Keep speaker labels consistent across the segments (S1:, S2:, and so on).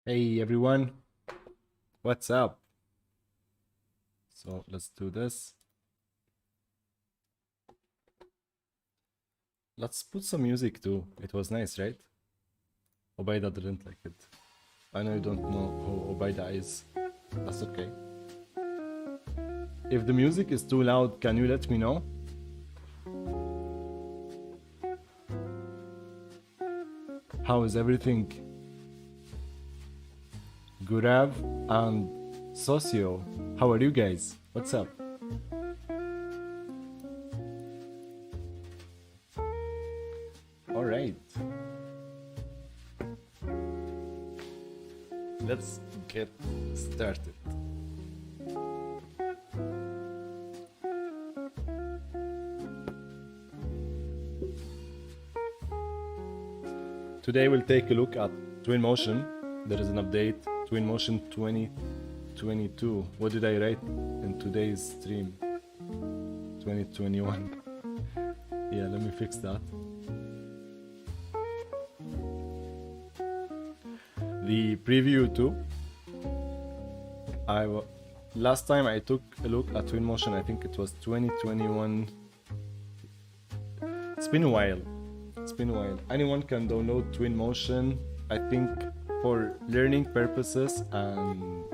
S1: Hey everyone, what's up? So let's do this. Let's put some music too. It was nice, right? Obaida didn't like it. I know you don't know who Obaida is. That's okay. If the music is too loud, can you let me know? How is everything? Gurav and Socio, how are you guys? What's up? All right. Let's get started. Today we'll take a look at Twinmotion. There is an update, Twinmotion 2022. What did I write in today's stream? 2021. Yeah, let me fix that. The preview too. Last time I took a look at Twinmotion, I think it was 2021. It's been a while. Anyone can download Twinmotion, I think, for learning purposes. And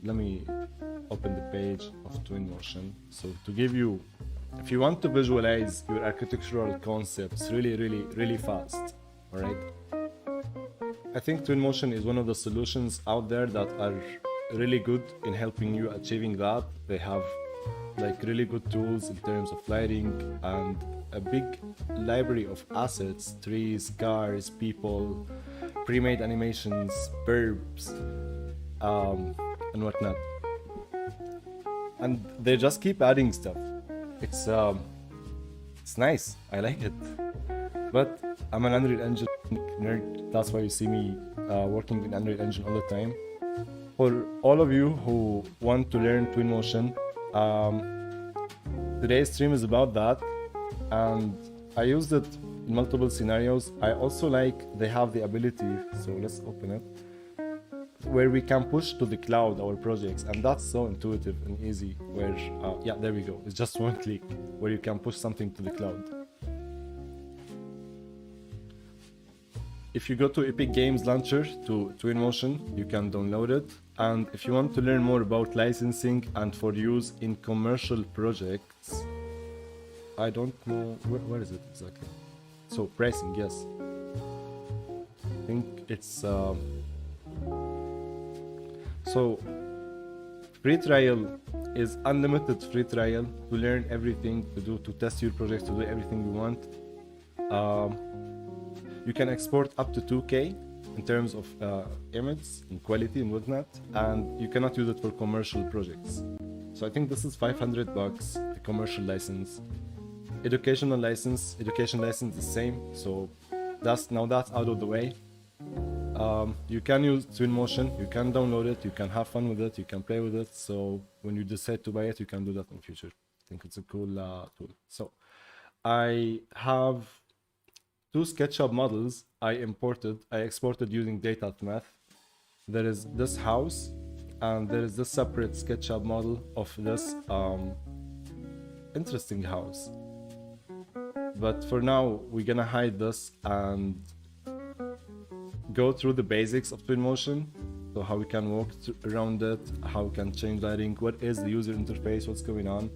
S1: let me open the page of Twinmotion. So to give you, if you want to visualize your architectural concepts really fast, all right? I think Twinmotion is one of the solutions out there that are really good in helping you achieving that. They have like really good tools in terms of lighting and a big library of assets, trees, cars, people, pre-made animations, verbs, and whatnot. And they just keep adding stuff. It's nice. I like it. But I'm an Unreal Engine nerd. That's why you see me working in Unreal Engine all the time. For all of you who want to learn Twinmotion, today's stream is about that. And I used it in multiple scenarios. I also like they have the ability, so let's open it, where we can push to the cloud our projects, and that's so intuitive and easy, where yeah, there we go, it's just one click where you can push something to the cloud. If you go to Epic Games Launcher to Twinmotion, you can download it. And if you want to learn more about licensing and for use in commercial projects, I don't know, where is it exactly? So pricing, yes. I think it's, so free trial is unlimited free trial to learn everything, to test your project, to do everything you want. You can export up to 2K in terms of image and quality and whatnot, and you cannot use it for commercial projects. So I think this is $500, the commercial license. Education license the same, so that's out of the way. You can use Twinmotion, you can download it, you can have fun with it, you can play with it. So when you decide to buy it, you can do that in the future. I think it's a cool tool. So I have two SketchUp models I exported using data.math. There is this house, and there is this separate SketchUp model of this interesting house. But for now, we're gonna hide this and go through the basics of Twinmotion. So how we can walk around it, how we can change lighting, what is the user interface, what's going on.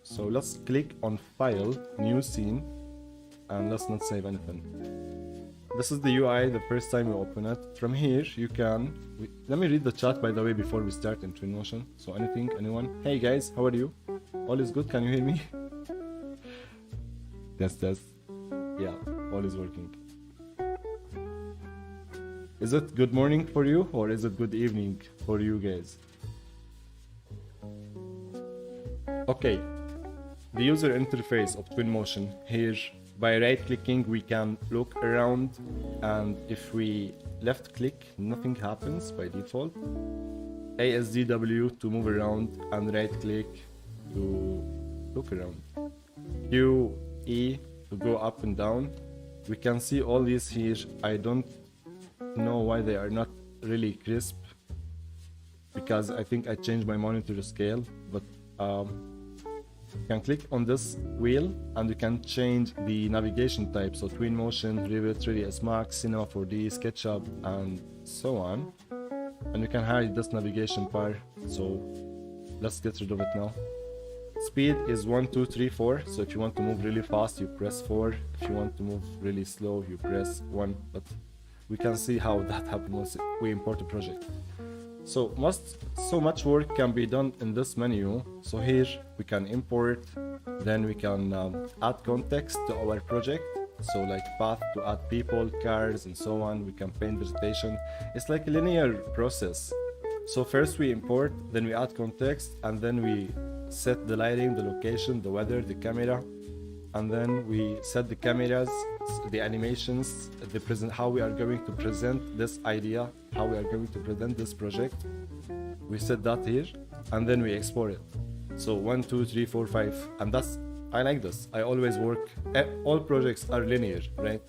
S1: So let's click on File, New Scene, and let's not save anything. This is the UI the first time you open it. From here, you can... let me read the chat, by the way, before we start in Twinmotion. So anyone? Hey guys, how are you? All is good, can you hear me? Test. Yeah, all is working. Is it good morning for you, or is it good evening for you guys? Okay, the user interface of Twinmotion. Here, by right-clicking, we can look around, and if we left-click, nothing happens by default. ASDW to move around, and right-click to look around. QE to go up and down. We can see all these here. I don't know why they are not really crisp, because I think I changed my monitor scale, but you can click on this wheel and you can change the navigation type, so Twinmotion, Revit, 3ds Max, Cinema 4D, SketchUp, and so on. And you can hide this navigation bar, so let's get rid of it now. Speed is 1, 2, 3, 4, so if you want to move really fast you press 4, if you want to move really slow you press 1, but we can see how that happens once we import a project. So much work can be done in this menu. So here we can import, then we can add context to our project, so like path to add people, cars, and so on. We can paint vegetation. It's like a linear process. So first we import, then we add context, and then we set the lighting, the location, the weather, the camera, and then we set the cameras, the animations, how we are going to present this idea, how we are going to present this project. We set that here, and then we export it. So 1, 2, 3, 4, 5, and I like this. I always work, all projects are linear, right?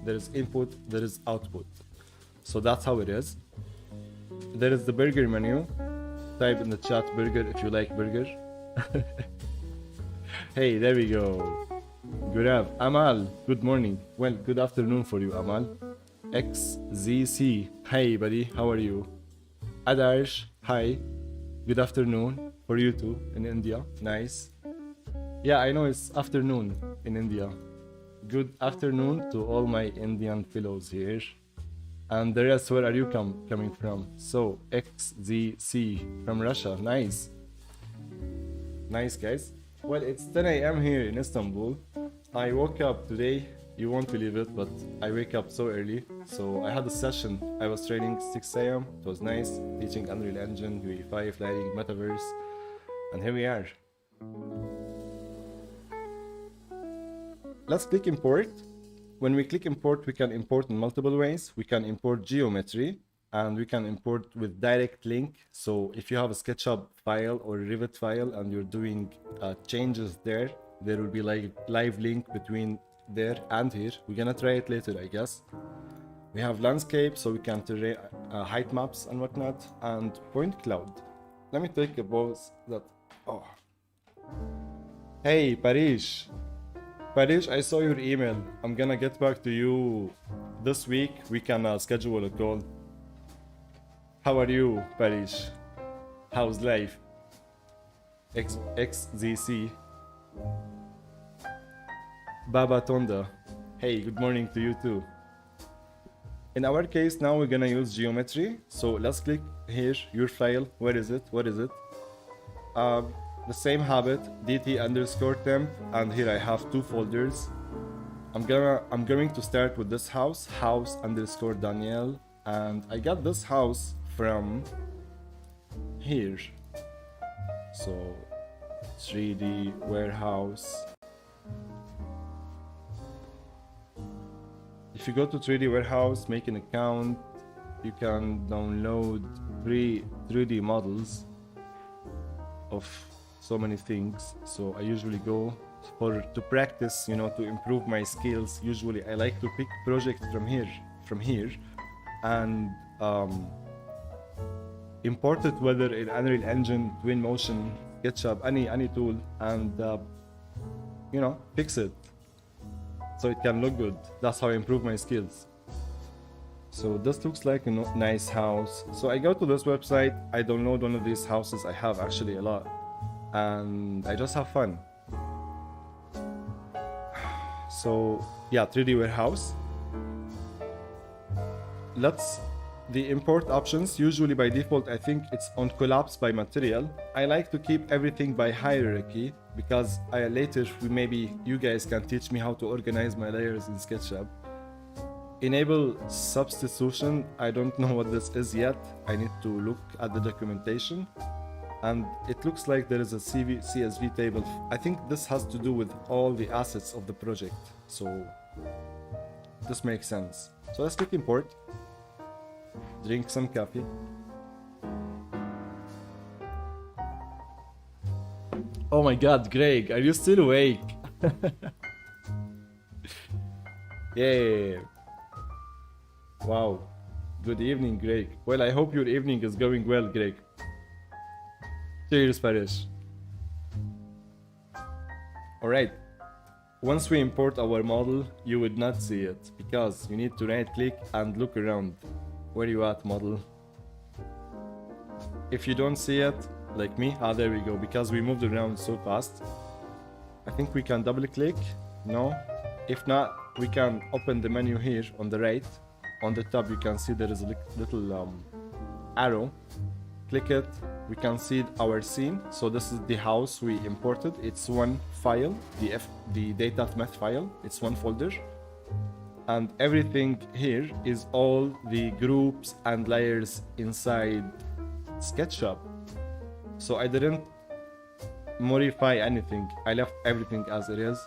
S1: There is input, there is output. So that's how it is. There is the burger menu. Type in the chat burger if you like burger. Hey, there we go. Good afternoon, Amal. Good morning. Well, good afternoon for you, Amal. XZC. Hey, buddy. How are you? Adarsh. Hi. Good afternoon for you too in India. Nice. Yeah, I know it's afternoon in India. Good afternoon to all my Indian fellows here. And the rest, where are you coming from? So, XZC from Russia. Nice. Nice, guys. Well, it's 10 a.m. here in Istanbul. I woke up today, you won't believe it, but I wake up so early. So I had a session. I was training 6 a.m. It was nice, teaching Unreal Engine, UE5, lighting, Metaverse. And here we are. Let's click import. When we click import, we can import in multiple ways. We can import geometry, and we can import with direct link. So if you have a SketchUp file or a Revit file and you're doing changes there will be like live link between there and here. We're gonna try it later, I guess. We have landscape, so we can height maps and whatnot, and point cloud. Let me take a pause that. Oh. Hey, Parish. Parish, I saw your email. I'm gonna get back to you this week. We can schedule a call. How are you, Parish? How's life? XZC. Baba Tonda. Hey, good morning to you too. In our case, now we're gonna use geometry. So let's click here, your file. Where is it? What is it? The same habit, dt_temp, and here I have 2 folders. I'm going to start with this house _Daniel, and I got this house from here. So 3D warehouse. If you go to 3D warehouse, make an account, you can download 3D models of so many things. So I usually go to practice, to improve my skills. Usually I like to pick projects from here and import it, whether in Unreal Engine, Twinmotion, SketchUp, any tool, and fix it so it can look good. That's how I improve my skills. So this looks like a nice house. So I go to this website, I download one of these houses. I have actually a lot, and I just have fun. So yeah, 3D warehouse. The import options, usually by default, I think it's on collapse by material. I like to keep everything by hierarchy because later maybe you guys can teach me how to organize my layers in SketchUp. Enable substitution. I don't know what this is yet. I need to look at the documentation. And it looks like there is a CSV table. I think this has to do with all the assets of the project. So this makes sense. So let's click import. Drink some coffee. Oh my god, Greg, are you still awake? Yeah. Wow. Good evening, Greg. Well, I hope your evening is going well, Greg. Cheers, Parish. Alright. Once we import our model, you would not see it because you need to right click and look around. Where you at, model? If you don't see it, like me, there we go, because we moved around so fast. I think we can double click. No. If not, we can open the menu here on the right. On the top you can see there is a little arrow. Click it, we can see our scene. So this is the house we imported. It's one file, the data.math file. It's one folder. And everything here is all the groups and layers inside SketchUp. So I didn't modify anything. I left everything as it is.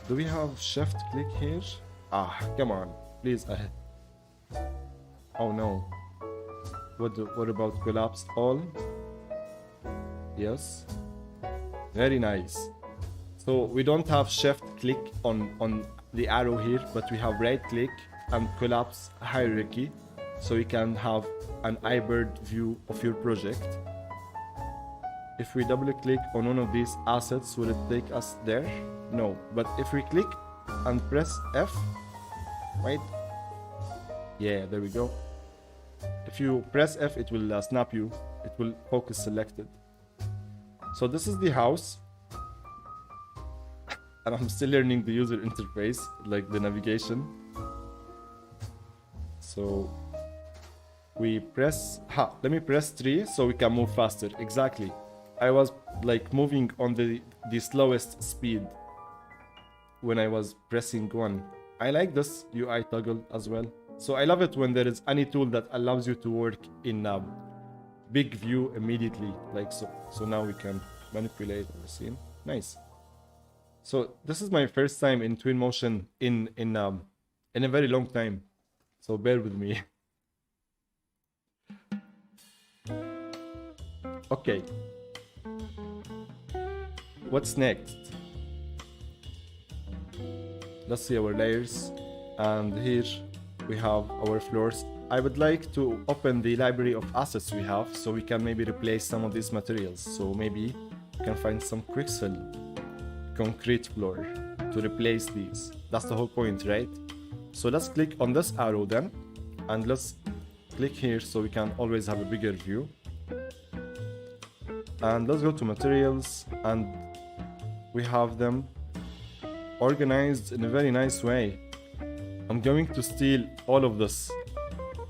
S1: Do we have shift click here? Come on, please ahead. Oh no. What about collapse all? Yes. Very nice. So we don't have shift click on the arrow here, but we have right click and collapse hierarchy. So you can have an iBird view of your project. If we double click on one of these assets, will it take us there? No. But if we click and press F, wait. Yeah, there we go. If you press F, it will snap you. It will focus selected. So this is the house. And I'm still learning the user interface, like the navigation. So we press, let me press 3 so we can move faster. Exactly. I was like moving on the slowest speed when I was pressing 1. I like this UI toggle as well. So I love it when there is any tool that allows you to work in a big view immediately, like so. So now we can manipulate the scene. Nice. So this is my first time in Twinmotion in a very long time. So bear with me. Okay. What's next? Let's see our layers, and here we have our floors. I would like to open the library of assets we have so we can maybe replace some of these materials. So maybe we can find some quickfill concrete floor to replace these. That's the whole point, right? So let's click on this arrow then, and let's click here so we can always have a bigger view. And let's go to materials, and we have them organized in a very nice way. I'm going to steal all of this,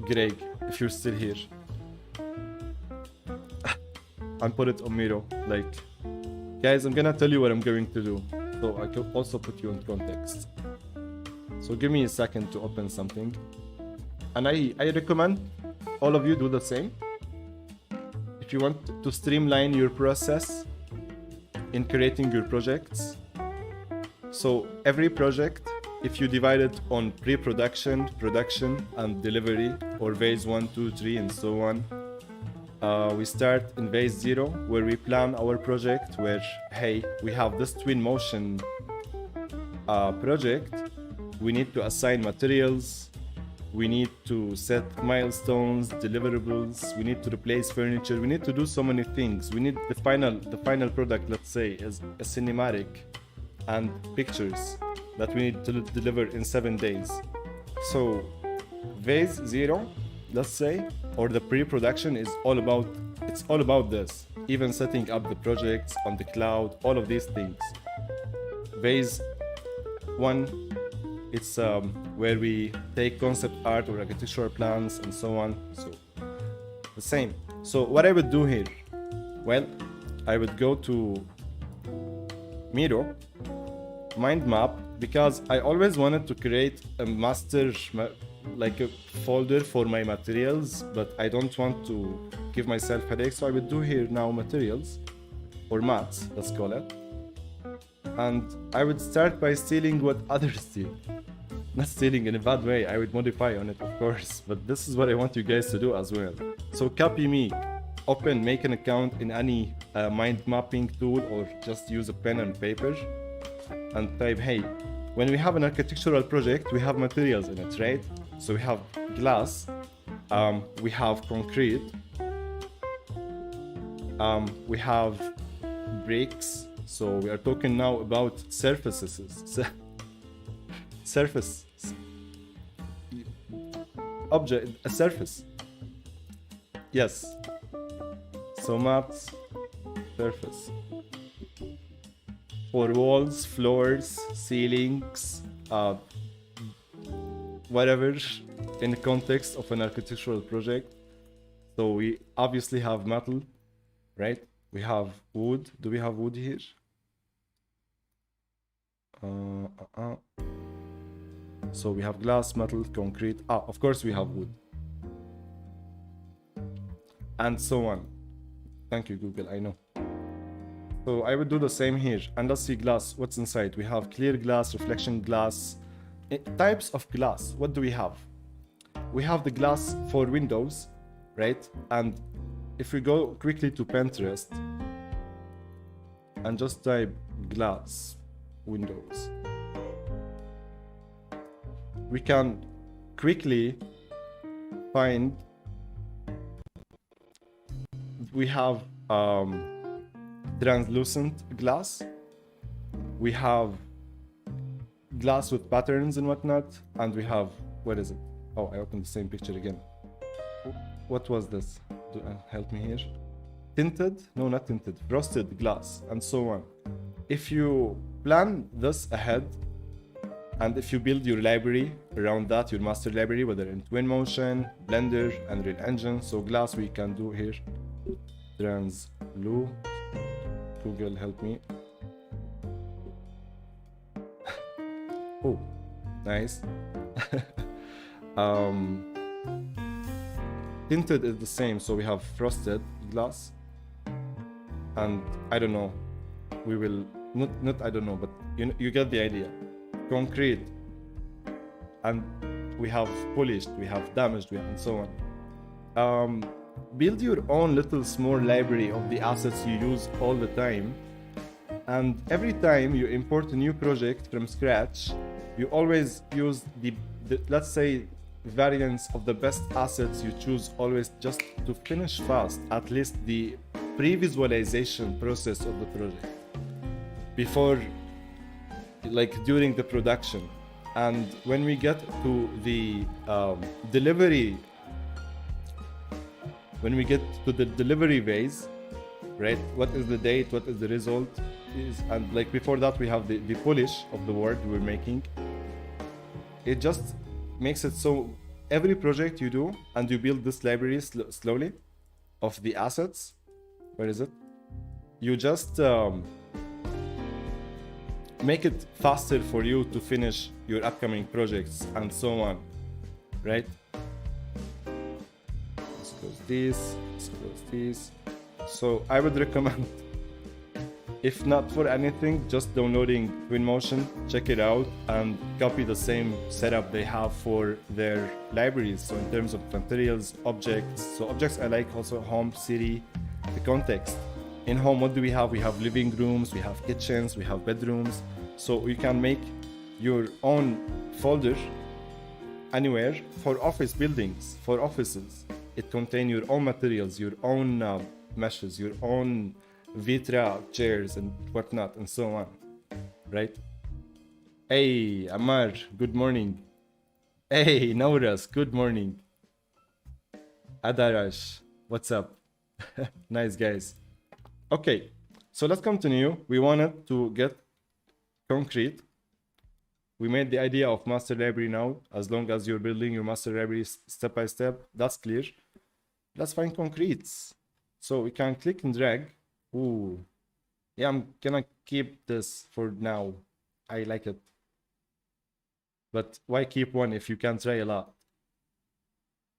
S1: Greg, if you're still here, and put it on Miro. Like, guys, I'm gonna tell you what I'm going to do, so I can also put you in context. So give me a second to open something, and I recommend all of you do the same. If you want to streamline your process in creating your projects, so every project, if you divide it on pre-production, production, and delivery, or phase 1, 2, 3, and so on, we start in phase 0, where we plan our project, where, hey, we have this Twinmotion project, we need to assign materials, we need to set milestones, deliverables, we need to replace furniture, we need to do so many things. We need the final product, let's say, is a cinematic and pictures that we need to deliver in 7 days. So phase 0, let's say, or the pre-production is all about this, even setting up the projects on the cloud, all of these things. Phase 1, it's where we take concept art or architectural plans and so on. So the same. So what I would do here, well, I would go to Miro, mind map, because I always wanted to create a master, like a folder for my materials, but I don't want to give myself headache. So I would do here now materials, or mats, let's call it. And I would start by stealing what others steal. Not stealing in a bad way, I would modify on it, of course, but this is what I want you guys to do as well. So copy me, open, make an account in any mind mapping tool, or just use a pen and paper and type, hey, when we have an architectural project, we have materials in it, right? So we have glass, we have concrete, we have bricks. So we are talking now about surfaces. Surface. Object, a surface. Yes. So mats, surface. For walls, floors, ceilings, whatever in the context of an architectural project. So we obviously have metal, right? We have wood. Do we have wood here? So we have glass, metal, concrete. Of course we have wood. And so on. Thank you, Google, I know. So I would do the same here. And let's see glass. What's inside? We have clear glass, reflection glass. Types of glass. What do we have? We have the glass for windows, right? And if we go quickly to Pinterest and just type glass windows, we can quickly find we have translucent glass, we have glass with patterns and whatnot, and we have, what is it? Oh, I opened the same picture again. What was this? Help me here. Tinted? No, not tinted. Frosted glass, and so on. If you plan this ahead, and if you build your library around that, your master library, whether in Twinmotion, Blender, Unreal Engine, so glass we can do here. Translu. Google, help me. Oh, nice. Tinted is the same, so we have frosted glass, and I don't know. We will not I don't know, but you get the idea. Concrete, and we have polished, we have damaged, and so on. Build your own little small library of the assets you use all the time, and every time you import a new project from scratch, you always use the let's say variants of the best assets you choose, always just to finish fast, at least the pre-visualization process of the project before, like during the production. And when we get to the delivery, when we get to the delivery phase, right, what is the date, what is the result is, and like before that we have the polish of the work we're making. It just makes it so every project you do and you build this library slowly of the assets, where is it, you just make it faster for you to finish your upcoming projects and so on, right? Let's close this, let's close this. So I would recommend, if not for anything, just downloading Twinmotion, check it out, and copy the same setup they have for their libraries. So in terms of materials, objects. So objects I like also home, city, the context. In home, what do we have? We have living rooms, we have kitchens, we have bedrooms. So you can make your own folder anywhere for office buildings, for offices. It contains your own materials, your own meshes, your own Vitra chairs and whatnot, and so on, right? Hey, Amar, good morning. Hey, Nauras, good morning. Adarash, what's up? Nice guys. Okay, so let's continue. We wanted to get concrete. We made the idea of master library now. As long as you're building your master library step by step, that's clear. Let's find concretes. So we can click and drag. Ooh, yeah, I'm gonna keep this for now. I like it. But why keep one if you can try a lot?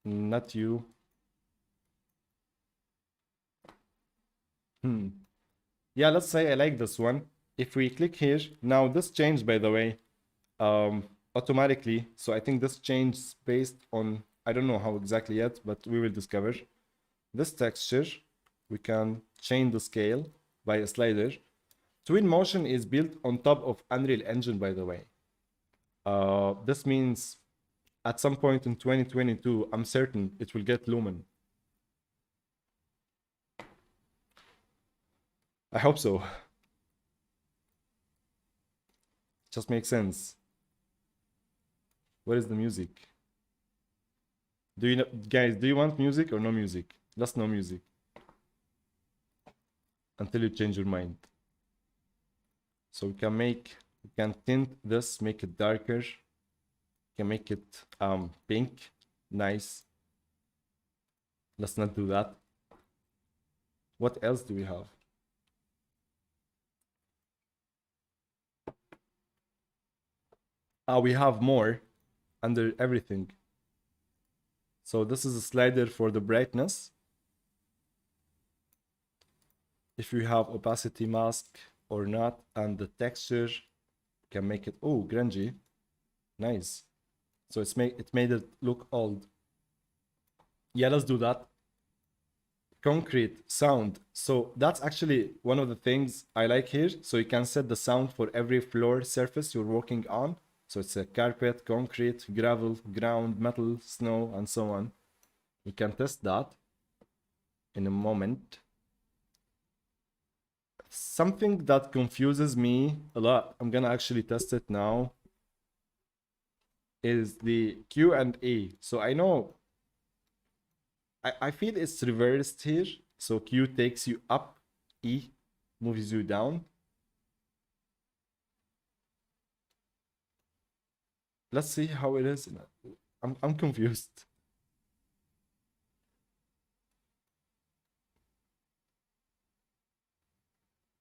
S1: Not you. Yeah, let's say I like this one. If we click here, now this changed, by the way, automatically. So I think this changed based on, I don't know how exactly yet, but we will discover. This texture, we can change the scale by a slider. Twinmotion is built on top of Unreal Engine, by the way. This means at some point in 2022, I'm certain it will get Lumen. I hope so. Just makes sense. Where is the music? Do you know, guys, do you want music or no music? Let's no music. Until you change your mind. So we can tint this, make it darker. We can make it pink. Nice. Let's not do that. What else do we have? We have more under everything. So this is a slider for the brightness. If you have opacity mask or not, and the texture can make it, oh, grungy. Nice. So it made it look old. Yeah, let's do that. Concrete sound. So that's actually one of the things I like here. So you can set the sound for every floor surface you're working on. So it's a carpet, concrete, gravel, ground, metal, snow, and so on. We can test that in a moment. Something that confuses me a lot, I'm gonna actually test it now, is the Q and A. So I know, I feel it's reversed here. So Q takes you up, E moves you down. Let's see how it is. I'm confused.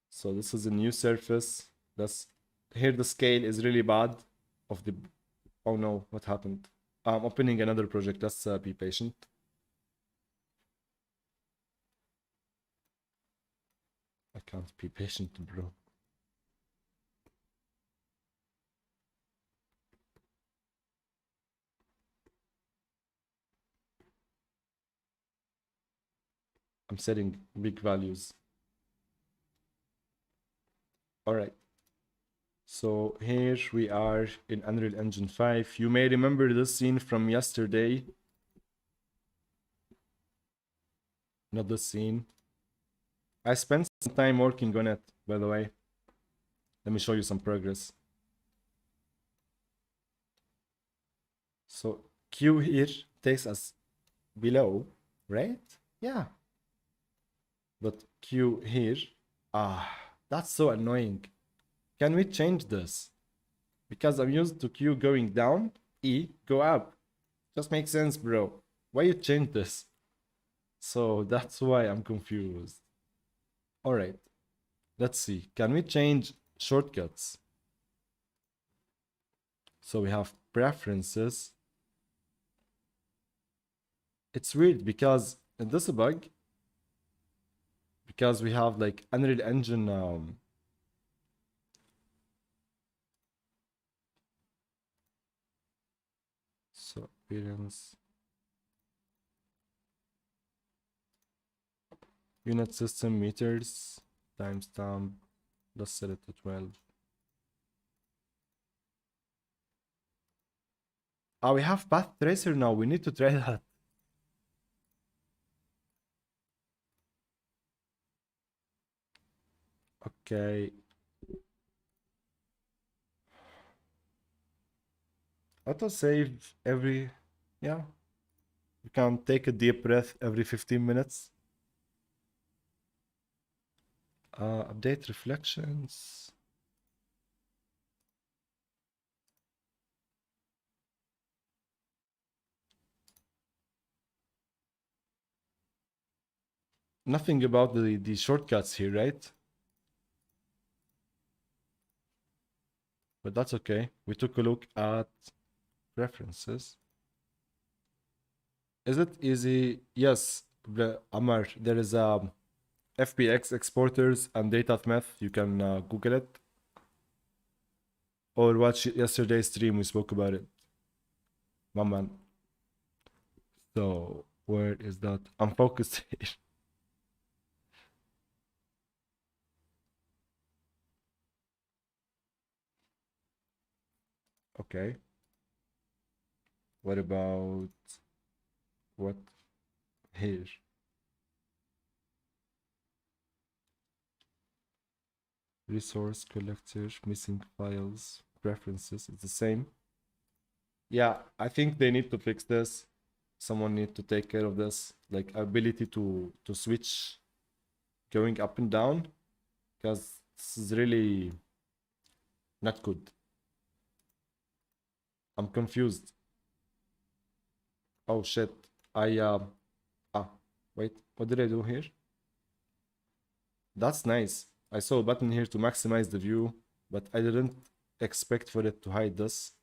S1: So this is a new surface. Here the scale is really bad of the, oh no, what happened? I'm opening another project. Let's be patient. I can't be patient, bro. I'm setting big values. All right. So here we are in Unreal Engine 5. You may remember this scene from yesterday. Not this scene. I spent some time working on it, by the way. Let me show you some progress. So Q here takes us below, right? Yeah. But Q here, that's so annoying. Can we change this? Because I'm used to Q going down, E go up. Just makes sense, bro. Why you change this? So that's why I'm confused. All right, let's see. Can we change shortcuts? So we have preferences. It's weird because in this bug, because we have like Unreal Engine so appearance, unit system meters, timestamp, let's set it to 12. We have path tracer now. We need to try that. Okay. Autosave every, yeah. You can take a deep breath every 15 minutes. Update reflections. Nothing about the shortcuts here, right? But that's okay. We took a look at preferences. Is it easy? Yes, Amar, there is FBX exporters and data.meth. You can Google it. Or watch yesterday's stream, we spoke about it. My man. So, where is that? I'm focused here. Okay. What about what here? Resource collector, missing files, preferences. It's the same. Yeah, I think they need to fix this. Someone need to take care of this, like ability to switch going up and down, because this is really not good. I'm confused. Oh shit. I ah wait, what did I do here? That's nice. I saw a button here to maximize the view, but I didn't expect for it to hide this.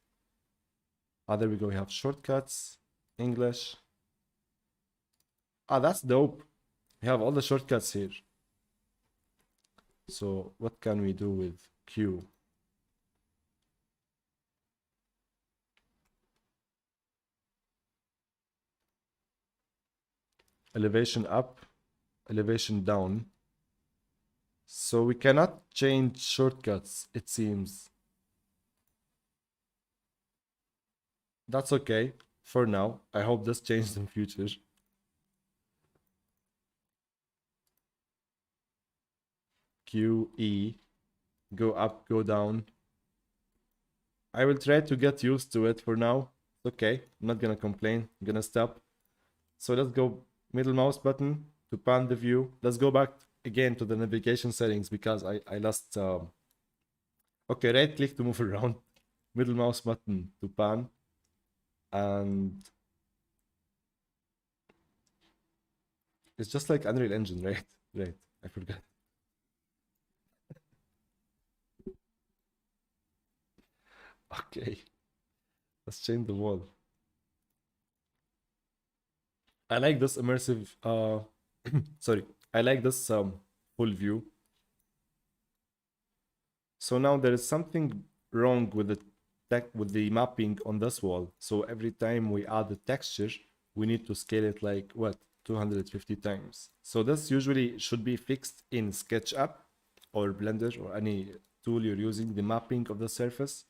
S1: Ah, there we go. We have shortcuts, English. Ah, that's dope. We have all the shortcuts here. So what can we do with Q? Elevation up, elevation down. So we cannot change shortcuts, it seems. That's okay for now. I hope this changes in future. Q, E, go up, go down. I will try to get used to it for now. It's okay, I'm not gonna complain. I'm gonna stop. So let's go middle mouse button to pan the view. Let's go back again to the navigation settings because I lost. Okay, right click to move around. Middle mouse button to pan. And it's just like Unreal Engine, right? Right, I forgot. Okay, let's change the wall. I like this immersive, sorry, I like this full view. So now there is something wrong with the mapping on this wall. So every time we add the texture, we need to scale it like what, 250 times. So this usually should be fixed in SketchUp or Blender or any tool you're using, the mapping of the surface.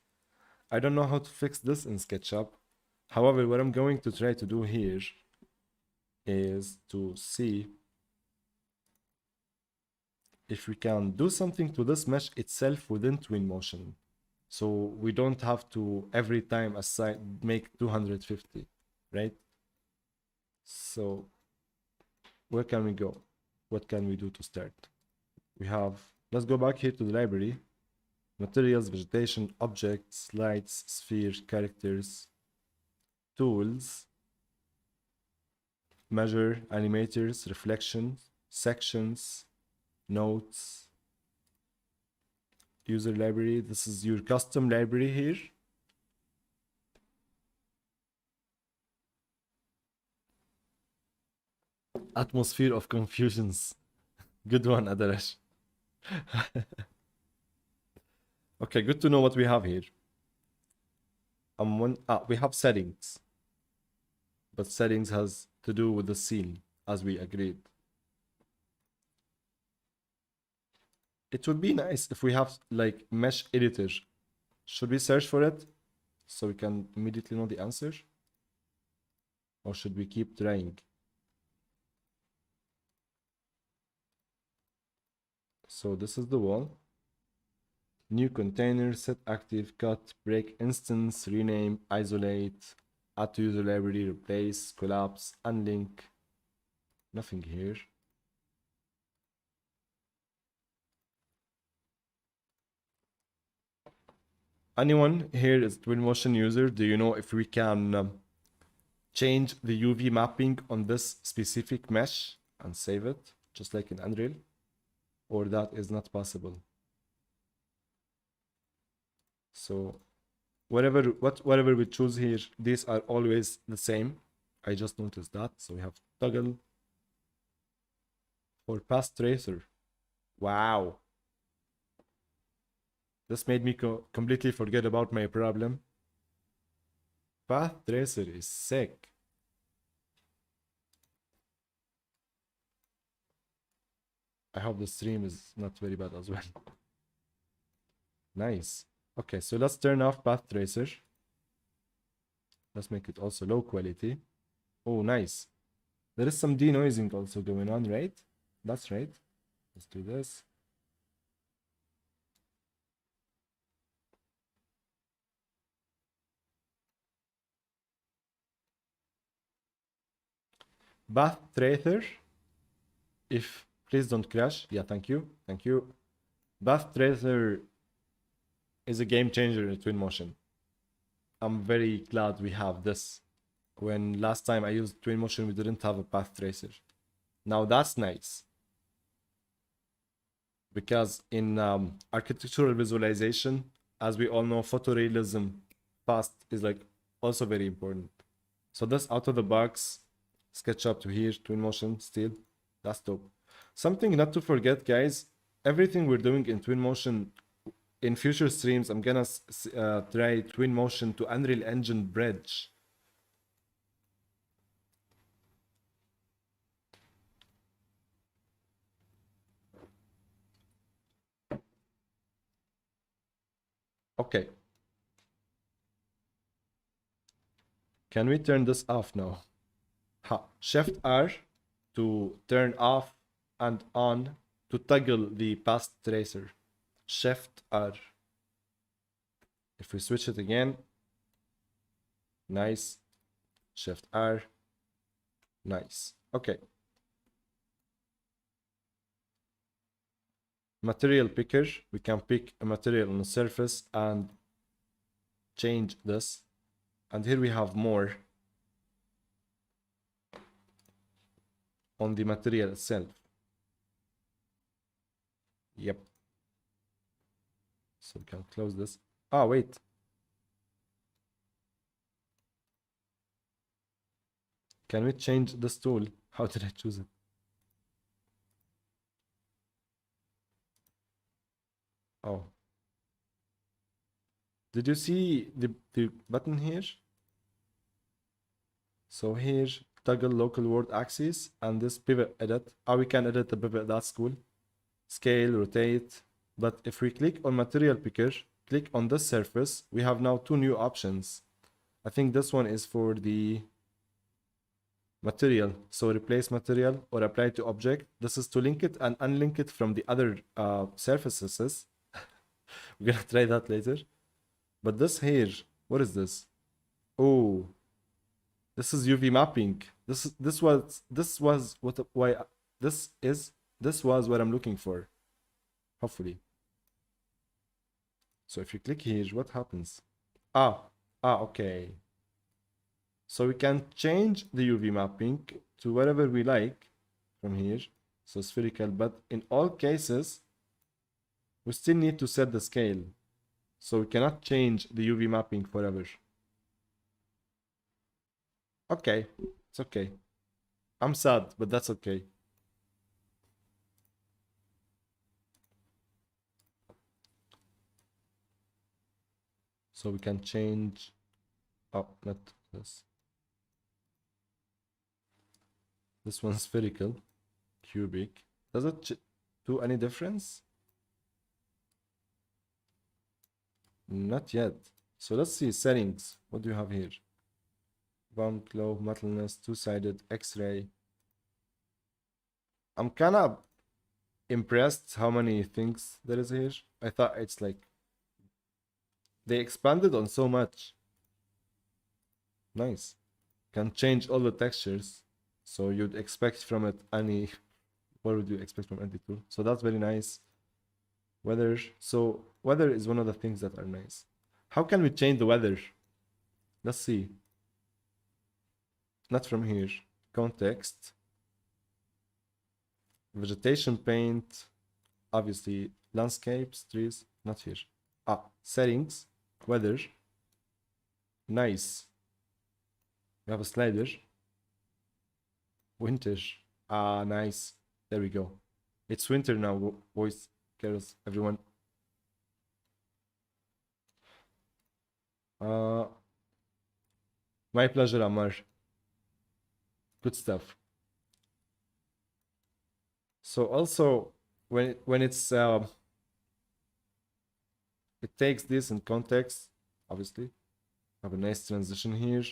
S1: I don't know how to fix this in SketchUp. However, what I'm going to try to do here is to see if we can do something to this mesh itself within Twinmotion. So we don't have to every time assign make 250, right? So where can we go? What can we do to start? We have, let's go back here to the library. Materials, vegetation, objects, lights, sphere, characters, tools, measure, animators, reflections, sections, notes, user library. This is your custom library here. Atmosphere of confusions. Good one, Adarash. Okay, good to know what we have here. We have settings. But settings has to do with the scene, as we agreed. It would be nice if we have like mesh editor. Should we search for it so we can immediately know the answer? Or should we keep trying? So this is the wall. New container, set active, cut, break instance, rename, isolate, add to user library, replace, collapse, unlink. Nothing here. Anyone here is Twinmotion user? Do you know if we can change the UV mapping on this specific mesh and save it, just like in Unreal? Or that is not possible? So whatever we choose here, these are always the same. I just noticed that. So we have toggle for path tracer. Wow. This made me completely forget about my problem. Path tracer is sick. I hope the stream is not very bad as well. Nice. Okay, so let's turn off path tracer. Let's make it also low quality. Oh, nice. There is some denoising also going on, right? That's right. Let's do this. Path tracer. If please don't crash. Yeah, thank you. Thank you. Path tracer is a game changer in Twinmotion. I'm very glad we have this. When last time I used Twinmotion, we didn't have a path tracer. Now that's nice. Because in architectural visualization, as we all know, photorealism fast is like also very important. So this out of the box, SketchUp to here, Twinmotion still, that's dope. Something not to forget, guys, everything we're doing in Twinmotion, in future streams, I'm gonna try Twinmotion to Unreal Engine bridge. Okay. Can we turn this off now? Shift R to turn off and on to toggle the path tracer. Shift R. If we switch it again, nice. Shift R, nice. Okay. Material picker, we can pick a material on the surface and change this. And here we have more on the material itself. Yep. So we can close this. Ah, wait. Can we change this tool? How did I choose it? Oh. Did you see the button here? So here, toggle local world axis and this pivot edit. We can edit the pivot, that's cool. Scale, rotate. But if we click on material picker, click on this surface, we have now two new options. I think this one is for the material. So replace material or apply to object. This is to link it and unlink it from the other surfaces. We're gonna try that later. But this here, what is this? Oh, this is UV mapping. This was what I'm looking for. Hopefully. So if you click here, what happens? Okay. So we can change the UV mapping to whatever we like from here. So spherical, but in all cases, we still need to set the scale. So we cannot change the UV mapping forever. Okay, it's okay. I'm sad, but that's okay. So we can change, not this. This one's spherical, cubic. Does it do any difference? Not yet. So let's see settings. What do you have here? Bump, glow, metalness, two-sided, X-ray. I'm kind of impressed how many things there is here. I thought it's like they expanded on so much. Nice. Can change all the textures. So you'd expect from it any. What would you expect from any tool? So that's very nice. Weather. So weather is one of the things that are nice. How can we change the weather? Let's see. Not from here. Context. Vegetation paint. Obviously landscapes, trees. Not here. Settings. Weather. Nice. We have a slider. Winter. Nice. There we go. It's winter now, boys, girls, everyone. My pleasure, Amar. Good stuff. So also, when it's it takes this in context, obviously. Have a nice transition here.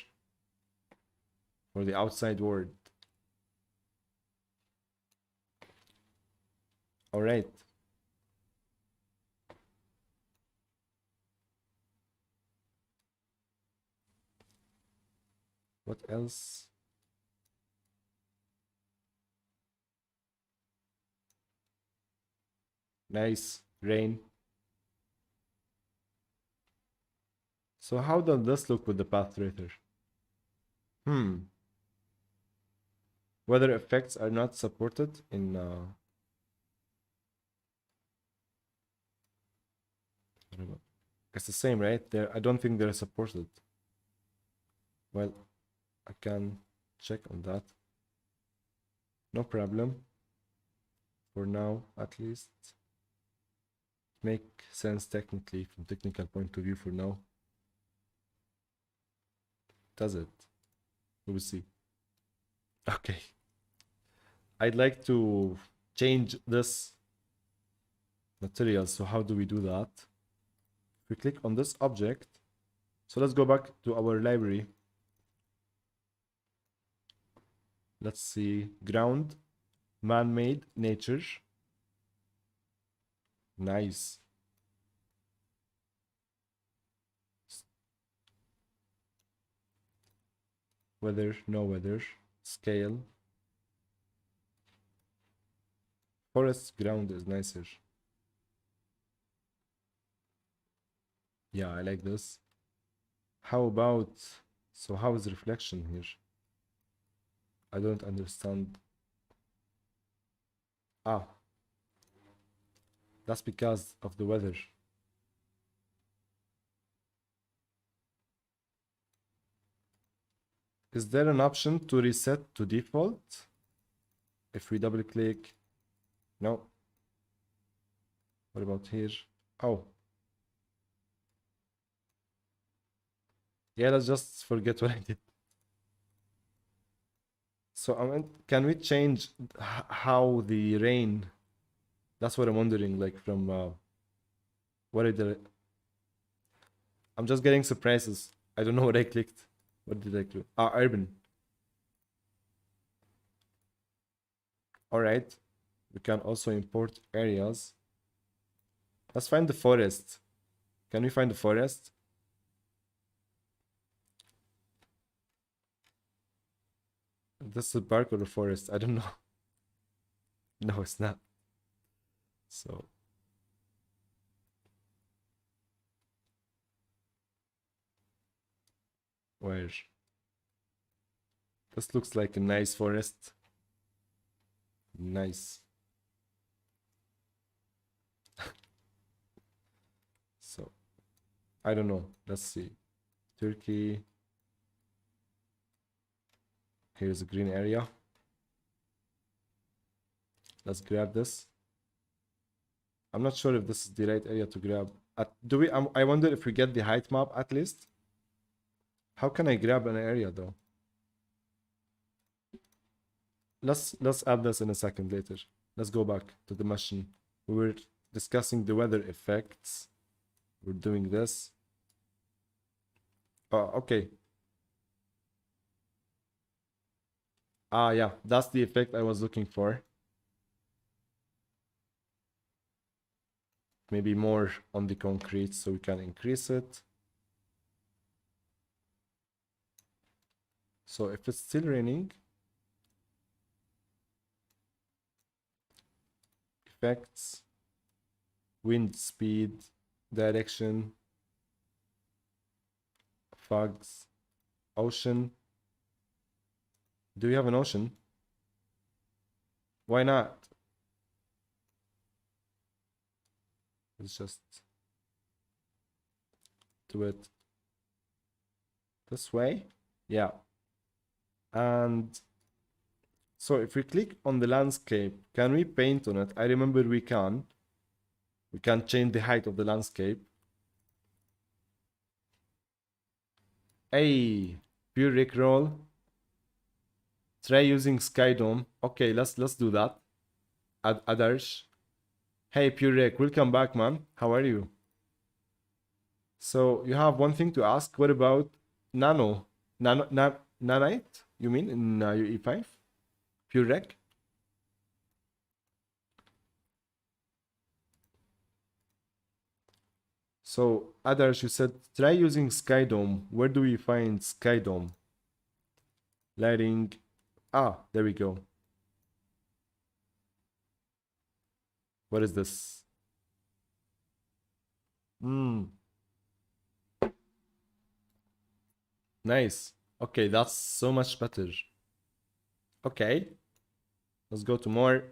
S1: for the outside world. All right. What else? Nice rain. So how does this look with the path tracer? Weather effects are not supported in it's the same, right? I don't think they're supported. Well, I can check on that. No problem. For now, at least. Make sense technically from technical point of view for now. Does it? We will see. Okay. I'd like to change this material. So how do we do that? If we click on this object, so let's go back to our library. Let's see, ground, man-made, nature. Nice. Weather, no weather, scale. Forest ground is nicer. Yeah, I like this. How about, so how is reflection here? I don't understand. Ah, that's because of the weather. Is there an option to reset to default? If we double click, no. What about here? Oh. Yeah, let's just forget what I did. So can we change how the rain? That's what I'm wondering, like from what I did. I'm just getting surprises. I don't know what I clicked. What did I click? Ah, urban. All right. We can also import areas. Let's find the forest. Can we find the forest? This is a park or a forest? I don't know. No, it's not. So where? This looks like a nice forest. Nice. So I don't know. Let's see. Turkey. Here's a green area. Let's grab this. I'm not sure if this is the right area to grab. Do we? I wonder if we get the height map at least. How can I grab an area though? Let's add this in a second later. Let's go back to the machine. We were discussing the weather effects. We're doing this. Oh, okay. Ah, yeah, that's the effect I was looking for. Maybe more on the concrete so we can increase it. So if it's still raining, effects, wind speed, direction, fogs, ocean. Do we have an ocean? Why not? Let's just do it this way. Yeah. And so if we click on the landscape, can we paint on it? I remember we can. We can change the height of the landscape. Hey, pure rickroll. Try using Skydome. Okay, let's do that. Adarsh. Hey, Pure Rick, welcome back, man. How are you? So you have one thing to ask. What about Nano? nanite, you mean, in your E5? Pure rec? So, Adarsh, you said try using Skydome. Where do we find Skydome? Lighting. Ah, there we go. What is this? Nice. Okay, that's so much better. Okay, let's go to more.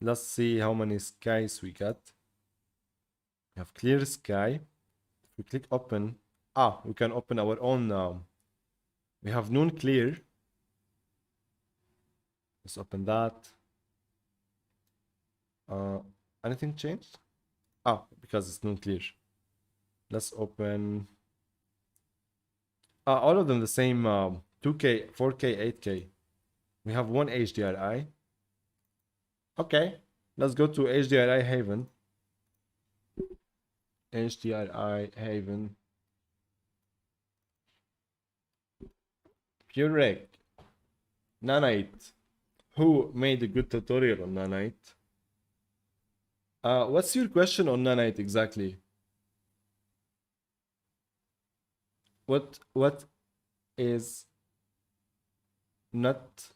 S1: Let's see how many skies we got. We have clear sky. If we click open, we can open our own now. We have noon clear. Let's open that. Anything changed? Because it's noon clear. Let's open. All of them the same 2K, 4K, 8K. We have one HDRI. Okay, let's go to HDRI Haven. HDRI Haven. Pure Rec. Nanite. Who made a good tutorial on Nanite? What's your question on Nanite exactly? What is not...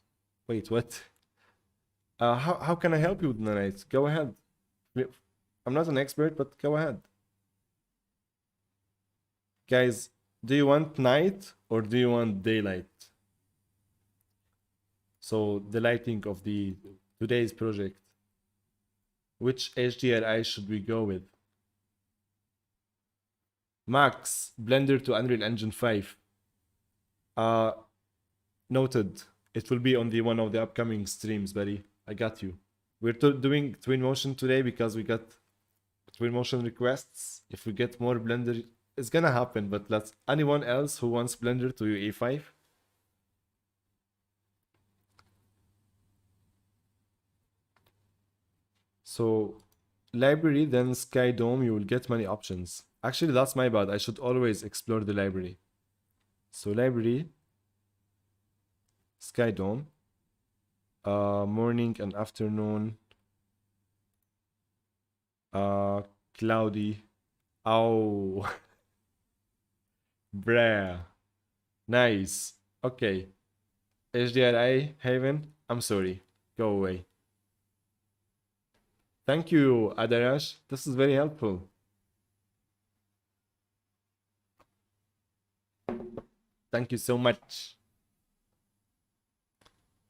S1: Wait, what? How can I help you with Nanite? Go ahead. I'm not an expert, but go ahead. Guys, do you want night or do you want daylight? So the lighting of the today's project. Which HDRI should we go with? Max, Blender to Unreal Engine 5. Noted. It will be on the one of the upcoming streams, buddy. I got you. We're doing Twinmotion today because we got Twinmotion requests. If we get more Blender, it's gonna happen, but let's... Anyone else who wants Blender to E5? So, library, then Skydome, you will get many options. Actually, that's my bad. I should always explore the library. So, library, Skydome, morning and afternoon, cloudy. Oh, bruh. Nice. Okay. HDRI, Haven, I'm sorry. Go away. Thank you, Adarash. This is very helpful. Thank you so much.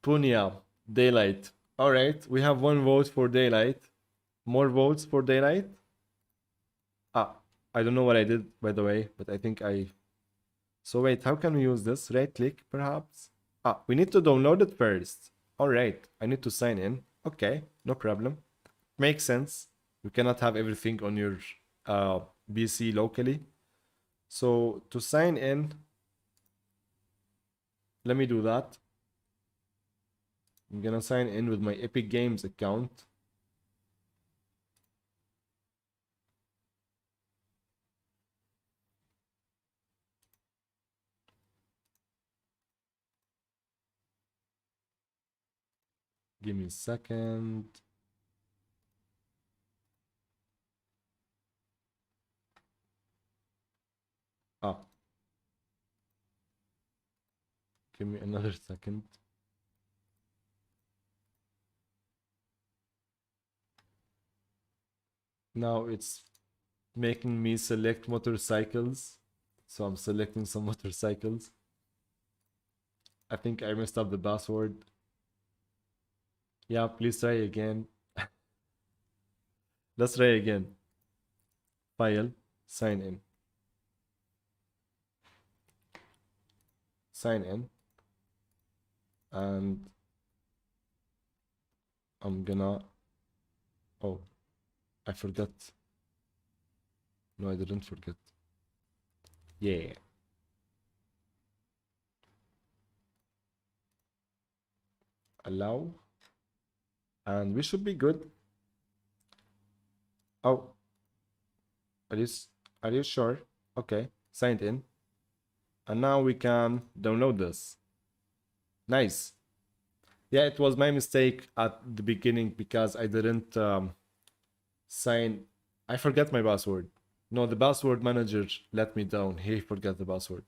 S1: Punya, daylight. All right, we have one vote for daylight. More votes for daylight? I don't know what I did, by the way, but I think I... So wait, how can we use this? Right click, perhaps? We need to download it first. All right, I need to sign in. Okay, no problem. Makes sense. You cannot have everything on your PC locally. So to sign in, let me do that. I'm gonna sign in with my Epic Games account. Give me a second. Give me another second. Now it's making me select motorcycles. So I'm selecting some motorcycles. I think I messed up the password. Yeah, please try again. Let's try again. File, sign in. Sign in. And I'm gonna... Oh, I forgot. No, I didn't forget. Yeah. Allow. And we should be good. Oh. Are you sure? Okay. Signed in. And now we can download this. Nice. Yeah, it was my mistake at the beginning because I didn't sign. I forgot my password. No, the password manager let me down. He forgot the password.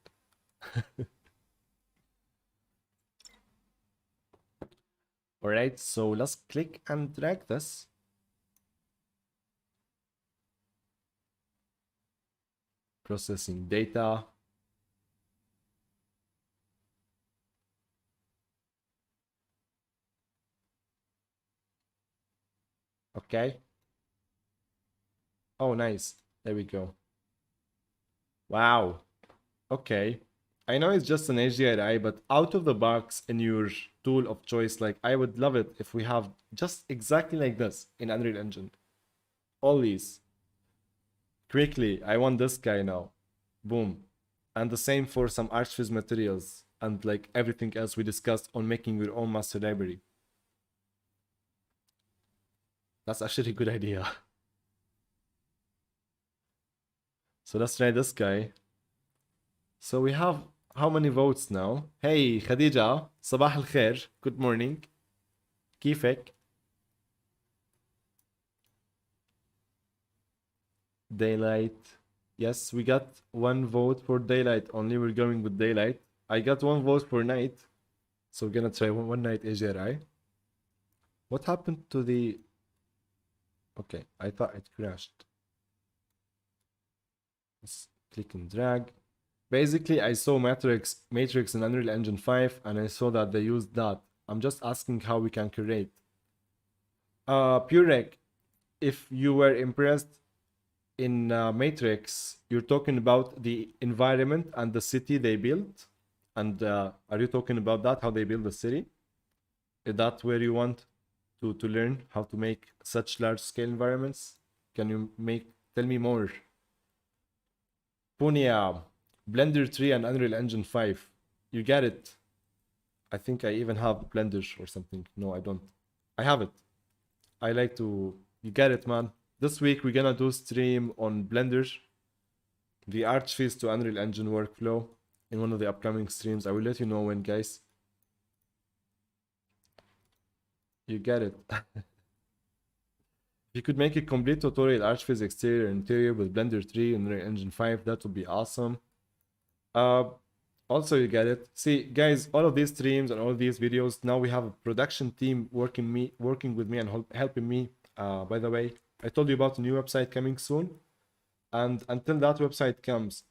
S1: All right, so let's click and drag this. Processing data. Okay. Oh, nice. There we go. Wow. Okay. I know it's just an HDRI, but out of the box in your tool of choice, like I would love it if we have just exactly like this in Unreal Engine. All these. Quickly, I want this guy now. Boom. And the same for some Archviz materials and like everything else we discussed on making your own master library. That's actually a good idea. So let's try this guy. So we have how many votes now? Hey Khadija, صباح الخير. Good morning. كيفك? Daylight. Yes, we got one vote for daylight only. We're going with daylight. I got one vote for night. So we're gonna try one night HRI. What happened to the... Okay, I thought it crashed. Let's click and drag. Basically, I saw Matrix in Unreal Engine 5 and I saw that they used that. I'm just asking how we can create. Purek, if you were impressed in Matrix, you're talking about the environment and the city they built? And are you talking about that, how they build the city? Is that where you want to learn how to make such large scale environments? Can you tell me more? Punya, Blender 3 and Unreal Engine 5. You get it. I think I even have Blender or something. No, I don't. I have it. I like to... You get it, man. This week we're gonna do stream on Blender, the Archviz to Unreal Engine workflow in one of the upcoming streams. I will let you know when, guys. You get it. If you could make a complete tutorial Archviz exterior and interior with Blender 3 and Unreal Engine 5, that would be awesome. Also, you get it. See, guys, all of these streams and all of these videos, now we have a production team working with me and helping me. By the way, I told you about a new website coming soon. And until that website comes,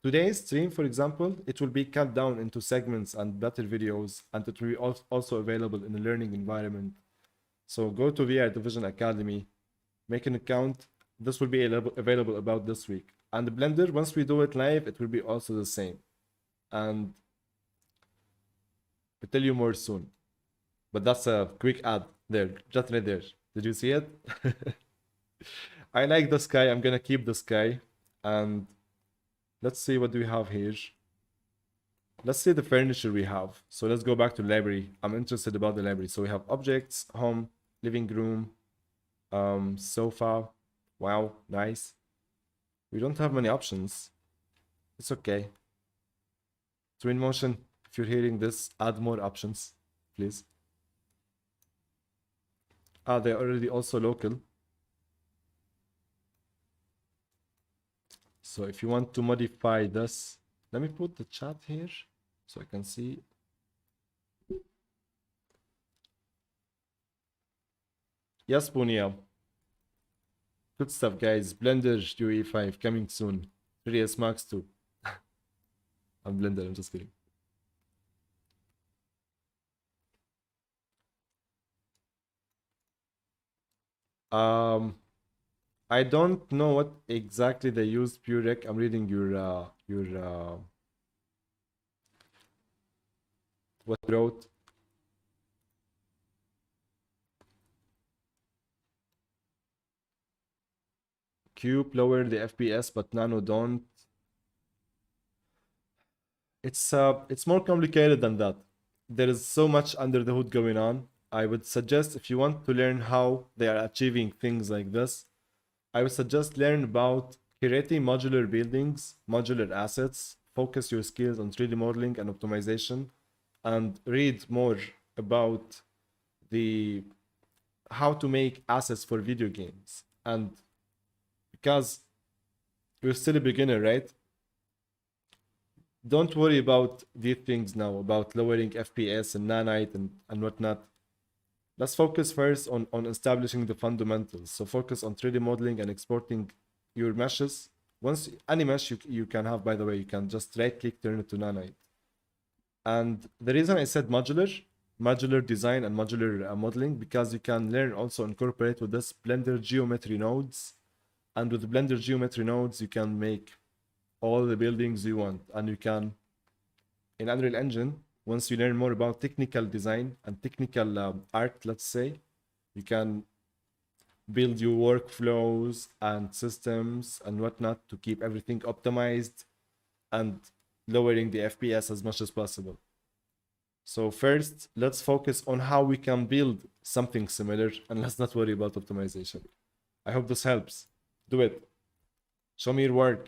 S1: today's stream, for example, it will be cut down into segments and better videos, and it will be also available in a learning environment. So go to VR Division Academy, make an account. This will be available about this week. And the Blender, once we do it live, it will be also the same. And I'll tell you more soon. But that's a quick ad there, just right there. Did you see it? I like the sky. I'm gonna keep the sky. And let's see what do we have here. Let's see the furniture we have. So let's go back to library. I'm interested about the library. So we have objects, home, living room, sofa. Wow, nice. We don't have many options. It's okay. Twinmotion, if you're hearing this, add more options, please. Ah, they're already also local. So if you want to modify this, let me put the chat here so I can see. Yes, Punia. Good stuff, guys. Blender UE5 coming soon. 3S Max 2. I'm Blender, I'm just kidding. I don't know what exactly they used, Purek. I'm reading your what you wrote. Cube lower the FPS, but Nano don't. It's more complicated than that. There is so much under the hood going on. I would suggest if you want to learn how they are achieving things like this, I would suggest learn about creating modular buildings, modular assets focus your skills on 3D modeling and optimization, and read more about the how to make assets for video games. And because you're still a beginner, right? Don't worry about these things now, about lowering FPS and nanite and whatnot. Let's focus first on establishing the fundamentals. So focus on 3D modeling and exporting your meshes. Once any mesh you can have, by the way, you can just right click, turn it to nanite. And the reason I said modular design and modular modeling, because you can learn also incorporate with this Blender geometry nodes. And with Blender geometry nodes, you can make all the buildings you want. And you can, in Unreal Engine, once you learn more about technical design and technical art, let's say, you can build your workflows and systems and whatnot to keep everything optimized and lowering the FPS as much as possible. So first, let's focus on how we can build something similar, and let's not worry about optimization. I hope this helps. Do it. Show me your work.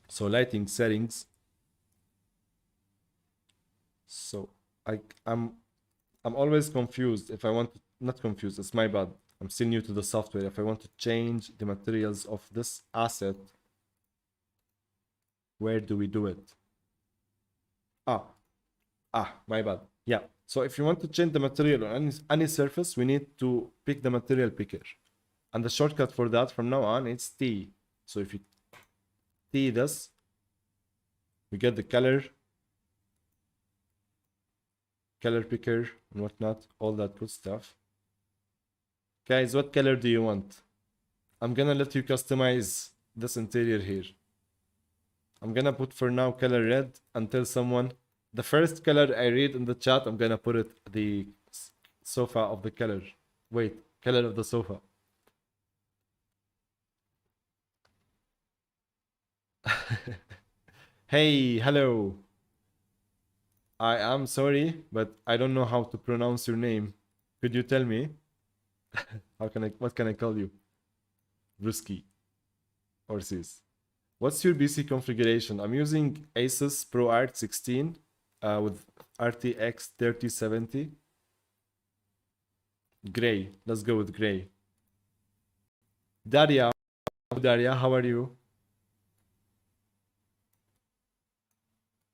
S1: So lighting settings. So I'm always confused if I want to, not confused, it's my bad. I'm still new to the software. If I want to change the materials of this asset, where do we do it? My bad. Yeah. So if you want to change the material on any surface, we need to pick the material picker. And the shortcut for that from now on, it's T. So if you T this, we get the color picker and whatnot, all that good stuff. Guys, what color do you want? I'm gonna let you customize this interior here. I'm gonna put for now color red and tell someone the first color I read in the chat, I'm gonna put it the sofa of the color. Wait, color of the sofa. Hey, hello. I am sorry, but I don't know how to pronounce your name. Could you tell me? What can I call you? Ruski or Sis. What's your PC configuration? I'm using Asus ProArt 16 with RTX 3070. Gray. Let's go with gray. Daria, how are you?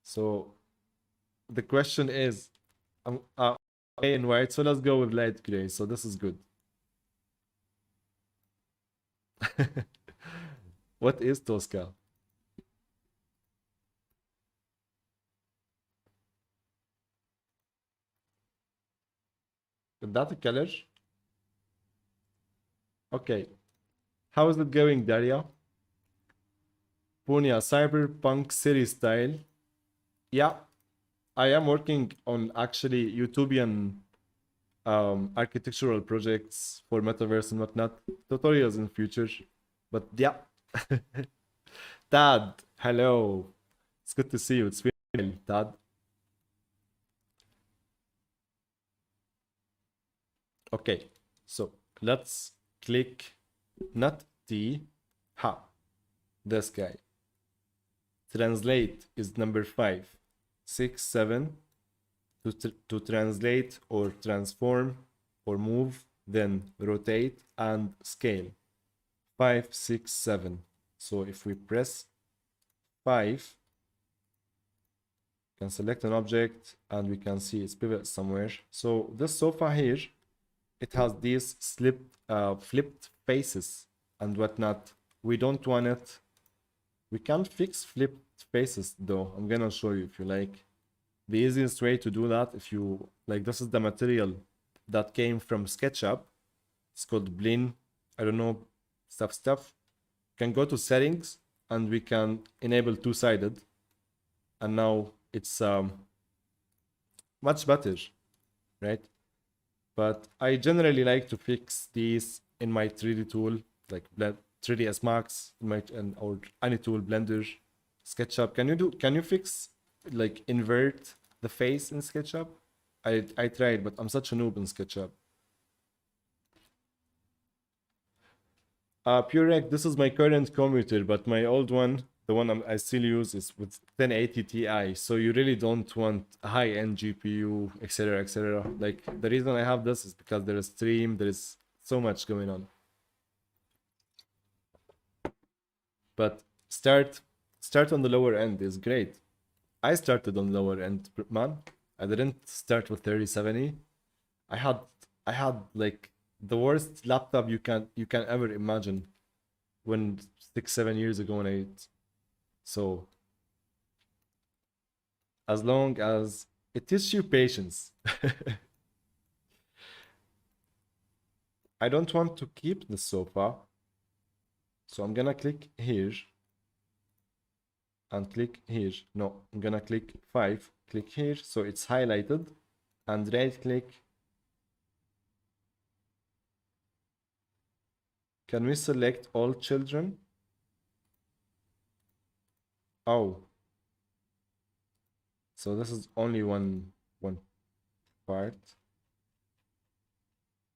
S1: So the question is, gray and white, so let's go with light gray. So this is good. What is Tosca? Is that a color? Okay. How is it going, Daria? Punya, Cyberpunk City style. Yeah, I am working on actually utopian architectural projects for metaverse and whatnot. Tutorials in future. But yeah. Tad, hello. It's good to see you. It's been a while, Tad. Okay, so let's click not T, this guy. Translate is number 5, 6, 7 to translate or transform or move, then rotate and scale. 5, 6, 7. So if we press 5, we can select an object and we can see its pivot somewhere. So this sofa here, it has these flipped faces and whatnot. We don't want it. We can't fix flipped faces though. I'm gonna show you if you like. The easiest way to do that, if you like, this is the material that came from SketchUp. It's called Blin. I don't know, stuff. You can go to settings and we can enable two-sided. And now it's much better, right? But I generally like to fix these in my 3D tool, like 3ds Max, or any tool, Blender, SketchUp. Can you fix, like, invert the face in SketchUp? I tried, but I'm such a noob in SketchUp. Purec, this is my current computer, but my old one, the one I still use, is with 1080 Ti. So you really don't want a high-end GPU, etc., etc. Like the reason I have this is because there is stream, there is so much going on. But start on the lower end is great. I started on lower end, man. I didn't start with 3070. I had like the worst laptop you can ever imagine when 6-7 years ago when I so as long as it teaches you patience. I don't want to keep the sofa, so I'm gonna click here and click here. No, I'm gonna click 5, click here, so it's highlighted, and right click. Can we select all children? Oh, so this is only one part.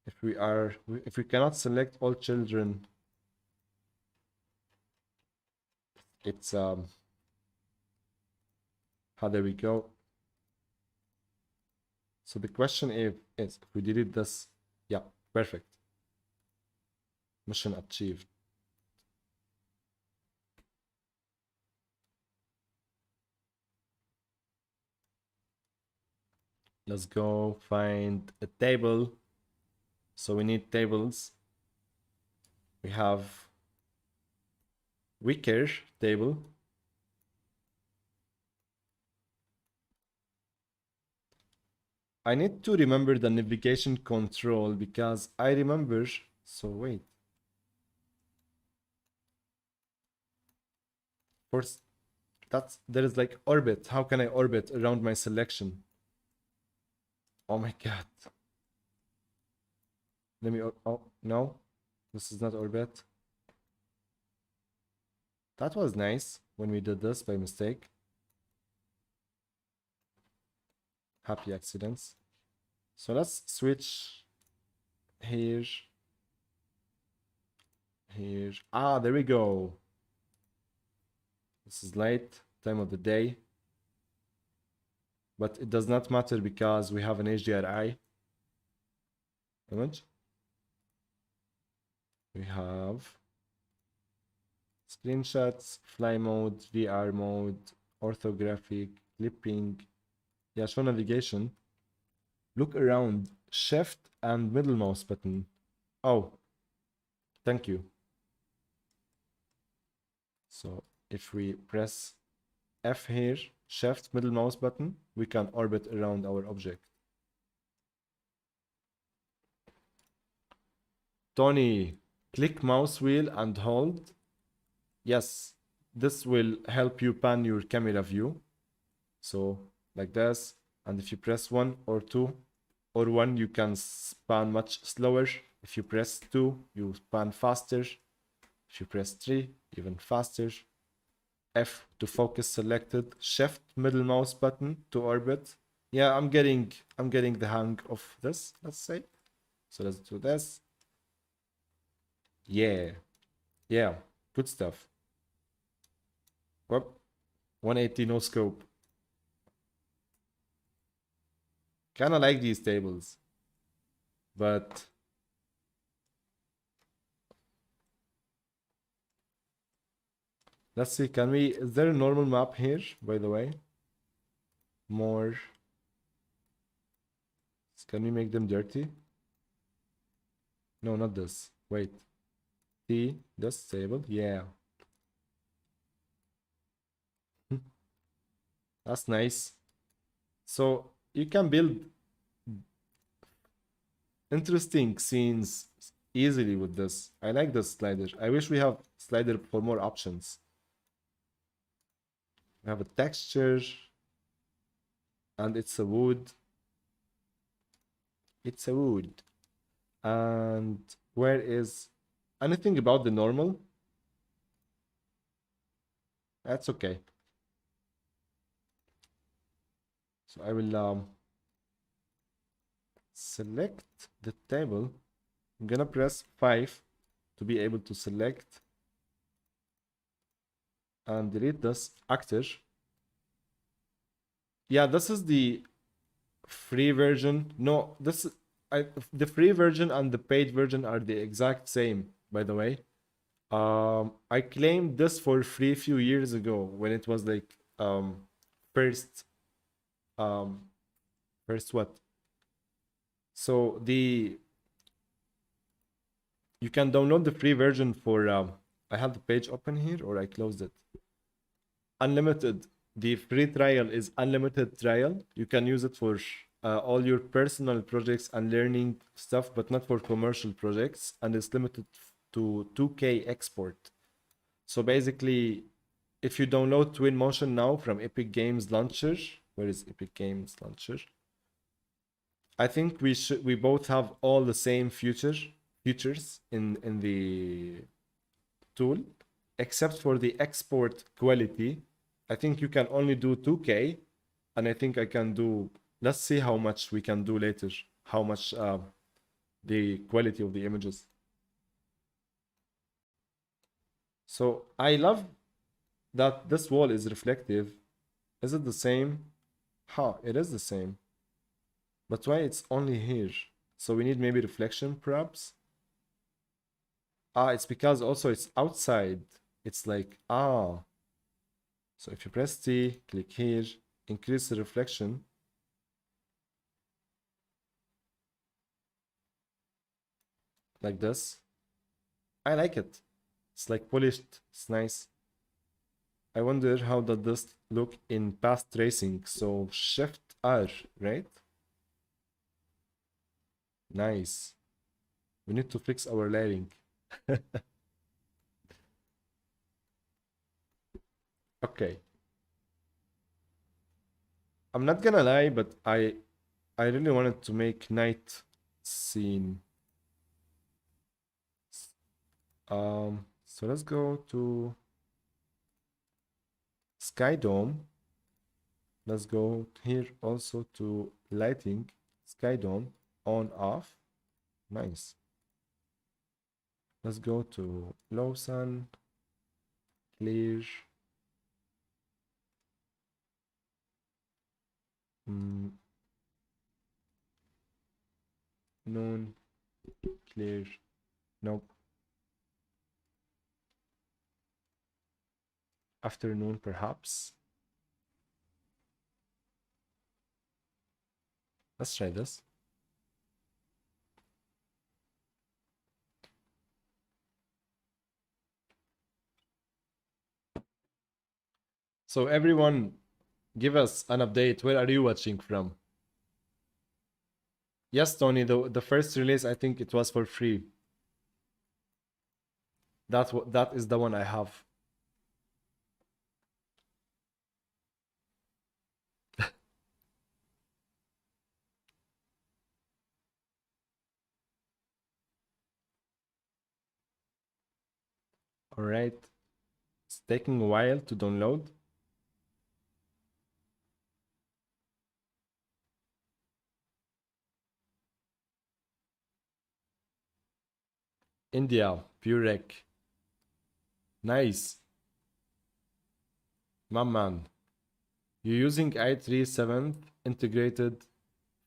S1: If we cannot select all children, it's how there we go. So the question is if we delete this, yeah, perfect. Mission achieved. Let's go find a table. So we need tables. We have wicker table. I need to remember the navigation control because I remember. So wait. First, there is like orbit. How can I orbit around my selection? Oh my god. Let me. Oh no, this is not orbit. That was nice when we did this by mistake. Happy accidents. So let's switch here. Here. Ah, there we go. This is late, time of the day. But it does not matter because we have an HDRI image. We have screenshots, fly mode, VR mode, orthographic, clipping. Yeah, show navigation. Look around, shift and middle mouse button. Oh, thank you. So if we press F here, shift middle mouse button, we can orbit around our object. Tony, click mouse wheel and hold. Yes, this will help you pan your camera view. So like this, and if you press 1 or 2 or 1, you can pan much slower. If you press 2, you pan faster. If you press 3, even faster. F to focus selected. Shift middle mouse button to orbit. Yeah, I'm getting the hang of this, let's say. So let's do this. Yeah, good stuff. Whoop. 180 no scope. Kinda like these tables, but let's see, is there a normal map here, by the way? More. Can we make them dirty? No, not this. Wait. See, this table? Yeah. That's nice. So you can build interesting scenes easily with this. I like this slider. I wish we have slider for more options. We have a texture, and it's a wood. It's a wood. And where is anything about the normal? That's okay. So I will select the table. I'm gonna press 5 to be able to select and delete this actor. Yeah, this is the free version. No, the free version and the paid version are the exact same, by the way. I claimed this for free a few years ago when it was like first um first what? So you can download the free version for I have the page open here or I closed it. Unlimited. The free trial is unlimited trial. You can use it for all your personal projects and learning stuff, but not for commercial projects, and it's limited to 2K export. So basically, if you download Twinmotion now from Epic Games Launcher, where is Epic Games Launcher? I think we both have all the same features in the tool, except for the export quality. I think you can only do 2K, and I think I can do. Let's see how much we can do later. How much the quality of the images. So I love that this wall is reflective. Is it the same? It is the same. But why it's only here? So we need maybe reflection perhaps? It's because also it's outside. It's like, So if you press T, click here, increase the reflection. Like this. I like it. It's like polished. It's nice. I wonder how does this look in path tracing. So Shift R, right? Nice. We need to fix our layering. Okay. I'm not gonna lie, but I really wanted to make night scene. So let's go to Skydome. Let's go here also to lighting, Skydome, on, off. Nice. Let's go to low sun, clear. Noon, clear. Nope. Afternoon, perhaps. Let's try this. So everyone, give us an update. Where are you watching from? Yes, Tony, the first release, I think it was for free. That is the one I have. All right. It's taking a while to download. India, Purek. Nice. My man. You're using i3 7th integrated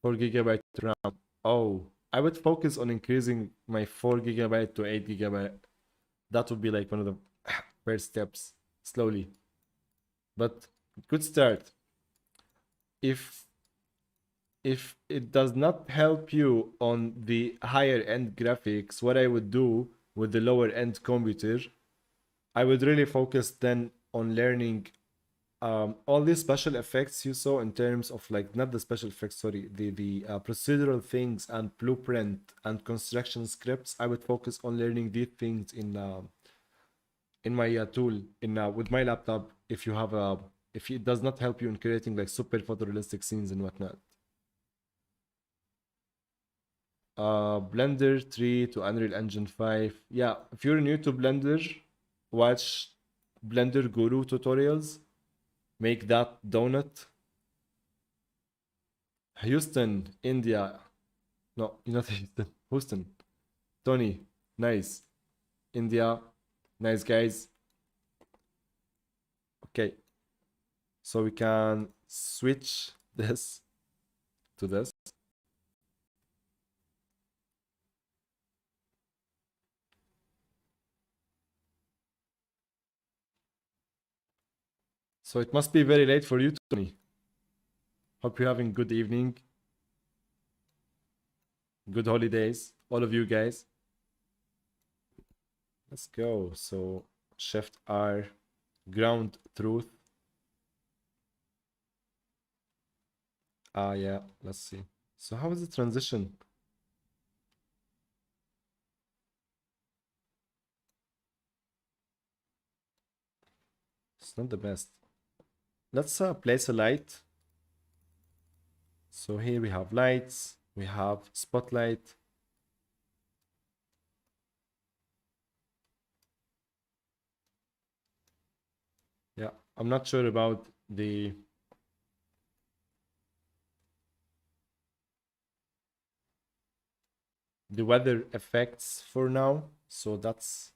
S1: 4 GB RAM. Oh, I would focus on increasing my 4 GB to 8 GB. That would be like one of the first steps, slowly. But good start. If it does not help you on the higher end graphics, what I would do with the lower end computer, I would really focus then on learning all these special effects you saw in terms of like, not the special effects, sorry, the procedural things and blueprint and construction scripts. I would focus on learning these things in my tool with my laptop. If it does not help you in creating like super photorealistic scenes and whatnot. Blender 3 to Unreal Engine 5. Yeah, if you're new to Blender, watch Blender Guru tutorials. Make that donut. Houston, India. No, not Houston. Houston. Tony, nice. India. Nice guys. Okay. So we can switch this to this. So it must be very late for you, Tony. Hope you're having good evening. Good holidays, all of you guys. Let's go. So Shift R, ground truth. Ah, yeah, let's see. So how is the transition? It's not the best. Let's place a light. So here we have lights, we have spotlight. Yeah, I'm not sure about the weather effects for now, so that's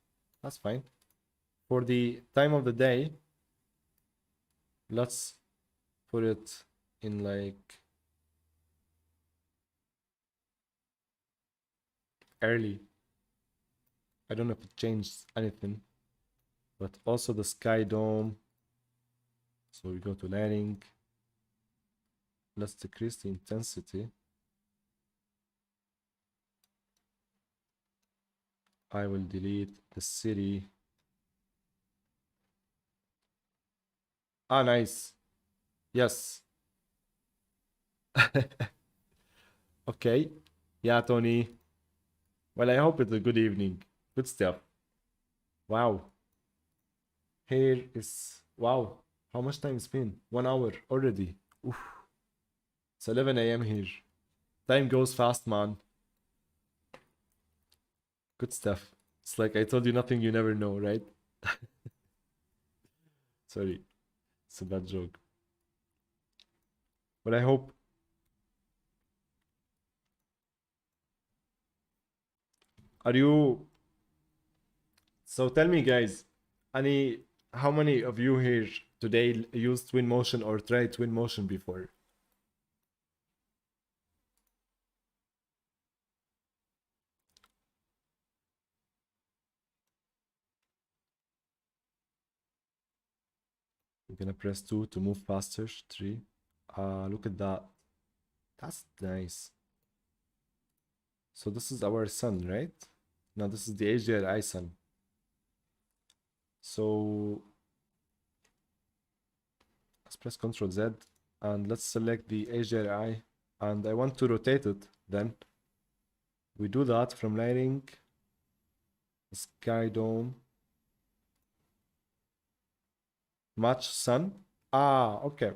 S1: fine. For the time of the day, let's put it in like early. I don't know if it changed anything, but also the Skydome. So we go to lighting. Let's decrease the intensity. I will delete the city. Ah, nice. Yes. Okay. Yeah, Tony. Well, I hope it's a good evening. Good stuff. Wow. Here is... Wow. How much time it's been? 1 hour already. Oof. It's 11 a.m. here. Time goes fast, man. Good stuff. It's like I told you nothing you never know, right? Sorry. It's a bad joke. But I hope... Are you... So tell me, guys, how many of you here today used Twinmotion or tried Twinmotion before? I'm gonna press 2 to move faster. 3. Look at that. That's nice. So this is our sun, right? No, this is the HDRI sun. So let's press Ctrl Z and let's select the HDRI and I want to rotate it then. We do that from lighting, Skydome, match sun. Ah, okay.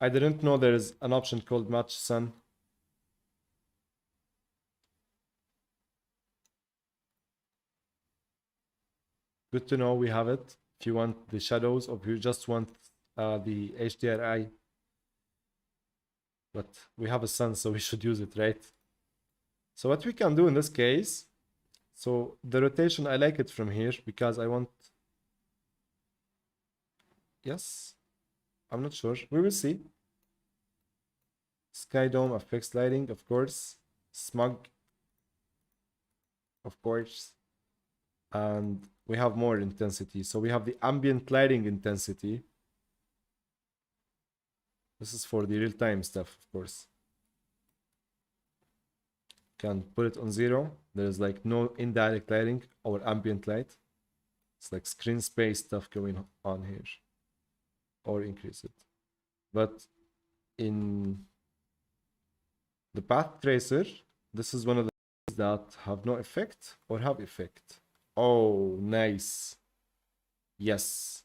S1: I didn't know there is an option called match sun. Good to know we have it. If you want the shadows or if you just want the HDRI. But we have a sun, so we should use it, right? So what we can do in this case, so the rotation, I like it from here because I want... Yes, I'm not sure. We will see. Skydome affects lighting, of course. Smog, of course. And we have more intensity. So we have the ambient lighting intensity. This is for the real-time stuff, of course. Can put it on 0. There's like no indirect lighting or ambient light. It's like screen space stuff going on here. Or increase it. But in the path tracer, this is one of the things that have no effect or have effect. Oh, nice. Yes.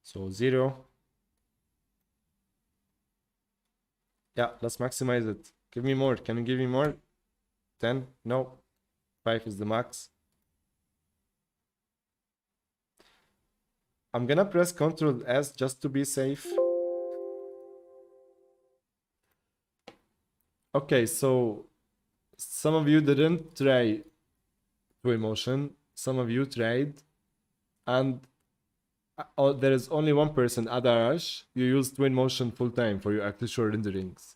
S1: So 0. Yeah, let's maximize it. Give me more. Can you give me more? 10? No. 5 is the max. I'm gonna press Ctrl S just to be safe. Okay, so some of you didn't try Twinmotion, some of you tried, and there is only one person, Adarash. You use Twinmotion full time for your architectural renderings,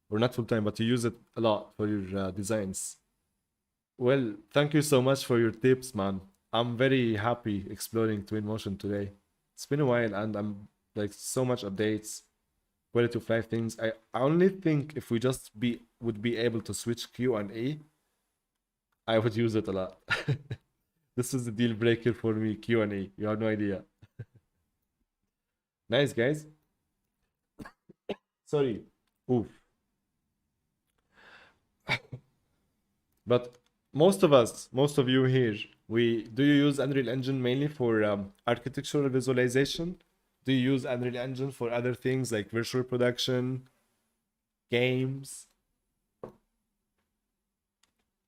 S1: or not full time, but you use it a lot for your designs. Well, thank you so much for your tips, man. I'm very happy exploring Twinmotion today. It's been a while, and I'm like so much updates, quality of life things. I only think if we just would be able to switch Q and A, I would use it a lot. This is the deal breaker for me, Q&A. You have no idea. Nice, guys. Sorry. Oof. But most of you here, do you use Unreal Engine mainly for architectural visualization? Do you use Unreal Engine for other things like virtual production, games,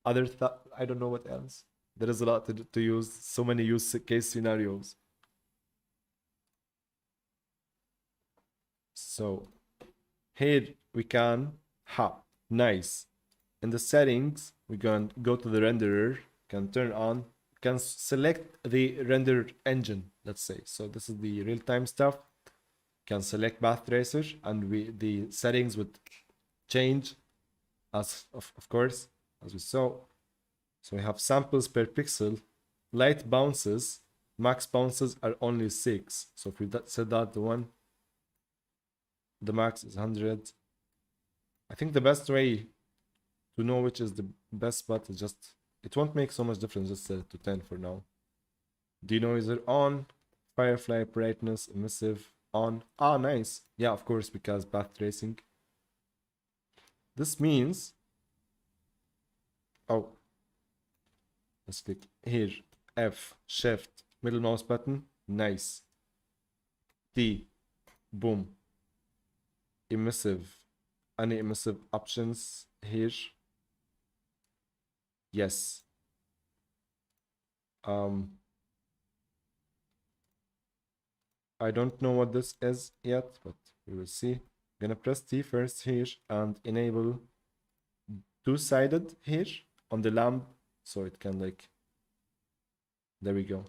S1: I don't know what else. There is a lot to use, so many use case scenarios. So here we can, nice. In the settings, we can go to the renderer, can turn on, can select the render engine, let's say. So this is the real-time stuff. Can select path tracer, and the settings would change as of course, as we saw. So we have samples per pixel, light bounces, max bounces are only 6. So if we set that to 1, the max is 100. I think the best way to know which is the best spot is just, it won't make so much difference, just set it to 10 for now. Denoiser on, firefly brightness, emissive on. Ah, nice. Yeah, of course, because path tracing. This means, oh, let's click here, F, shift, middle mouse button, nice. T, boom. Emissive, any emissive options here? Yes. I don't know what this is yet, but we will see. Gonna press T first here and enable two-sided here on the lamp, so it can like, there we go.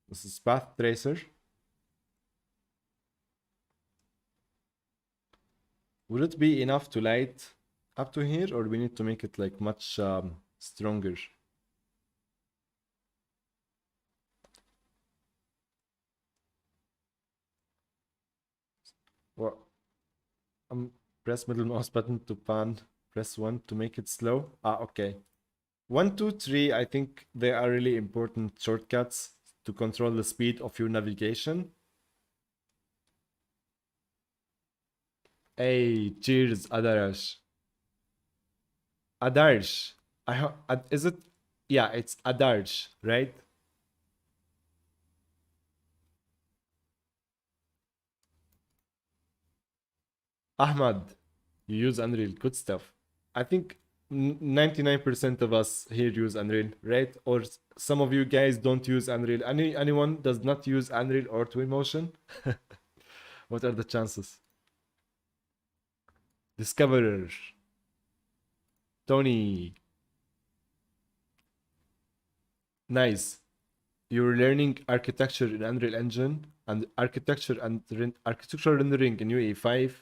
S1: This is path tracer. Would it be enough to light up to here, or we need to make it like much stronger? Or press middle mouse button to pan, press 1 to make it slow. Ah, okay. 1, 2, 3, I think they are really important shortcuts to control the speed of your navigation. Hey, cheers, Adarsh. Adarsh. Is it? Yeah, it's Adarsh, right? Ahmad, you use Unreal. Good stuff. I think 99% of us here use Unreal, right? Or some of you guys don't use Unreal. Anyone does not use Unreal or Twinmotion? What are the chances? Discoverer. Tony. Nice. You're learning architecture in Unreal Engine and architectural rendering in UE5.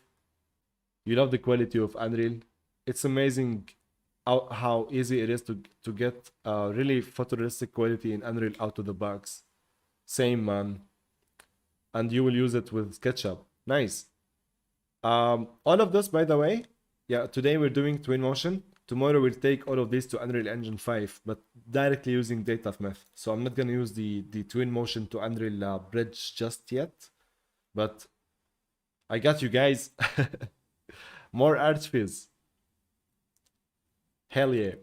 S1: You love the quality of Unreal. It's amazing how easy it is to get really photorealistic quality in Unreal out of the box. Same, man. And you will use it with SketchUp. Nice. All of this, by the way, yeah, today we're doing Twinmotion. Tomorrow we'll take all of these to Unreal Engine 5, but directly using DataMeth. So I'm not gonna use the Twinmotion to Unreal bridge just yet, but I got you guys. More archviz. Hell yeah.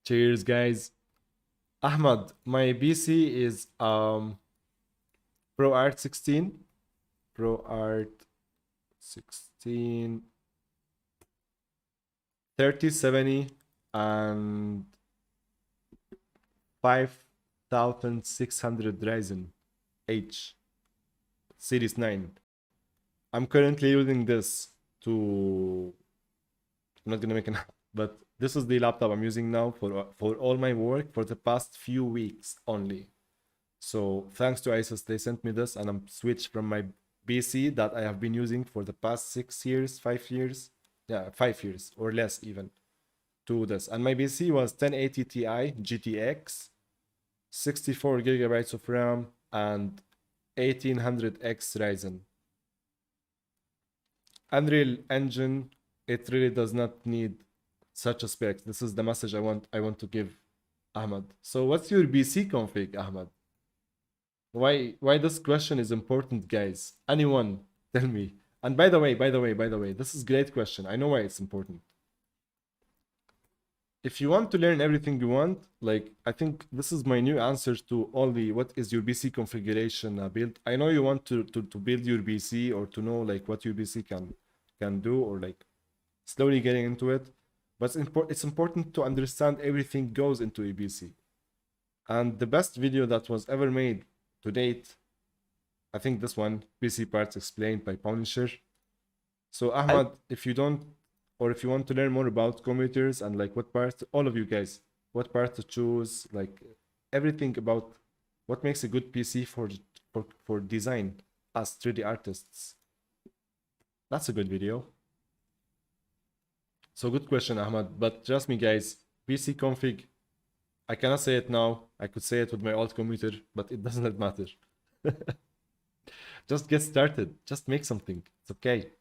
S1: Cheers, guys. Ahmad, my PC is ProArt 16. ProArt 16 3070 and 5600 Ryzen H Series 9. I'm currently using this to, I'm not gonna make an app, but this is the laptop I'm using now for all my work for the past few weeks only. So thanks to ISIS, they sent me this, and I'm switched from my PC that I have been using for the past 6 years, 5 years, yeah, 5 years or less even, to this. And my PC was 1080 Ti GTX, 64 gigabytes of RAM, and 1800X Ryzen. Unreal Engine, it really does not need such a spec. This is the message I want to give Ahmad. So what's your PC config, Ahmad? Why this question is important, guys? Anyone tell me. And by the way, this is great question. I know why it's important. If you want to learn everything you want, like, I think this is my new answer to all the what is your PC configuration build. I know you want to build your PC or to know like what your PC can do, or like slowly getting into it. But it's important to understand everything goes into a PC. And the best video that was ever made to date, I think this one, PC Parts Explained by Punisher. So Ahmad, if you don't, or if you want to learn more about computers and like what parts, all of you guys, what part to choose, like everything about what makes a good PC for design as 3D artists. That's a good video. So good question, Ahmad. But trust me, guys, PC config, I cannot say it now. I could say it with my old computer, but it doesn't matter. Just get started. Just make something. It's okay.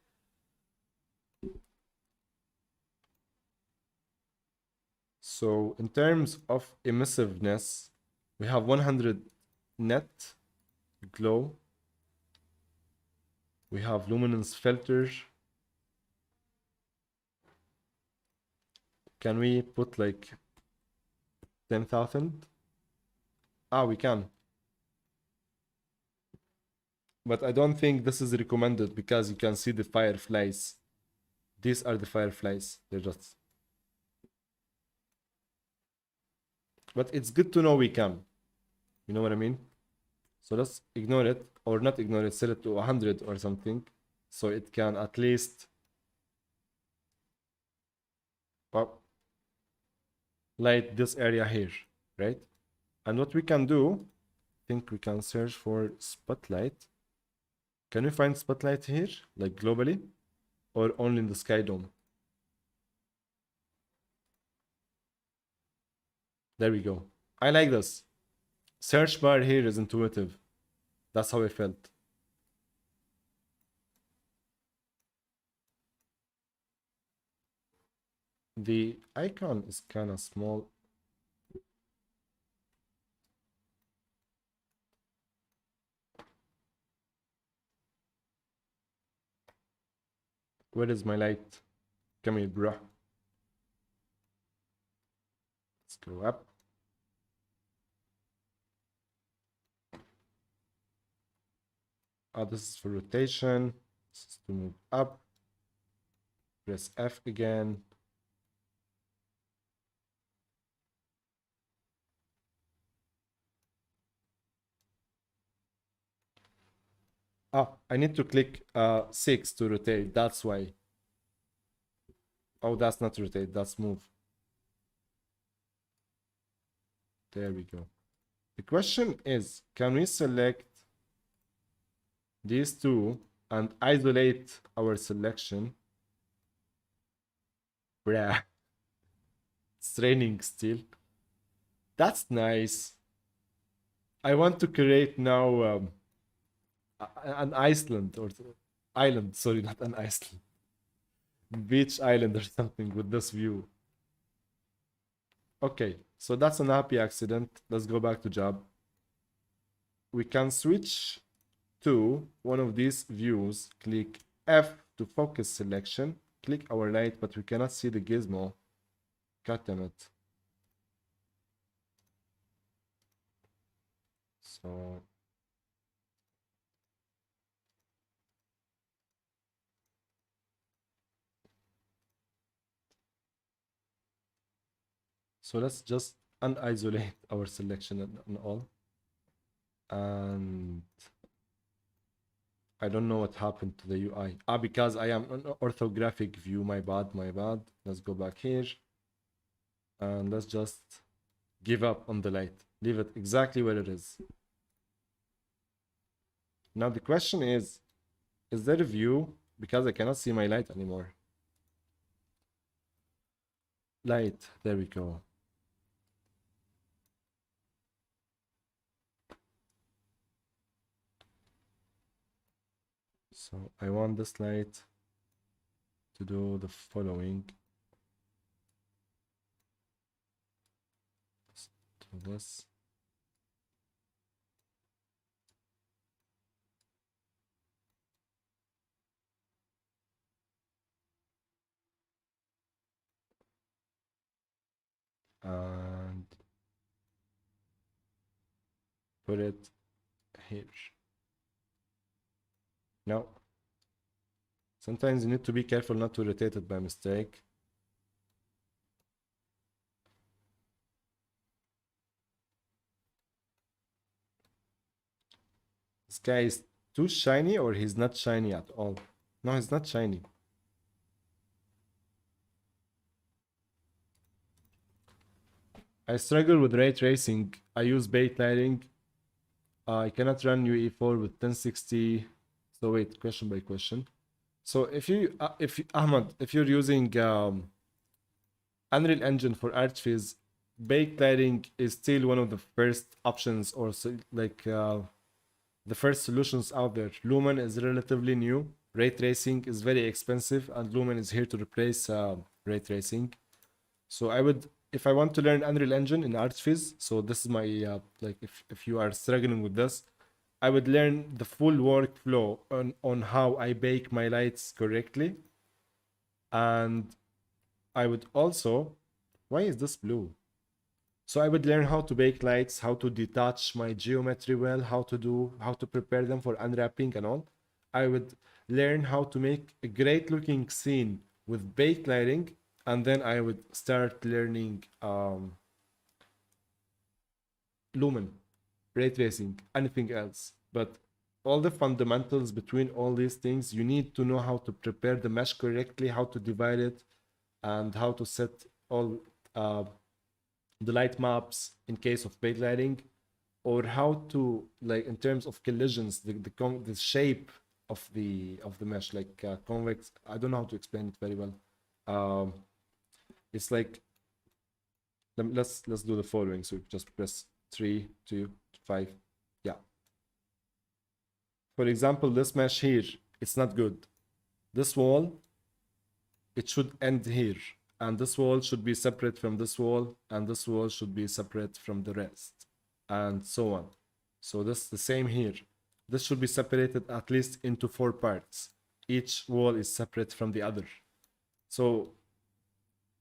S1: So in terms of emissiveness, we have 100 net glow. We have luminance filter. Can we put like 10,000? Ah, we can. But I don't think this is recommended because you can see the fireflies. These are the fireflies. They're just... But it's good to know we can. You know what I mean? So let's ignore it, or not ignore it, set it to 100 or something. So it can at least... light this area here, right? And what we can do, I think we can search for spotlight. Can we find spotlight here, like globally, or only in the Skydome? There we go. I like this. Search bar here is intuitive. That's how I felt. The icon is kind of small. Where is my light? Come here, bruh. Let's go up. Oh, this is for rotation. This is to move up. Press F again. Ah, I need to click 6 to rotate. That's why. Oh, that's not rotate. That's move. There we go. The question is, can we select these two and isolate our selection? Bruh. It's raining still. That's nice. I want to create now an Iceland or island. Sorry, not an Iceland. Beach island or something with this view. Okay, so that's an happy accident. Let's go back to job. We can switch to one of these views. Click F to focus selection. Click our light, but we cannot see the gizmo. God damn it. So let's just unisolate our selection and all. And I don't know what happened to the UI. Because I am on orthographic view. My bad, my bad. Let's go back here. And let's just give up on the light. Leave it exactly where it is. Now the question is there a view? Because I cannot see my light anymore. Light, there we go. So I want this light to do the following. Let's do this. And put it here. Now, sometimes you need to be careful not to rotate it by mistake. This guy is too shiny, or he's not shiny at all? No, he's not shiny. I struggle with ray tracing. I use backlighting. I cannot run UE4 with 1060. So wait, question by question. So if Ahmad, if you're using Unreal Engine for Archviz, backlighting is still one of the first options, or so, like the first solutions out there. Lumen is relatively new. Ray tracing is very expensive, and Lumen is here to replace ray tracing. So I would, if I want to learn Unreal Engine in Artsviz, so this is my like if you are struggling with this, I would learn the full workflow on how I bake my lights correctly. And I would also, why is this blue? So I would learn how to bake lights, how to detach my geometry well, how to prepare them for unwrapping and all. I would learn how to make a great looking scene with backlighting, and then I would start learning Lumen, ray tracing, anything else. But all the fundamentals between all these things, you need to know how to prepare the mesh correctly, how to divide it, and how to set all the light maps in case of backlighting, or how to, like, in terms of collisions, the shape of the mesh, like convex. I don't know how to explain it very well. It's like, let's do the following. So just press 3, 2, 5. Yeah. For example, this mesh here, it's not good. This wall, it should end here, and this wall should be separate from this wall, and this wall should be separate from the rest, and so on. So this is the same here. This should be separated at least into 4 parts. Each wall is separate from the other. So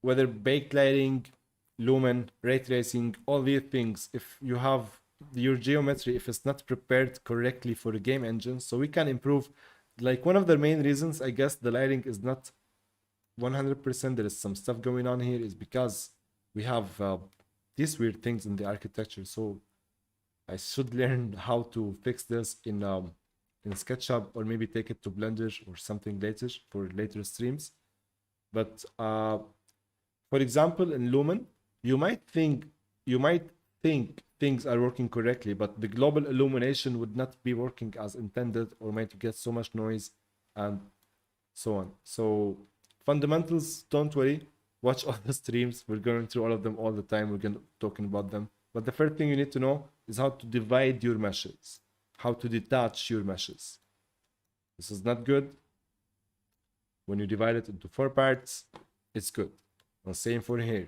S1: whether backlighting, Lumen, ray tracing, all these things, if you have your geometry, if it's not prepared correctly for a game engine, so we can improve. Like, one of the main reasons, I guess, the lighting is not 100%, there is some stuff going on here, is because we have these weird things in the architecture. So I should learn how to fix this in SketchUp, or maybe take it to Blender or something later for later streams. But for example, in Lumen, you might think things are working correctly, but the global illumination would not be working as intended, or might get so much noise and so on. So fundamentals, don't worry, watch all the streams. We're going through all of them all the time. We're going to talking about them. But the first thing you need to know is how to divide your meshes, how to detach your meshes. This is not good. When you divide it into 4 parts, it's good. And same for here,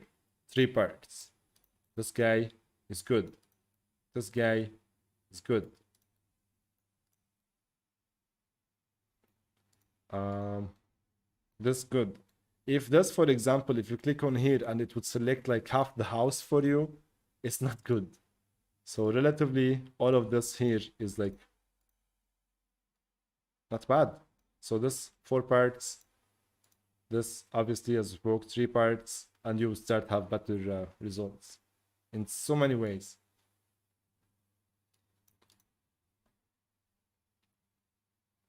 S1: 3 parts. This guy is good. This guy is good. This good. If this, for example, if you click on here and it would select like half the house for you, it's not good. So relatively, all of this here is like not bad. So this 4 parts, this obviously has worked 3 parts, and you start have better results in so many ways.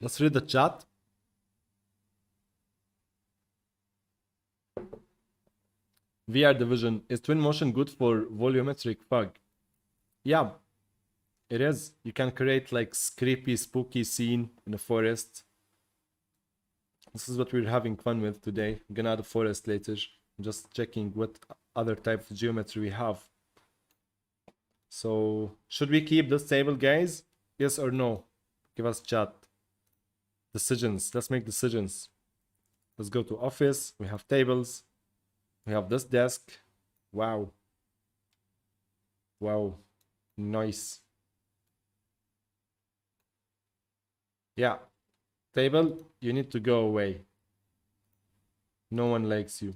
S1: Let's read the chat. VR division. Is Twinmotion good for volumetric fog? Yeah, it is. You can create like creepy, spooky scene in a forest. This is what we're having fun with today. I'm gonna add a forest later. I'm just checking what other type of geometry we have. So, should we keep this table, guys? Yes or no? Give us chat. Decisions. Let's make decisions. Let's go to office. We have tables. We have this desk. Wow. Wow. Nice. Yeah. Table, you need to go away. No one likes you.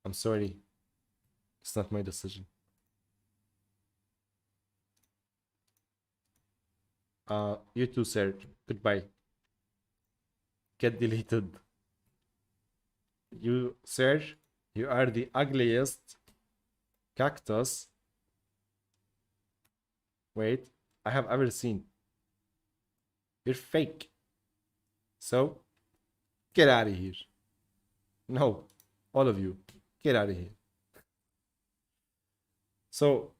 S1: I'm sorry. It's not my decision. You too, sir. Goodbye. Get deleted. You, sir, you are the ugliest cactus. Wait, I have ever seen. You're fake. So, get out of here. No, all of you, get out of here. So,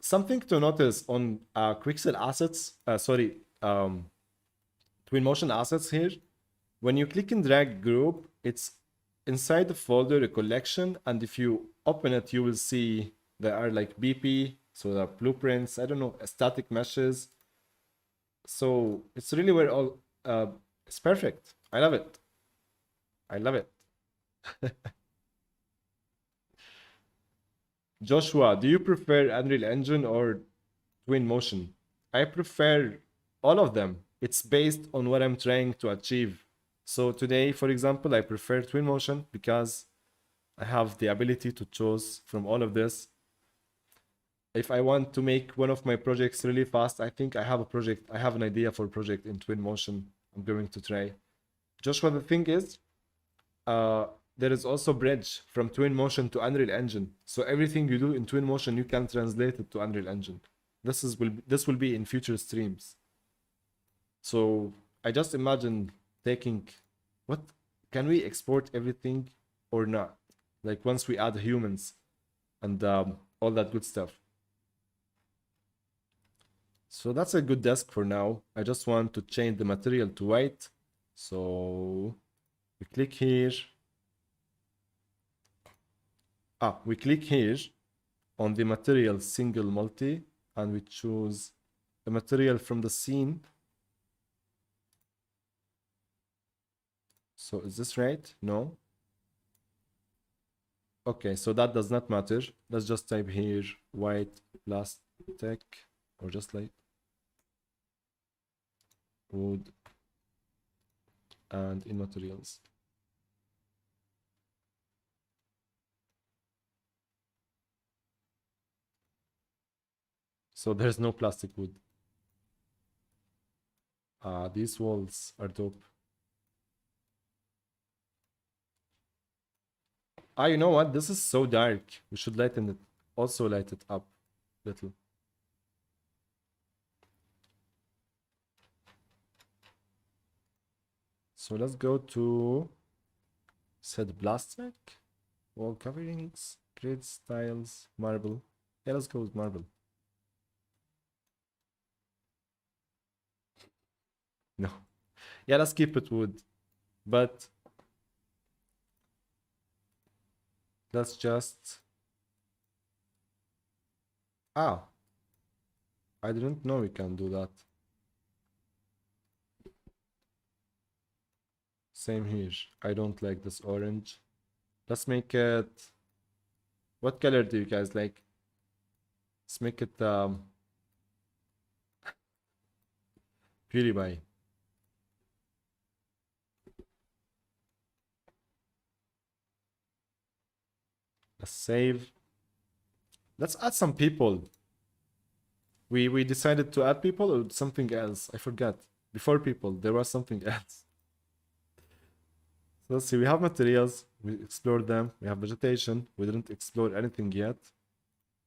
S1: something to notice on Quixel assets, Twinmotion assets here. When you click and drag group, it's inside the folder, a collection, and if you open it, you will see there are like BP, so there are blueprints, I don't know, static meshes. So it's really where all, it's perfect. I love it. I love it. Joshua, do you prefer Unreal Engine or Twinmotion? I prefer all of them. It's based on what I'm trying to achieve. So today, for example, I prefer Twinmotion because I have the ability to choose from all of this. If I want to make one of my projects really fast, I think I have an idea for a project in Twinmotion I'm going to try. Joshua, the thing is, there is also bridge from Twinmotion to Unreal Engine. So everything you do in Twinmotion, you can translate it to Unreal Engine. This will be in future streams. So I just imagine taking, what can we export everything or not? Like once we add humans and all that good stuff. So that's a good desk for now. I just want to change the material to white. So we click here. We click here on the material single multi and we choose the material from the scene. So is this right? No. Okay, so that does not matter. Let's just type here white plastic or just like wood and in materials. So there's no plastic wood. These walls are dope. You know what? This is so dark. We should lighten it. Also light it up a little. So let's go to set plastic, wall coverings, grid styles, marble. Yeah, let's go with marble. No. Yeah, let's keep it wood. But let's just... I didn't know we can do that. Same here. I don't like this orange. Let's make it... What color do you guys like? Let's make it PewDiePie. Let's save. Let's add some people. We decided to add people or something else. I forgot. Before people, there was something else. So let's see. We have materials. We explored them. We have vegetation. We didn't explore anything yet.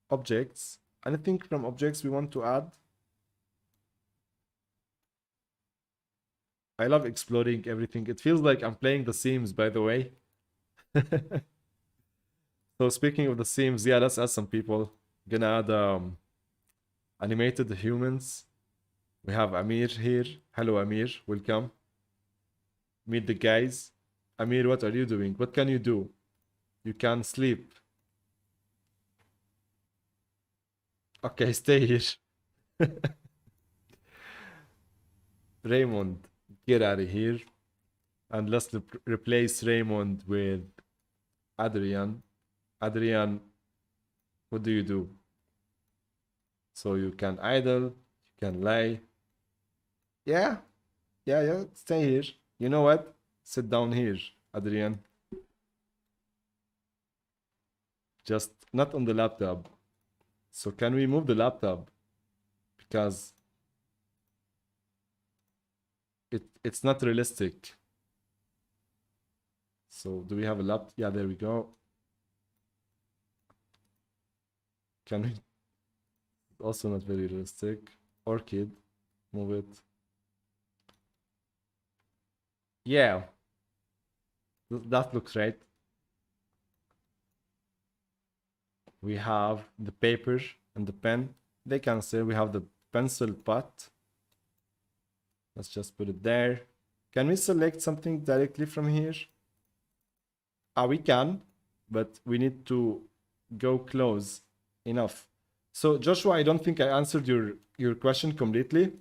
S1: Objects. Anything from objects we want to add? I love exploring everything. It feels like I'm playing The Sims, by the way. So speaking of The Sims, yeah, let's add some people. Gonna add animated humans. We have Amir here. Hello, Amir. Welcome. Meet the guys. Amir, what are you doing? What can you do? You can sleep. Okay, stay here. Raymond, get out of here. And let's replace Raymond with Adrian. Adrian, what do you do? So you can idle, you can lie. Yeah, yeah, stay here. You know what? Sit down here, Adrian. Just not on the laptop. So can we move the laptop? Because it's not realistic. So do we have a laptop? Yeah, there we go. Can we? Also not very realistic. Orchid, move it. Yeah, that looks right. We have the paper and the pen. They can say we have the pencil pot. Let's just put it there. Can we select something directly from here? We can, but we need to go close enough. So Joshua, I don't think I answered your question completely.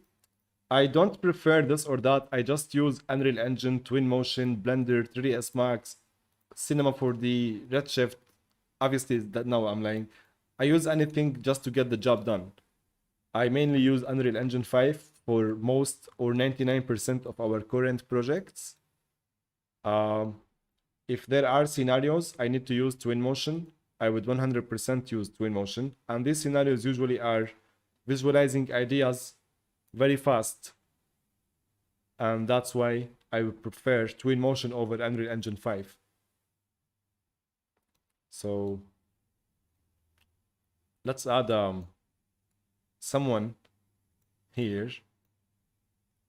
S1: I don't prefer this or that. I just use Unreal Engine, Twinmotion, Blender, 3ds Max, Cinema 4D, Redshift. Obviously, that now I'm lying. I use anything just to get the job done. I mainly use Unreal Engine 5 for most or 99% of our current projects. If there are scenarios I need to use Twinmotion, I would 100% use Twinmotion. And these scenarios usually are visualizing ideas very fast. And that's why I would prefer Twinmotion over Unreal Engine 5. So let's add someone here.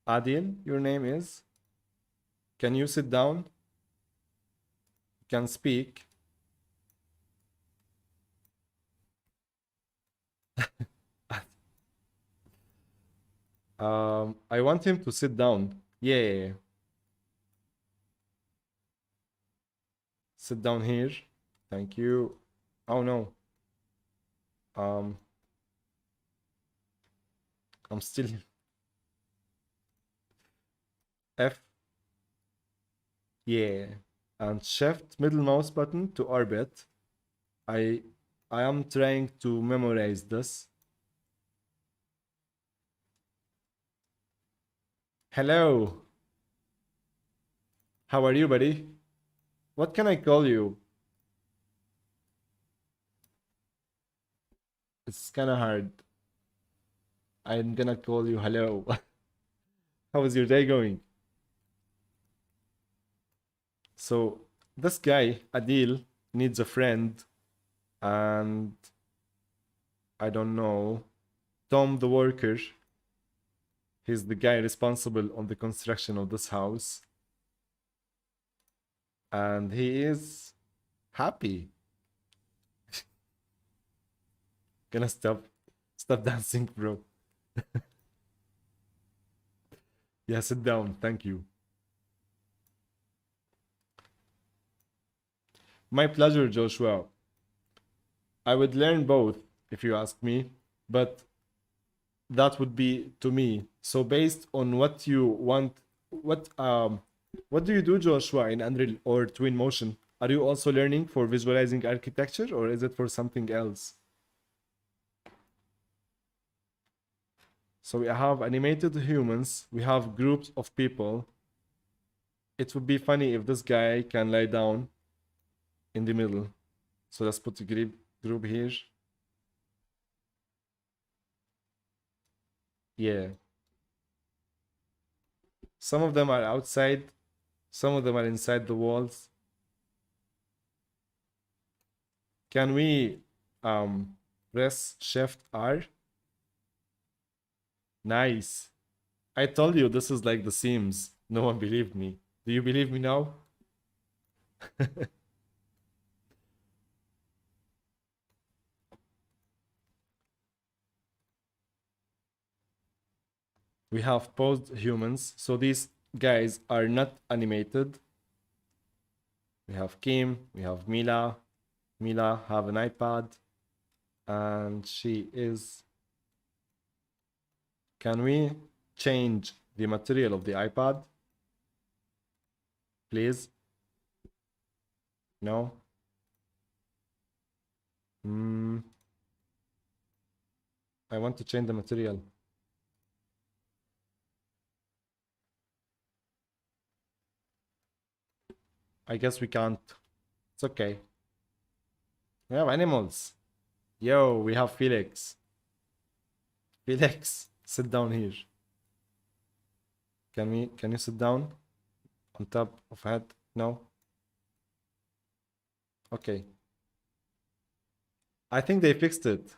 S1: Adil, your name is? Can you sit down? You can speak. I want him to sit down. Yeah. Sit down here. Thank you. Oh no. I'm still F. Yeah. And shift middle mouse button to orbit. I am trying to memorize this. Hello. How are you, buddy? What can I call you? It's kind of hard. I'm gonna call you hello. How is your day going? So this guy, Adil, needs a friend, and I don't know, Tom the worker. He's the guy responsible on the construction of this house. And he is happy. Gonna stop dancing, bro. Yeah, sit down. Thank you. My pleasure, Joshua. I would learn both if you ask me, but that would be to me. So based on what you want, what do you do, Joshua, in Unreal or Twinmotion? Are you also learning for visualizing architecture, or is it for something else? So we have animated humans, we have groups of people. It would be funny if this guy can lie down in the middle. So let's put the group here. Yeah. Some of them are outside, some of them are inside the walls. Can we press Shift R? Nice. I told you this is like The Sims. No one believed me. Do you believe me now? We have posed humans, so these guys are not animated. We have Kim, we have Mila. Mila have an iPad, and she is. Can we change the material of the iPad? Please? No? I want to change the material. I guess we can't. It's okay. We have animals. Yo, we have Felix. Felix, sit down here. Can you sit down? On top of head? No? Okay. I think they fixed it.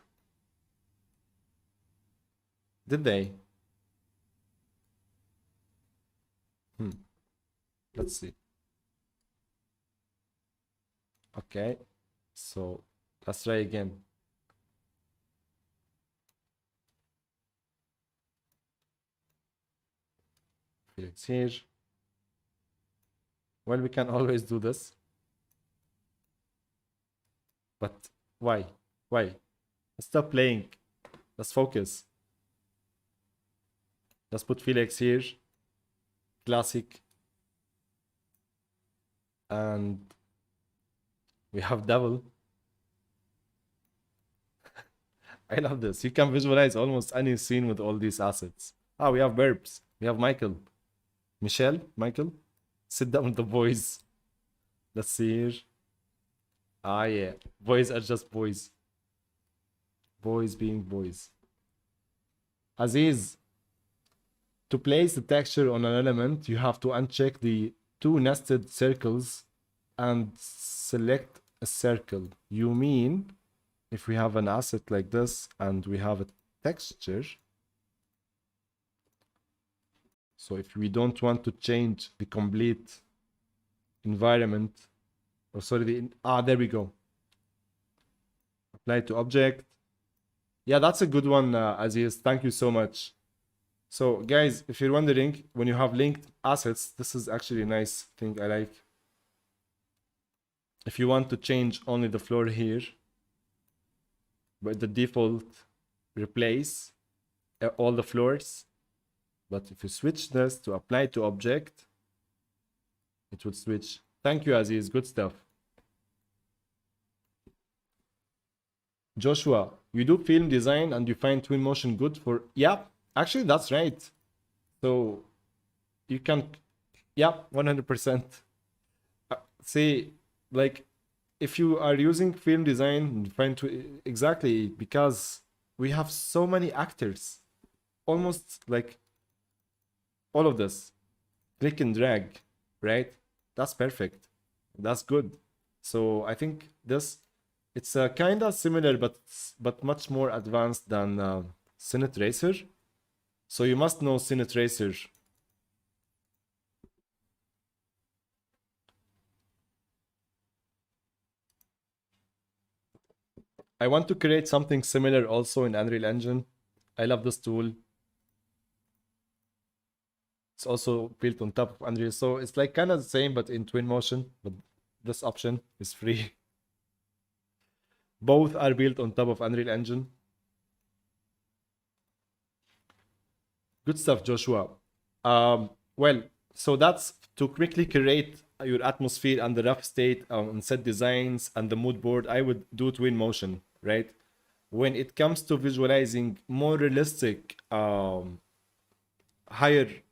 S1: Did they? Let's see. Okay. So let's try again. Felix here. Well, we can always do this. But why? Why? Stop playing. Let's focus. Let's put Felix here. Classic. And we have double. I love this. You can visualize almost any scene with all these assets. Ah, we have verbs. We have Michael. Michelle? Michael? Sit down with the boys. Let's see here. Ah, yeah. Boys are just boys. Boys being boys. Aziz, to place the texture on an element, you have to uncheck the two nested circles and select a circle. You mean if we have an asset like this and we have a texture, so if we don't want to change the complete environment, or sorry, there we go. Apply to object. Yeah, that's a good one, Aziz. Thank you so much. So guys, if you're wondering, when you have linked assets, this is actually a nice thing I like. If you want to change only the floor here, by the default, replace all the floors. But if you switch this to apply to object, it would switch. Thank you, Aziz. Good stuff. Joshua, you do film design and you find Twinmotion good for... Yeah, actually, that's right. So you can... Yeah, 100%. See, like, if you are using film design, you find... Exactly, because we have so many actors. Almost like all of this. Click and drag, right? That's perfect. That's good. So I think this... It's kind of similar, but much more advanced than Cinetracer. So you must know Cinetracer. I want to create something similar also in Unreal Engine. I love this tool. It's also built on top of Unreal. So it's like kind of the same, but in Twinmotion. But this option is free. Both are built on top of Unreal Engine. Good stuff, Joshua. Well, so that's to quickly create your atmosphere and the rough state and set designs and the mood board. I would do Twinmotion, right? When it comes to visualizing more realistic, higher,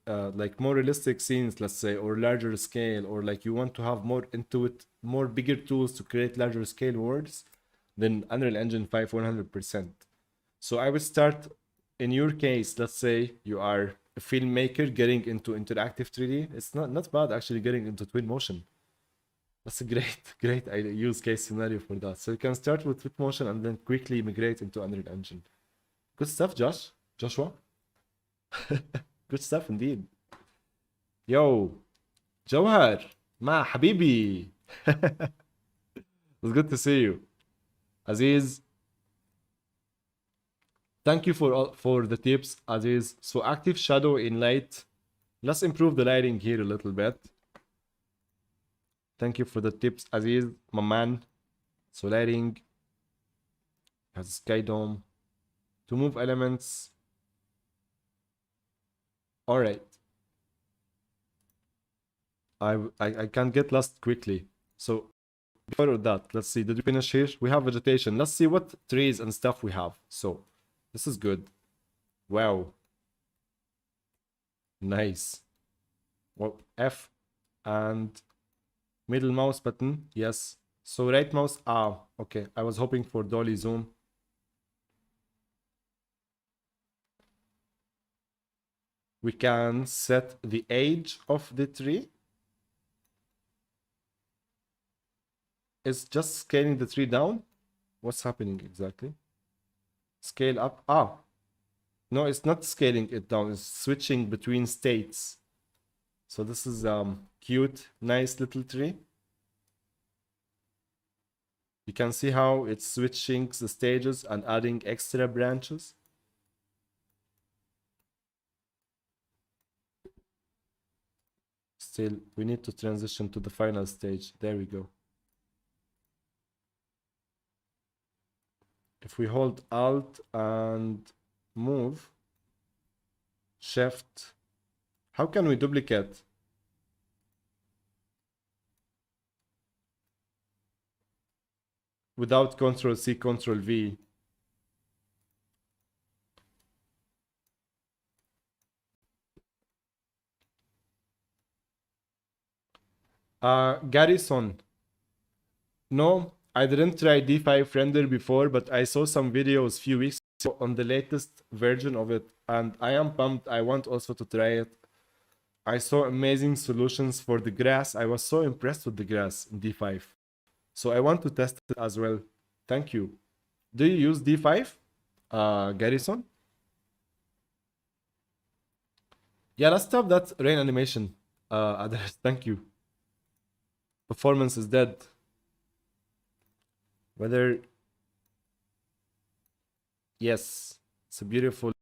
S1: like more realistic scenes, let's say, or larger scale, or like you want to have more intuitive, more bigger tools to create larger scale worlds, then Unreal Engine 5 100%. So I would start, in your case, let's say you are a filmmaker getting into interactive 3D. It's not bad actually getting into Twinmotion. That's a great use case scenario for that. So you can start with Twinmotion and then quickly migrate into Unreal Engine. Good stuff, Joshua. Good stuff indeed. Yo, Jawhar, ma habibi. It's good to see you. Aziz, thank you for the tips, Aziz. So active shadow in light. Let's improve the lighting here a little bit. Thank you for the tips, Aziz, my man. So lighting has Skydome. To move elements. All right. I can get lost quickly. So before that, let's see. Did we finish here? We have vegetation. Let's see what trees and stuff we have. So this is good. Wow. Nice. Well, F and middle mouse button. Yes. So right mouse. Ah, okay. I was hoping for dolly zoom. We can set the age of the tree. It's just scaling the tree down. What's happening exactly? Scale up. Ah, no, it's not scaling it down. It's switching between states. So this is cute, nice little tree. You can see how it's switching the stages and adding extra branches. Still, we need to transition to the final stage. There we go. If we hold Alt and move, Shift, how can we duplicate? Without Control C, Control V. Garrison. No, I didn't try D5 render before, but I saw some videos few weeks ago on the latest version of it, and I am pumped. I want also to try it. I saw amazing solutions for the grass. I was so impressed with the grass in D5. So I want to test it as well. Thank you. Do you use D5, Garrison? Yeah, let's stop that rain animation. Others. Thank you. Performance is dead. Whether... Yes, it's a beautiful...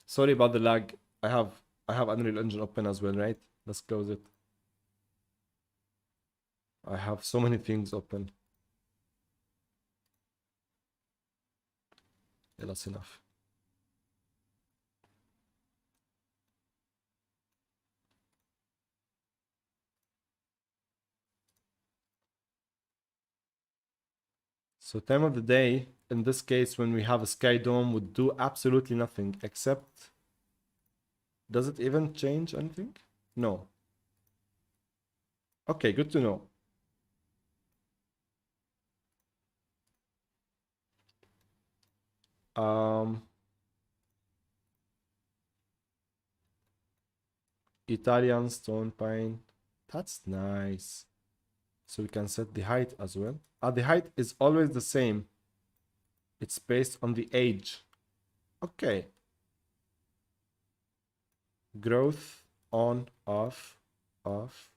S1: Sorry about the lag. I have Unreal Engine open as well, right? Let's close it. I have so many things open. Yeah, that's enough. So time of the day, in this case, when we have a Skydome, would do absolutely nothing except... Does it even change anything? No. Okay, good to know. Italian stone pine. That's nice. So we can set the height as well. The height is always the same. It's based on the age. Okay. Growth on, off, off.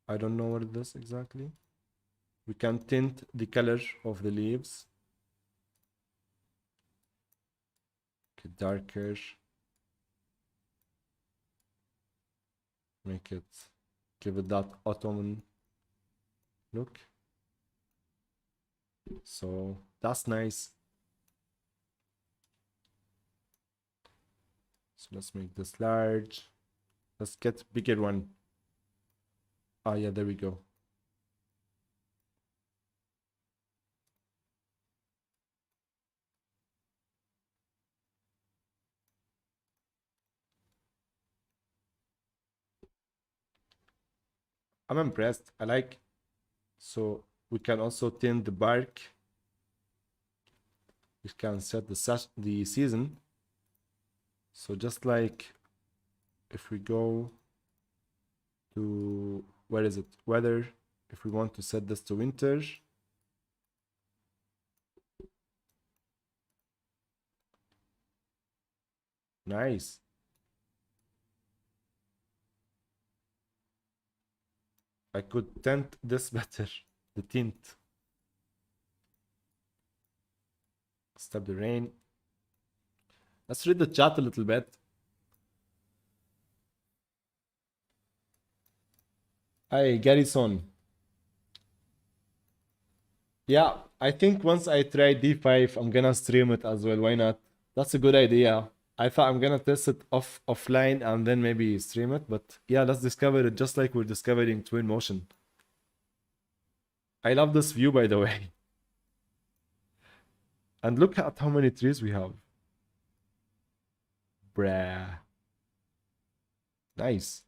S1: I don't know what it is exactly. We can tint the color of the leaves. Okay, darker. Make it, give it that autumn look. So that's nice. So let's make this large. Let's get bigger one. Ah, yeah, there we go. I'm impressed. I like. So we can also tint the bark. We can set the season. So just like if we go to, where is it? Weather. If we want to set this to winter. Nice. I could tint this better. The tint. Stop the rain. Let's read the chat a little bit. Hi, Garrison. Yeah, I think once I try D5, I'm gonna stream it as well. Why not? That's a good idea. I thought I'm gonna test it offline and then maybe stream it, but yeah, let's discover it just like we're discovering Twinmotion. I love this view, by the way. And look at how many trees we have. Bruh. Nice.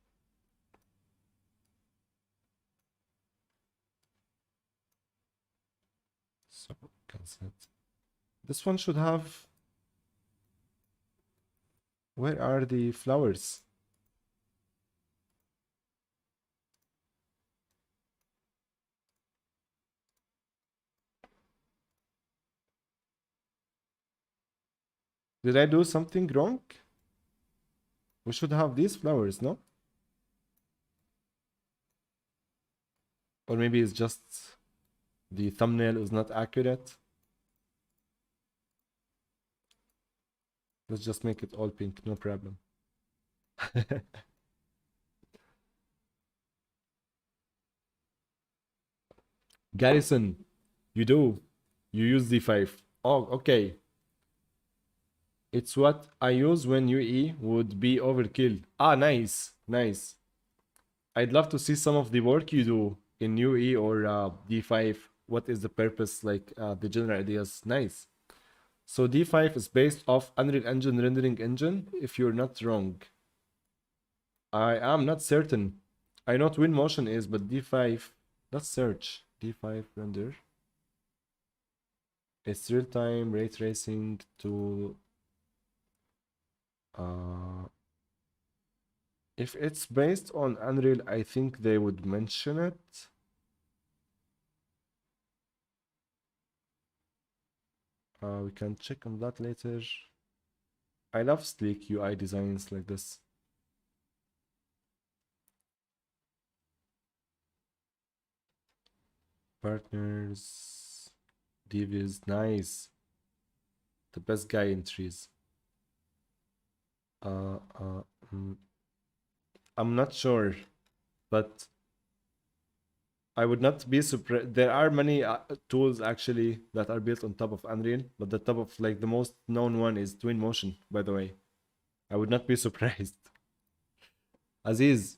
S1: So, consent. This one should have... Where are the flowers? Did I do something wrong? We should have these flowers, no? Or maybe it's just the thumbnail is not accurate. Let's just make it all pink, no problem. Garrison, you do. You use D5. Oh, okay. It's what I use when UE would be overkill. Ah, nice. Nice. I'd love to see some of the work you do in UE or D5. What is the purpose, like the general ideas? Nice. So D5 is based off Unreal Engine rendering engine, if you're not wrong. I am not certain. I know Twinmotion is, but D5... Let's search. D5 render. It's real-time ray tracing to... if it's based on Unreal, I think they would mention it. We can check on that later. I love sleek UI designs like this. Partners, Divis, nice. The best guy in trees. I'm not sure, but I would not be surprised. There are many tools actually that are built on top of Unreal, but the top of like the most known one is Twinmotion, by the way. I would not be surprised. Aziz,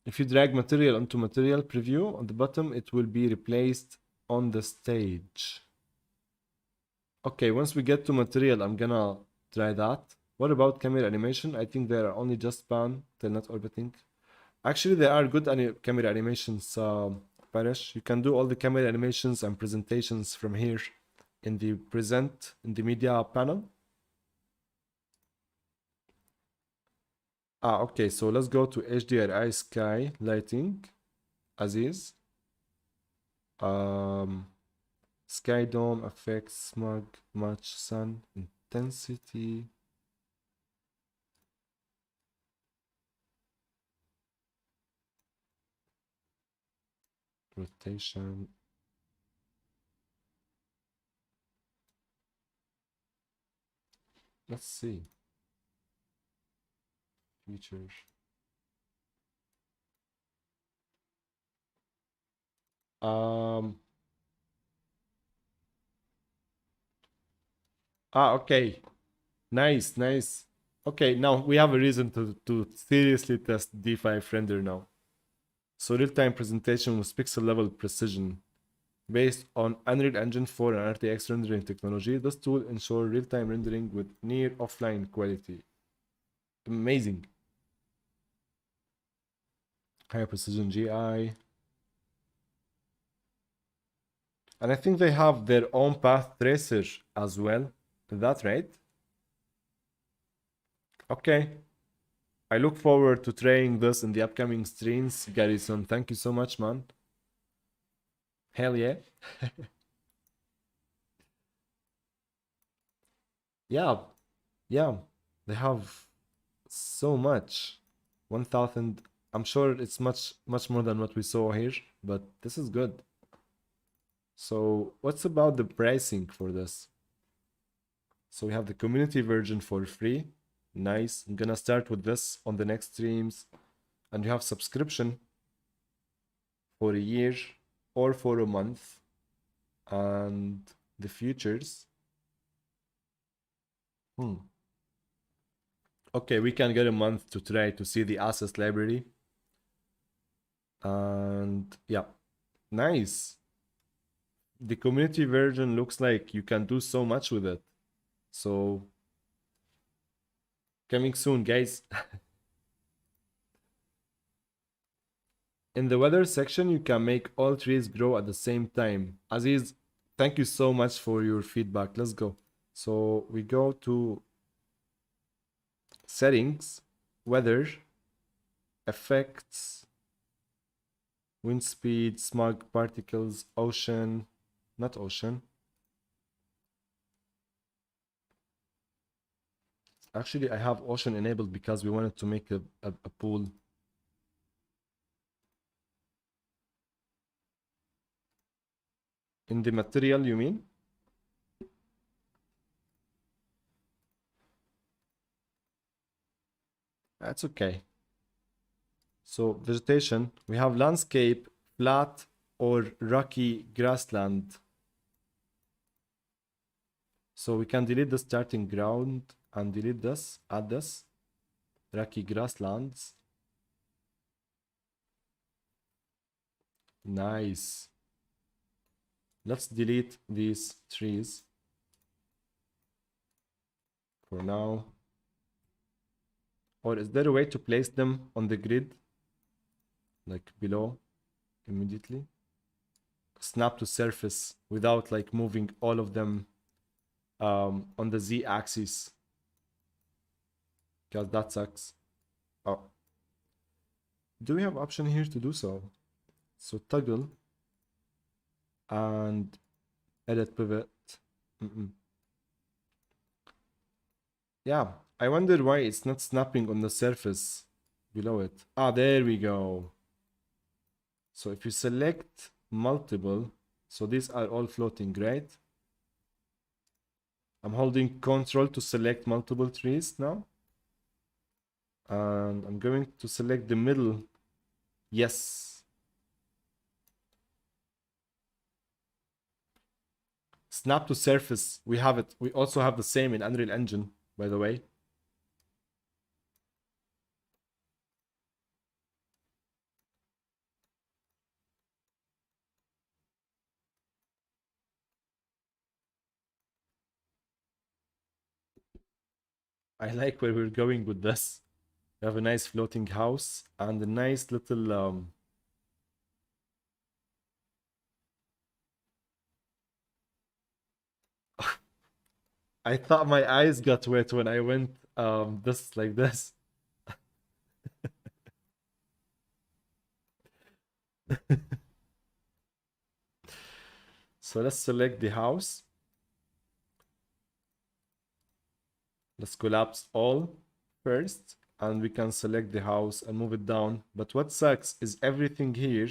S1: if you drag material onto material preview on the bottom, it will be replaced on the stage. Okay, once we get to material, I'm gonna try that. What about camera animation? I think they are only just pan, they're not orbiting. Actually, there are good camera animations, Parish. You can do all the camera animations and presentations from here in the media panel. Okay, so let's go to HDRI Sky Lighting, Aziz. Skydome, effects, smog, much sun, intensity. Rotation. Let's see. Features. Okay. Nice, nice. Okay, now we have a reason to seriously test D5 render now. So real-time presentation with pixel level precision. Based on Unreal Engine 4 and RTX rendering technology, this tool ensures real-time rendering with near offline quality. Amazing. High precision GI. And I think they have their own path tracer as well. Is that right? Okay. I look forward to trying this in the upcoming streams, Garrison. Thank you so much, man. Hell yeah. Yeah. Yeah. They have so much. 1000. I'm sure it's much more than what we saw here, but this is good. So what's about the pricing for this? So we have the community version for free. Nice. I'm gonna start with this on the next streams. And you have subscription for a year or for a month. And the features. Okay, we can get a month to try to see the assets library. And yeah, nice. The community version looks like you can do so much with it. So coming soon, guys. In the weather section, you can make all trees grow at the same time. Aziz, thank you so much for your feedback. Let's go. So we go to settings, weather, effects, wind speed, smog particles, ocean, not ocean. Actually, I have ocean enabled because we wanted to make a pool. In the material, you mean? That's okay. So vegetation, we have landscape, flat or rocky grassland. So we can delete the starting ground and delete this, add this, rocky grasslands. Nice. Let's delete these trees for now. Or is there a way to place them on the grid? Like below, immediately? Snap to surface without like moving all of them on the z-axis. Because that sucks. Oh. Do we have option here to do so? So toggle and edit pivot. Yeah, I wonder why it's not snapping on the surface below it. Ah, there we go. So if you select multiple, so these are all floating, right? I'm holding Control to select multiple trees now. And I'm going to select the middle. Yes. Snap to surface. We have it. We also have the same in Unreal Engine, by the way. I like where we're going with this. We have a nice floating house and a nice little I thought my eyes got wet when I went this like this. So let's select the house. Let's collapse all first, and we can select the house and move it down. But what sucks is everything here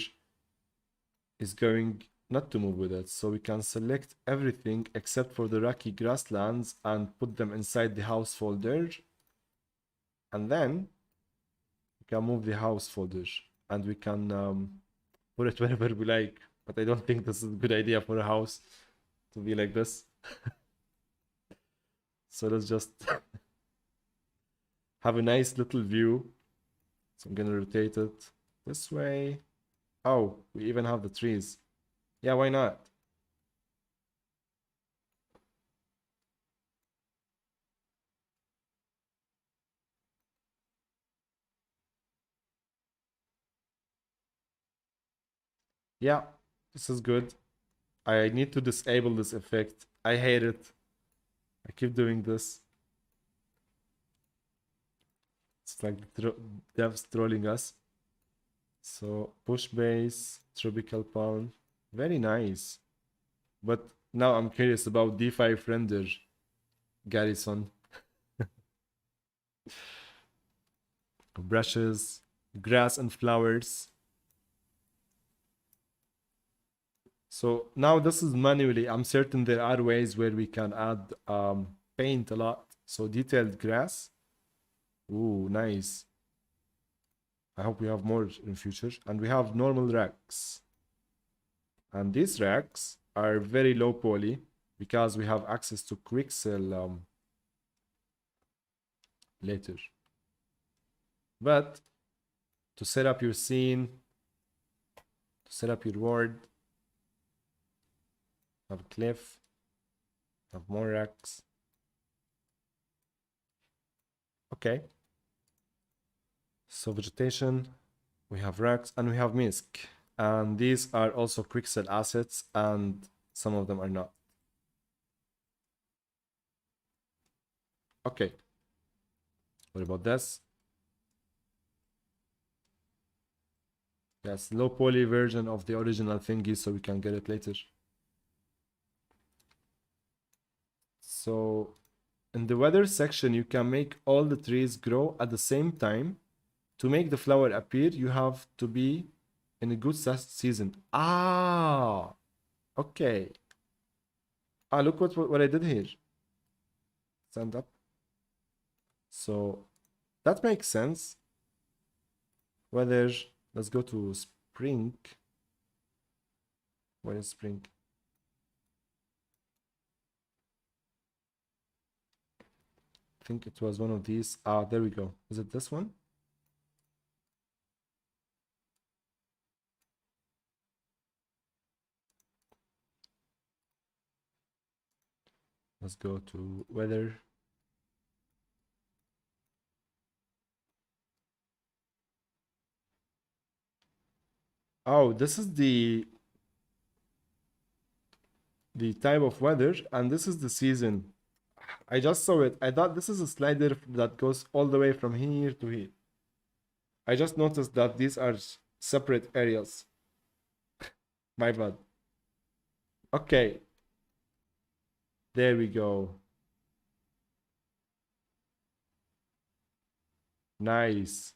S1: is going not to move with it. So we can select everything except for the rocky grasslands and put them inside the house folder. And then we can move the house folder and we can put it wherever we like. But I don't think this is a good idea for a house to be like this. So let's just have a nice little view. So I'm gonna rotate it this way. Oh, we even have the trees. Yeah, why not? Yeah, this is good. I need to disable this effect. I hate it. I keep doing this. It's like the devs trolling us. So push base, tropical palm, very nice. But now I'm curious about D5 render, Garrison. brushes, grass and flowers. So now this is manually. I'm certain there are ways where we can add paint a lot. So detailed grass. Ooh, nice. I hope we have more in future. And we have normal racks. And these racks are very low poly because we have access to Quixel later. But to set up your scene, to set up your world, have a cliff, have more racks. Okay. So vegetation, we have racks, and we have misc. And these are also Quixel assets, and some of them are not. Okay. What about this? Yes, low poly version of the original thingy, so we can get it later. So in the weather section, you can make all the trees grow at the same time. To make the flower appear, you have to be in a good season. Ah, okay. Ah, look what I did here. Stand up. So that makes sense. Weather, let's go to spring. Where is spring? I think it was one of these. Ah, there we go. Is it this one? Let's go to weather. Oh, this is the type of weather, and this is the season. I just saw it. I thought this is a slider that goes all the way from here to here. I just noticed that these are separate areas. My bad. Okay. There we go. Nice.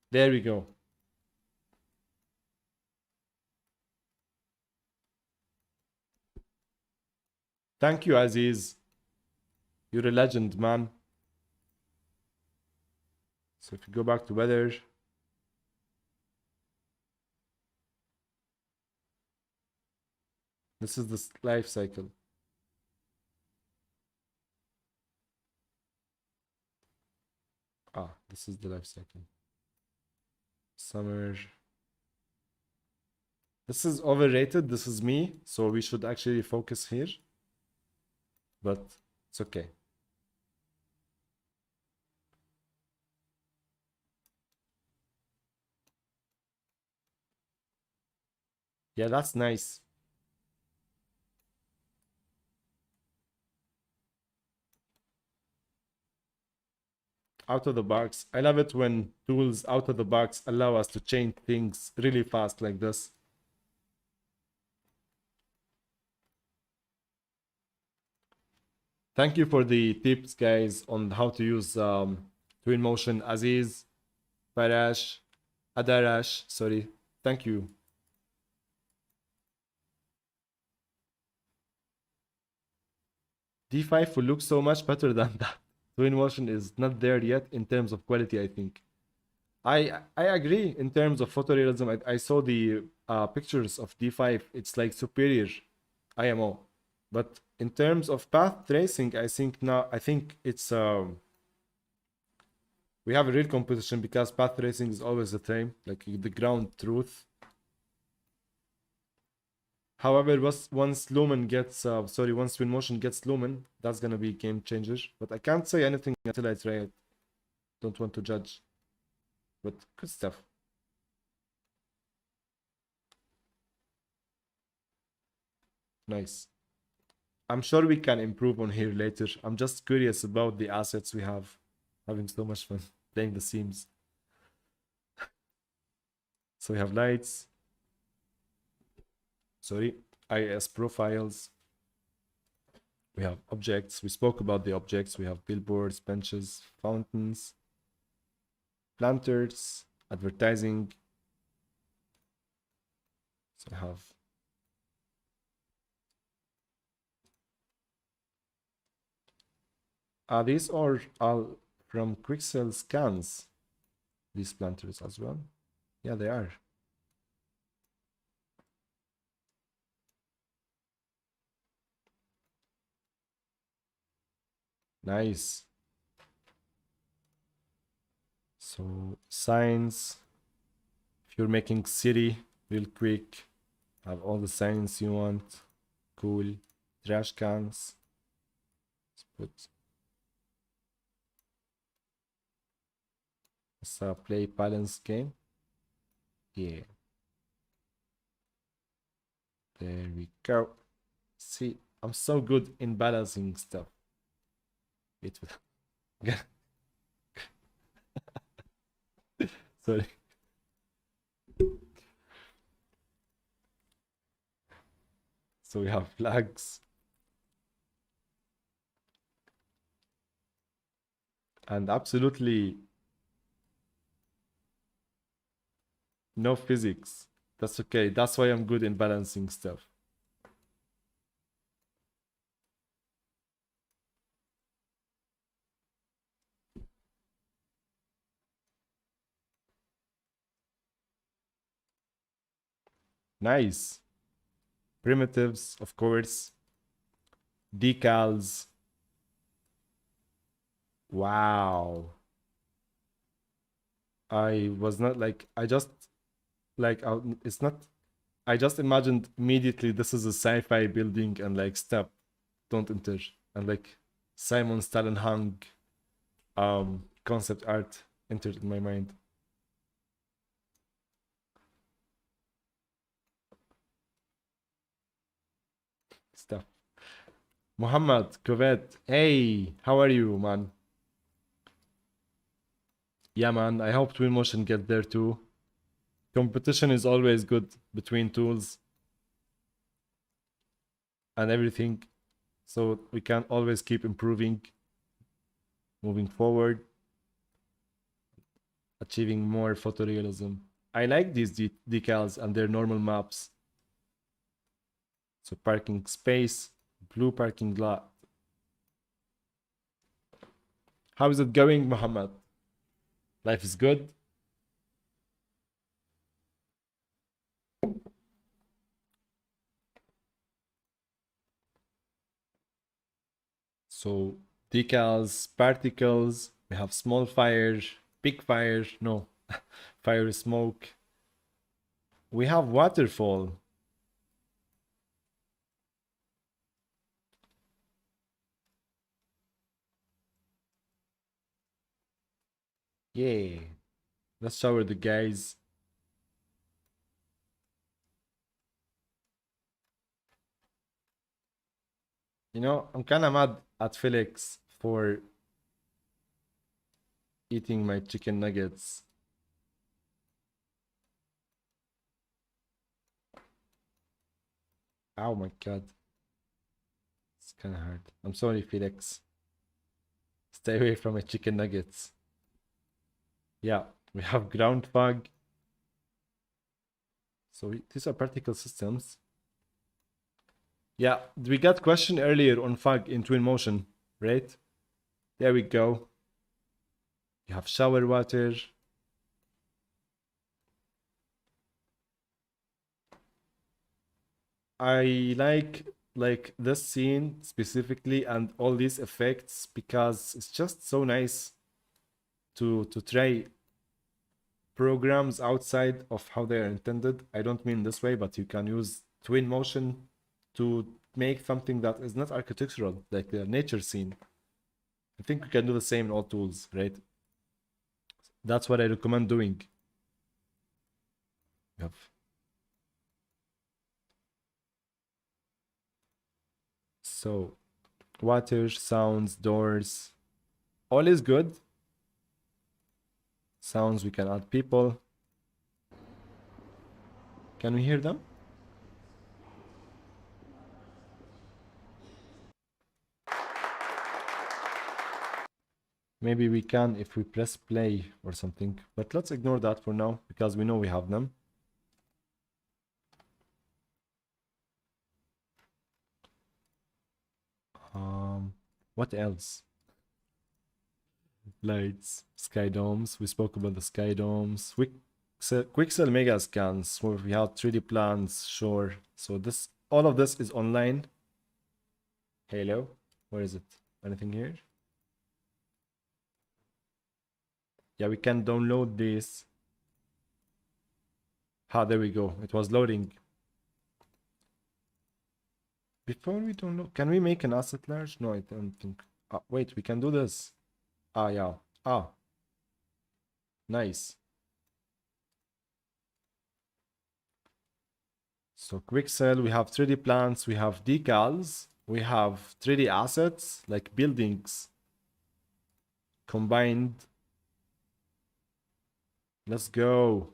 S1: There we go. Thank you, Aziz. You're a legend, man. So if you go back to weather, this is the life cycle. Ah, this is the life cycle. Summer. This is overrated. This is me. So we should actually focus here. But it's okay. Yeah, that's nice. Out of the box. I love it when tools out of the box allow us to change things really fast like this. Thank you for the tips, guys, on how to use Twinmotion. Aziz, Parash, Adarash, sorry. Thank you. D5 will look so much better than that. Twinmotion is not there yet in terms of quality, I think. I agree in terms of photorealism. I saw the pictures of D5. It's like superior IMO. But in terms of path tracing, I think it's we have a real competition because path tracing is always the same, like the ground truth. However, once Twinmotion gets Lumen, that's gonna be game changer. But I can't say anything until I try it. Don't want to judge. But good stuff. Nice. I'm sure we can improve on here later. I'm just curious about the assets we have. Having so much fun playing the seams. So we have lights. Sorry, IS profiles. We have objects. We spoke about the objects. We have billboards, benches, fountains. planters, advertising. So I have these are all from Quixel scans. These planters as well. Yeah, they are. Nice. So signs. If you're making city real quick, have all the signs you want. Cool. Trash cans. Let's put. It's a play balance game. Yeah. There we go. See, I'm so good in balancing stuff. It sorry. So we have flags. And absolutely no physics. That's okay. That's why I'm good in balancing stuff. Nice. Primitives, of course. Decals. Wow. I was not like, I just, like, it's not, I just imagined immediately this is a sci-fi building and like step, don't enter. And like Simon Stallenhang concept art entered in my mind. Stuff. Muhammad Kovet, hey, how are you, man? Yeah, man, I hope Twinmotion get there too. Competition is always good between tools and everything, so we can always keep improving, moving forward, achieving more photorealism. I like these decals and their normal maps. So parking space, blue parking lot. How is it going, Muhammad? Life is good? So decals, particles, we have small fire, big fire, no, fire smoke. We have waterfall. Yeah. Let's shower the guys. You know, I'm kind of mad at Felix for eating my chicken nuggets. Oh my god. It's kind of hard. I'm sorry, Felix. Stay away from my chicken nuggets. Yeah, we have ground fog. So these are particle systems. Yeah, we got question earlier on fog in Twinmotion, right? There we go. You have shower water. I like this scene specifically and all these effects because it's just so nice to try programs outside of how they are intended. I don't mean this way, but you can use Twinmotion to make something that is not architectural, like the nature scene. I think we can do the same in all tools, right? That's what I recommend doing. Yep. So, water, sounds, doors, all is good. Sounds, we can add people. Can we hear them? Maybe we can if we press play or something, but let's ignore that for now because we know we have them. What else? Lights, skydomes. We spoke about the skydomes. Quick mega scans where we have 3D plans. Sure. So this, all of this is online. Hello, where is it? Anything here? Yeah, we can download this. There we go. It was loading. Before we download, can we make an asset large? No, I don't think. Wait, we can do this. Yeah. Nice. So Quixel, we have 3D plans, we have decals, we have 3D assets like buildings combined. Let's go.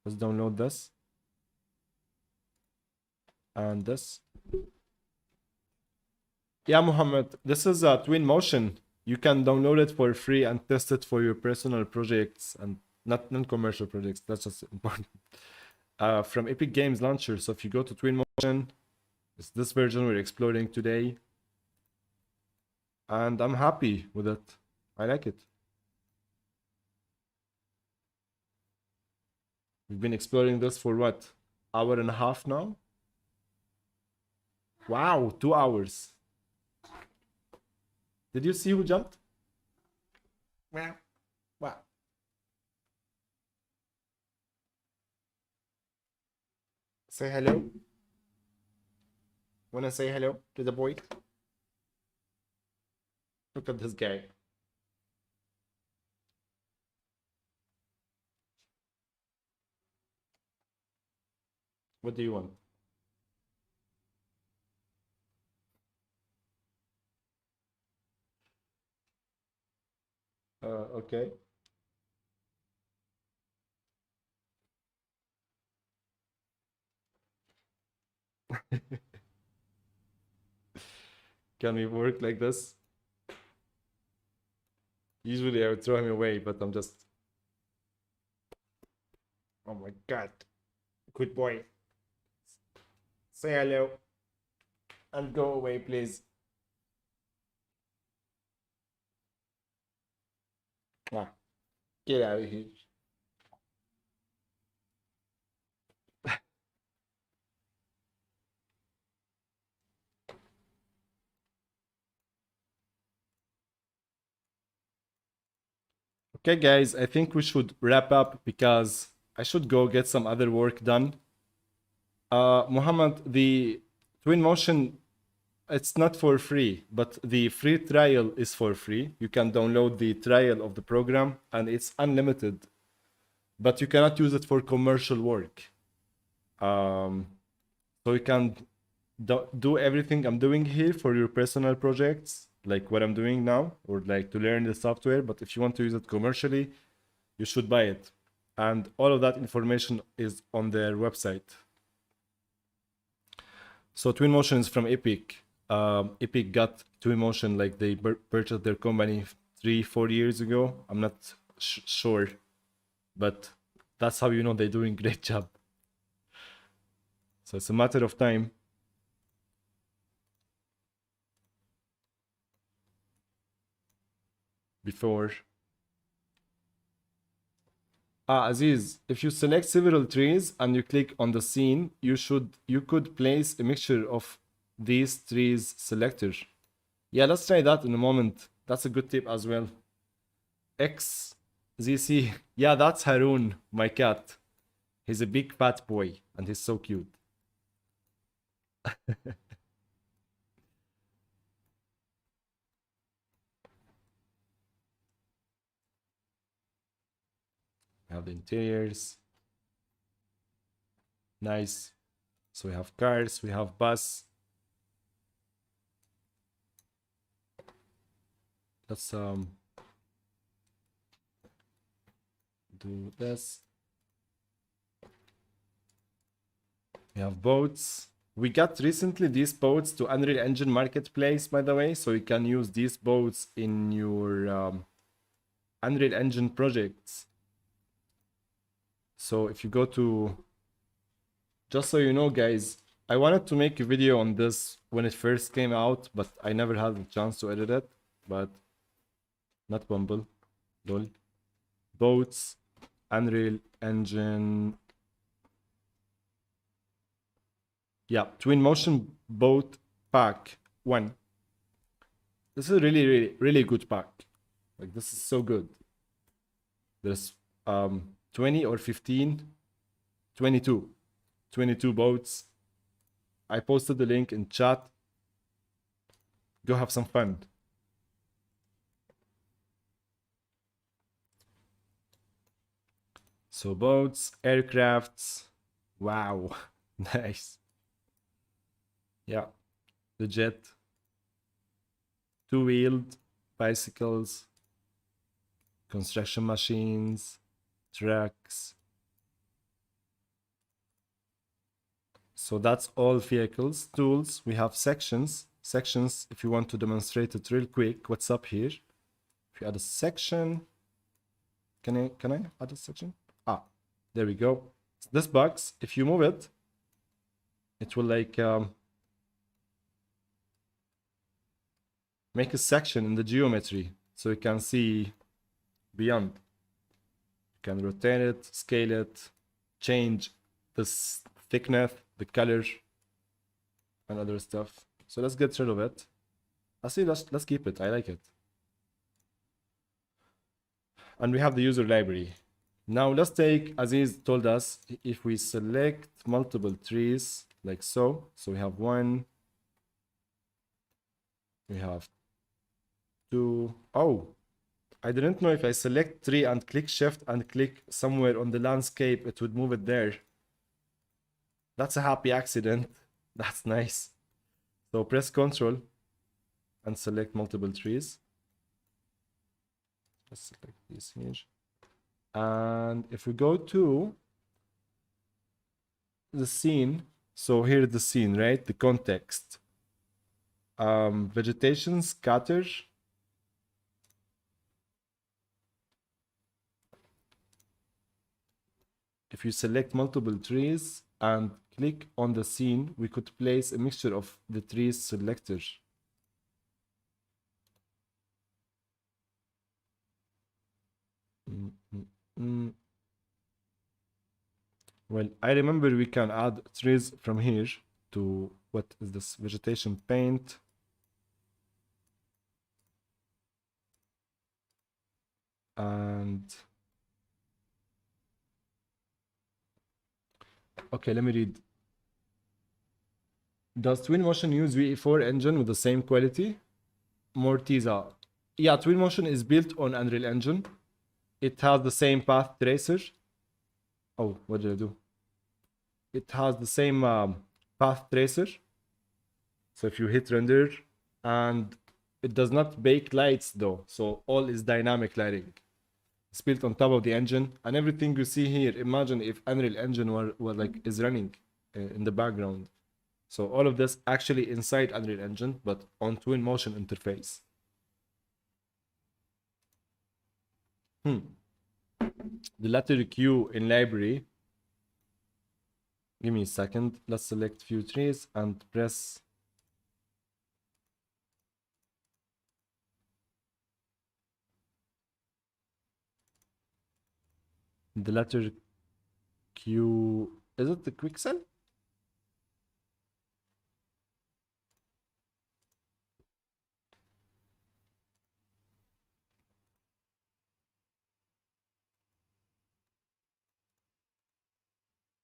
S1: Let's download this and this. Yeah, Mohammed, this is a Twinmotion. You can download it for free and test it for your personal projects and not non-commercial projects. That's just important. From Epic Games Launcher. So if you go to Twinmotion, it's this version we're exploring today. And I'm happy with it. I like it. We've been exploring this for what? Hour and a half now? Wow, 2 hours. Did you see who jumped? Wow. Say hello. Wanna say hello to the boy? Look at this guy. What do you want? Okay. Can we work like this? Usually I would throw him away, but I'm just... Oh my god. Good boy. Say hello. And go away, please. Get out of here. Okay, guys, I think we should wrap up because I should go get some other work done. Muhammad, the Twinmotion, it's not for free, but the free trial is for free. You can download the trial of the program and it's unlimited, but you cannot use it for commercial work. So you can do everything I'm doing here for your personal projects, like what I'm doing now, or like to learn the software. But if you want to use it commercially, you should buy it. And all of that information is on their website. So Twinmotion is from Epic. Epic got Twinmotion, like they purchased their company 3-4 years ago. I'm not sure, but that's how you know they're doing a great job. So it's a matter of time. Before Aziz, if you select several trees and you click on the scene, you could place a mixture of these trees selector. Yeah, let's try that in a moment. That's a good tip as well. XZC. Yeah, that's Haroon, my cat. He's a big fat boy and he's so cute. We have the interiors. Nice. So we have cars, we have bus. Let's do this. We have boats. We got recently these boats to Unreal Engine Marketplace, by the way, so you can use these boats in your Unreal Engine projects. So if you go to, just so you know, guys, I wanted to make a video on this when it first came out, but I never had the chance to edit it. But not Bumble, lol. Boats, Unreal Engine. Yeah, Twinmotion boat pack 1. This is a really good pack. Like, this is so good. There's 20 or 15, 22 boats. I posted the link in chat. Go have some fun. So boats, aircrafts. Wow. Nice. Yeah. The jet. Two-wheeled bicycles. Construction machines. Trucks. So that's all vehicles. Tools. We have sections. Sections, if you want to demonstrate it real quick, what's up here? If you add a section, can I add a section? Ah, there we go. This box, if you move it, it will like make a section in the geometry so you can see beyond. You can rotate it, scale it, change this thickness, the color, and other stuff. So let's get rid of it. I see, let's keep it. I like it. And we have the user library. Now let's take, Aziz told us, if we select multiple trees like so. So we have 1, we have 2. Oh, I didn't know if I select tree and click shift and click somewhere on the landscape, it would move it there. That's a happy accident. That's nice. So press Ctrl and select multiple trees. Let's select this here. And if we go to the scene, so here's the scene, right? The context. Vegetation scatter. If you select multiple trees and click on the scene, we could place a mixture of the trees selected. Well, I remember we can add trees from here to, what is this, Vegetation Paint. And okay, let me read. Does Twinmotion use VE4 engine with the same quality? Mortiza. Yeah, Twinmotion is built on Unreal Engine. It has the same path tracer. Oh, what did I do? It has the same path tracer. So if you hit render, and it does not bake lights though. So all is dynamic lighting. It's built on top of the engine, and everything you see here, imagine if Unreal Engine were like is running in the background. So all of this actually inside Unreal Engine, but on Twinmotion interface. The letter Q in library. Give me a second. Let's select few trees and press. The letter Q. Is it the Quixel?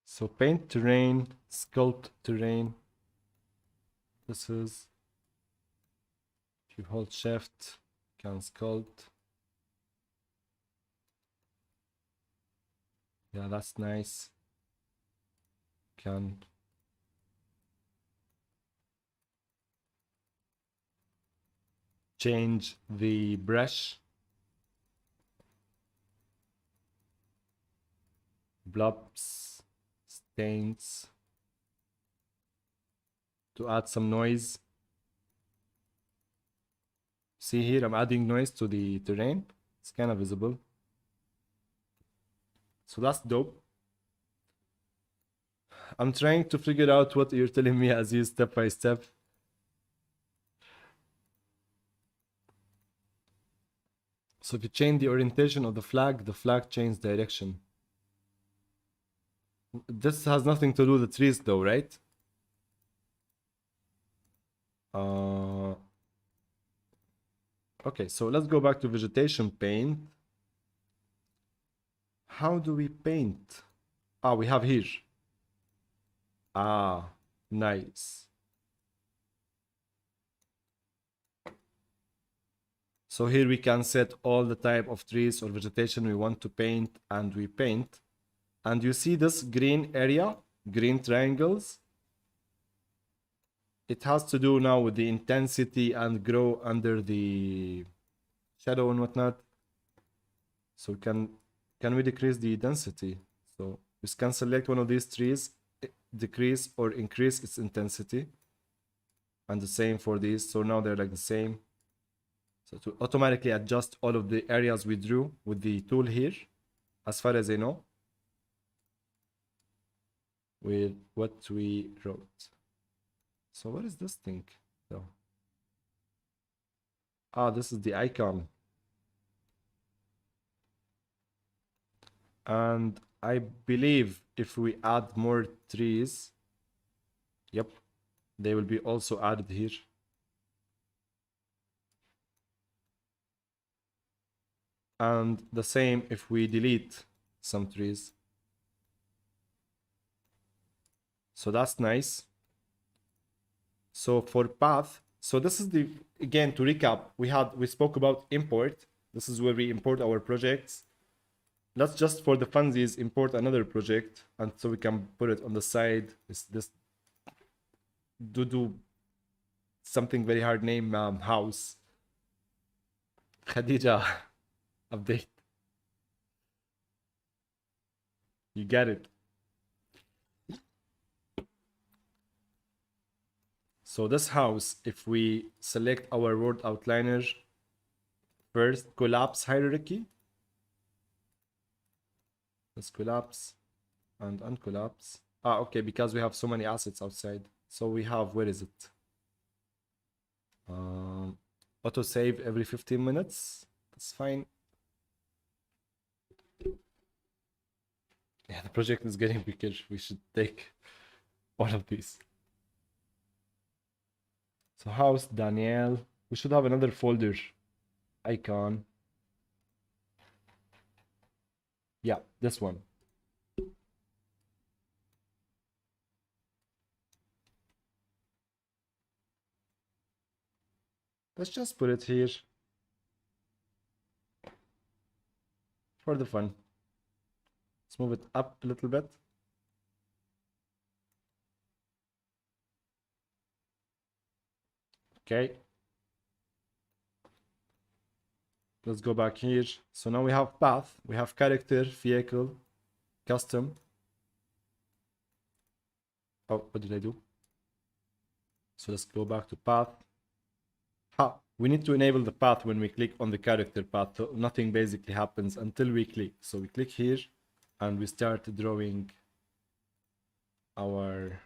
S1: So paint terrain, sculpt terrain. This is, if you hold shift, you can sculpt. Yeah, that's nice. Can change the brush. Blobs. Stains. to add some noise. See here, I'm adding noise to the terrain. It's kind of visible. So that's dope. I'm trying to figure out what you're telling me as you step by step. So if you change the orientation of the flag changes direction. This has nothing to do with the trees though, right? Okay, so let's go back to Vegetation Paint. How do we paint? Ah, we have here. Ah, nice. So here we can set all the type of trees or vegetation we want to paint, and we paint. And you see this green area, green triangles? It has to do now with the intensity and grow under the shadow and whatnot. So can we decrease the density? So we can select one of these trees, decrease or increase its intensity. And the same for these. So now they're like the same. So to automatically adjust all of the areas we drew with the tool here, as far as I know, with what we wrote. So what is this thing? So, this is the icon. And I believe if we add more trees, yep, they will be also added here. And the same if we delete some trees. So that's nice. So for path, so this is the, again, to recap, we spoke about import. This is where we import our projects. Let's just, for the funsies, import another project, and so we can put it on the side. It's this do something very hard name, house. Khadija, update. You get it. So this house, if we select our word outliner, first collapse hierarchy. Let's collapse and uncollapse. Okay, because we have so many assets outside. So we have, where is it? Auto save every 15 minutes. That's fine. Yeah, the project is getting bigger. We should take all of these. So house, Danielle. We should have another folder. Icon. Yeah, this one. Let's just put it here for the fun. Let's move it up a little bit. Okay. Let's go back here. So now we have path, we have character, vehicle, custom. Oh, what did I do? So let's go back to path. We need to enable the path when we click on the character path. So nothing basically happens until we click. So we click here and we start drawing our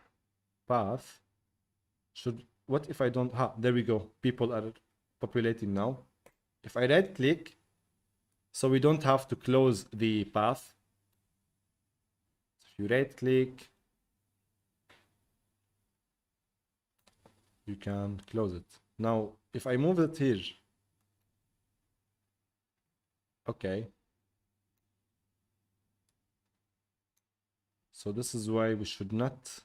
S1: path. What if I don't? There we go. People are populating now. If I right click, so we don't have to close the path. If you right click, you can close it. Now, if I move it here, okay. So this is why we should not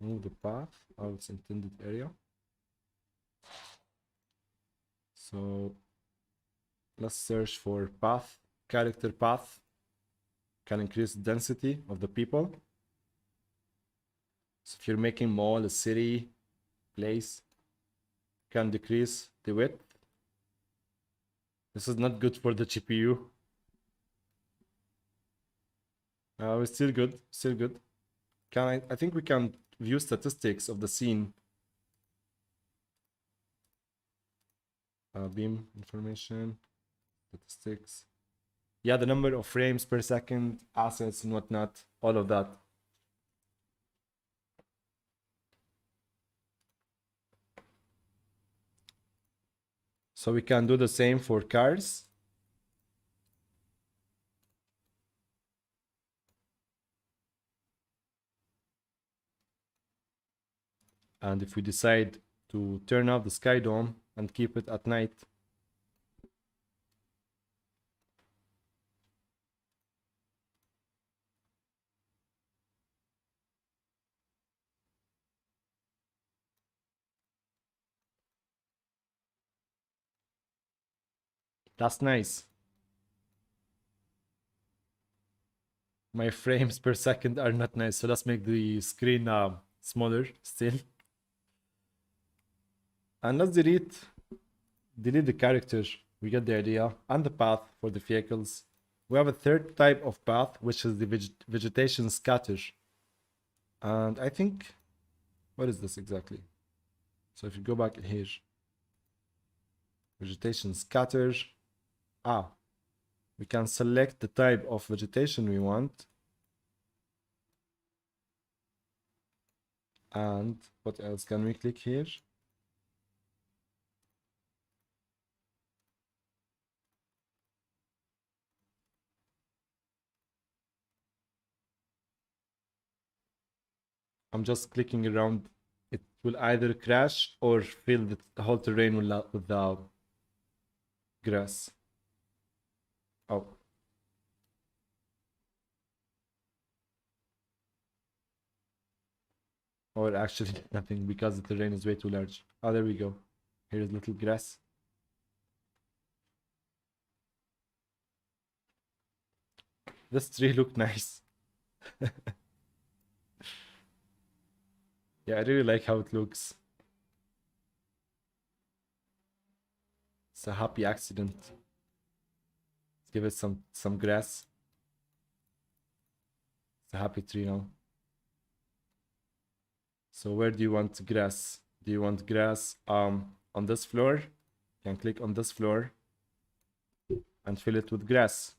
S1: move the path out of its intended area. So let's search for path, character path, can increase density of the people. So if you're making mall, a city, place, can decrease the width. This is not good for the GPU. It's still good, still good. I think we can view statistics of the scene. Beam information, statistics. Yeah, the number of frames per second, assets and whatnot, all of that. So we can do the same for cars. And if we decide to turn off the Skydome and keep it at night, that's nice. My frames per second are not nice, so let's make the screen smaller still. And let's delete the character. We get the idea. And the path for the vehicles. We have a third type of path, which is the vegetation scatter. And I think, what is this exactly? So if you go back here, vegetation scatter. We can select the type of vegetation we want. And what else can we click here? I'm just clicking around. It will either crash or fill the whole terrain with the grass. Oh. Or actually nothing, because the terrain is way too large. Oh, there we go. Here's little grass. This tree looked nice. Yeah, I really like how it looks. It's a happy accident. Let's give it some grass. It's a happy tree now. So where do you want grass? Do you want grass on this floor? You can click on this floor and fill it with grass.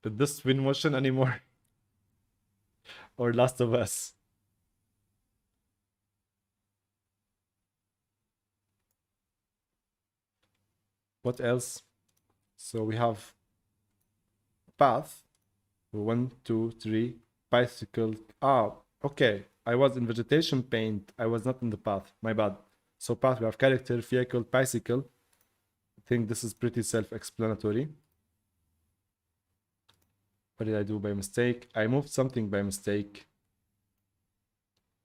S1: Is this Twinmotion anymore? Or Last of Us? What else? So we have path. 1, 2, 3. Bicycle. Okay. I was in Vegetation Paint. I was not in the path. My bad. So path, we have character, vehicle, bicycle. I think this is pretty self-explanatory. What did I do by mistake? I moved something by mistake.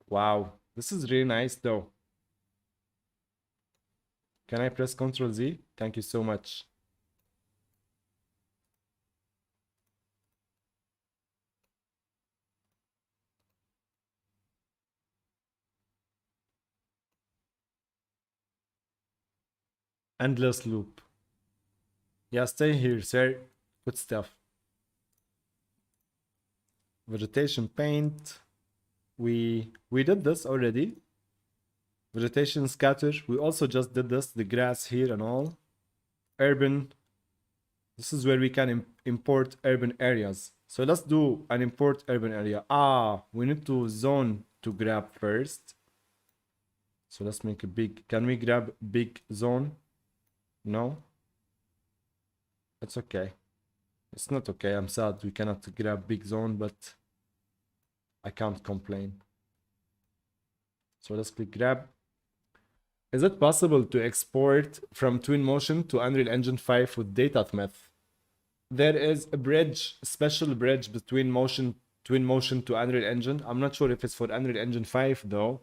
S1: Wow. This is really nice though. Can I press Ctrl Z? Thank you so much. Endless loop. Yeah, stay here, sir. Good stuff. Vegetation Paint. We did this already. Vegetation scatter. We also just did this, the grass here and all. Urban. This is where we can import urban areas. So let's do an import urban area. We need to zone to grab first. So let's make a big, can we grab big zone? No? It's okay. It's not okay, I'm sad we cannot grab big zone, but I can't complain. So let's click grab. Is it possible to export from Twinmotion to Unreal Engine 5 with DataMeth? There is a bridge, a special bridge between Twinmotion to Unreal Engine. I'm not sure if it's for Unreal Engine 5 though.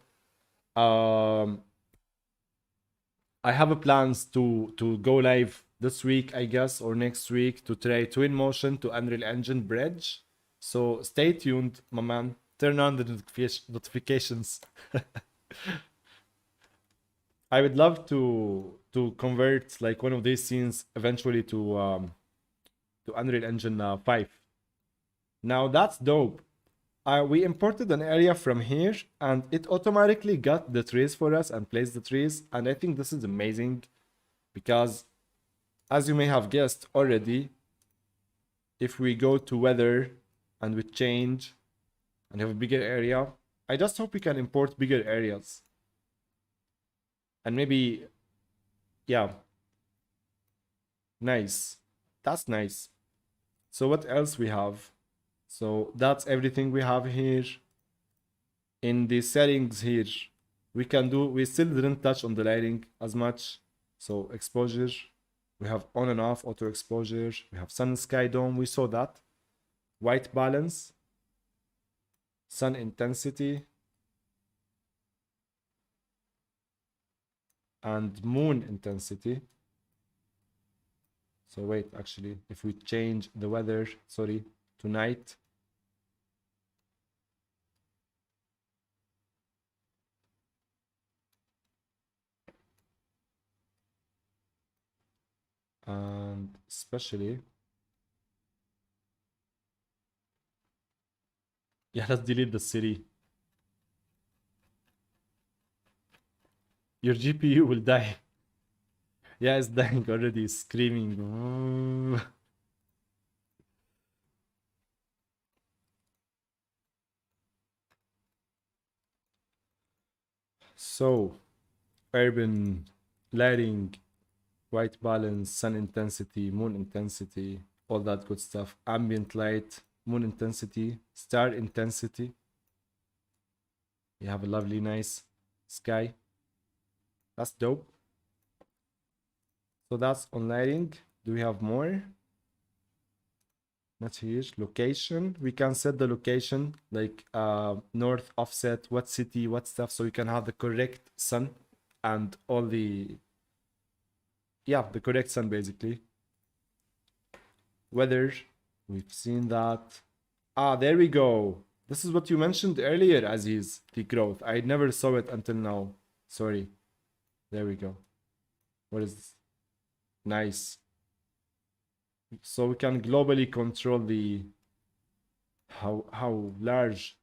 S1: I have a plans to go live this week, I guess, or next week to try Twinmotion to Unreal Engine bridge. So stay tuned, my man. Turn on the notifications. I would love to convert like one of these scenes eventually to Unreal Engine 5. Now that's dope. We imported an area from here and it automatically got the trees for us and placed the trees. And I think this is amazing because, as you may have guessed already, if we go to weather and we change and have a bigger area, I just hope we can import bigger areas. And maybe, yeah, nice. That's nice. So what else we have? So that's everything we have here. In the settings here, we still didn't touch on the lighting as much. So exposure, we have on and off auto exposure, we have sun and sky dome, we saw that. White balance, sun intensity, and moon intensity. So wait, actually, if we change the weather, sorry, to night, and especially, yeah, let's delete the city. Your GPU will die. Yeah, it's dying already, screaming. So, urban lighting, white balance, sun intensity, moon intensity, all that good stuff. Ambient light, moon intensity, star intensity. You have a lovely, nice sky. That's dope. So that's on lighting. Do we have more? Not here. Location. We can set the location like north, offset, what city, what stuff, so we can have the correct sun and all the, yeah, the correct sun basically. Weather. We've seen that. Ah, there we go. This is what you mentioned earlier, Aziz, the growth. I never saw it until now. Sorry. There we go. What is this? Nice. So we can globally control the how large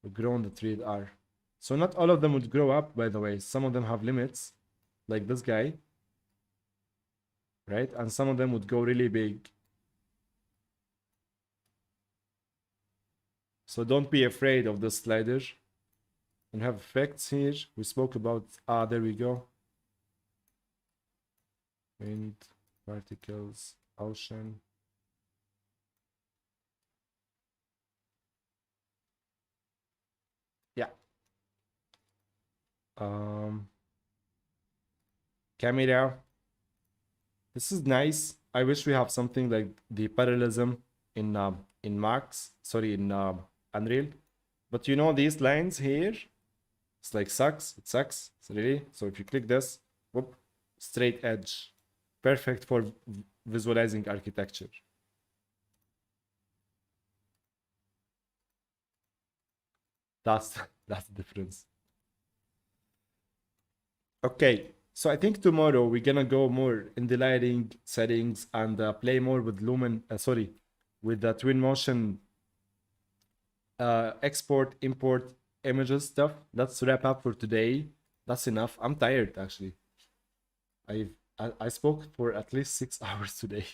S1: or grown the trees are. So not all of them would grow up, by the way. Some of them have limits, like this guy, right? And some of them would go really big. So don't be afraid of the slider. And have effects here. We spoke about, there we go. Wind, particles, ocean. Yeah. Camera. This is nice. I wish we have something like the parallelism in Max. Sorry, in Unreal. But you know these lines here, it's like sucks. It sucks. It's really. So if you click this, whoop, straight edge. Perfect for visualizing architecture. That's the difference. Okay, so I think tomorrow we're gonna go more in the lighting settings and play more with with the Twinmotion export, import images stuff. Let's wrap up for today. That's enough. I'm tired actually. I spoke for at least 6 hours today.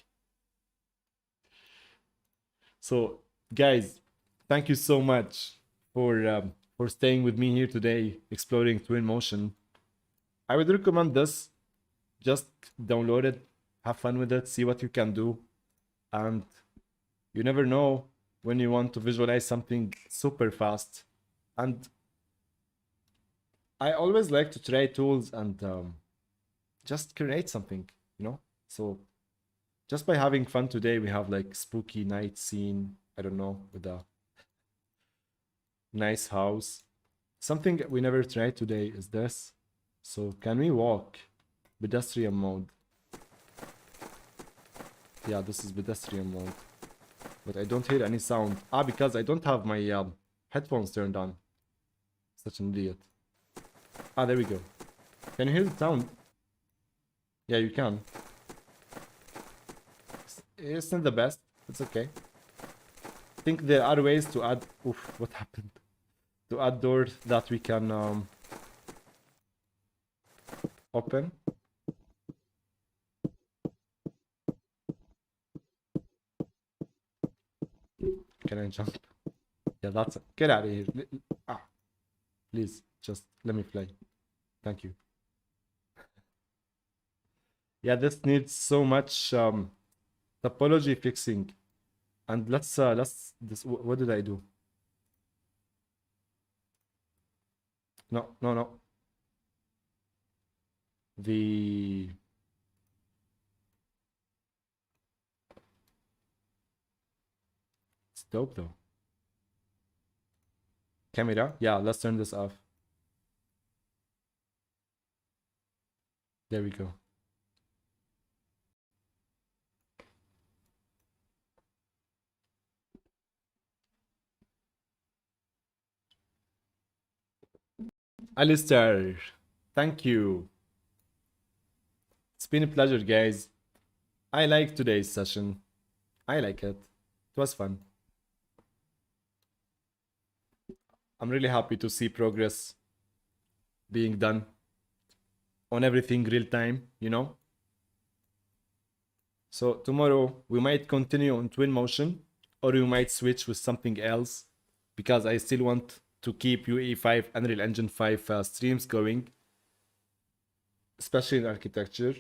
S1: So guys, thank you so much for staying with me here today exploring Twinmotion. I would recommend this. Just download it, have fun with it, see what you can do, and you never know when you want to visualize something super fast. And I always like to try tools and just create something, you know? So just by having fun today, we have like spooky night scene, I don't know, with a nice house. Something we never tried today is this. So can we walk? Pedestrian mode. Yeah, this is pedestrian mode. But I don't hear any sound. Because I don't have my headphones turned on. Such an idiot. There we go. Can you hear the sound? Yeah, you can. It's not the best. It's okay. I think there are ways to add... Oof, what happened? To add doors that we can open. Can I jump? Yeah, that's it. Get out of here. Ah, please, just let me fly. Thank you. Yeah, this needs so much topology fixing. And let's this. What did I do? No, no, no. It's dope though. Camera? Yeah, let's turn this off. There we go. Alistair, thank you. It's been a pleasure, guys. I like today's session. I like it. It was fun. I'm really happy to see progress being done on everything real time, you know? So tomorrow we might continue on Twinmotion, or we might switch with something else, because I still want to keep UE5 Unreal Engine 5 streams going, especially in architecture.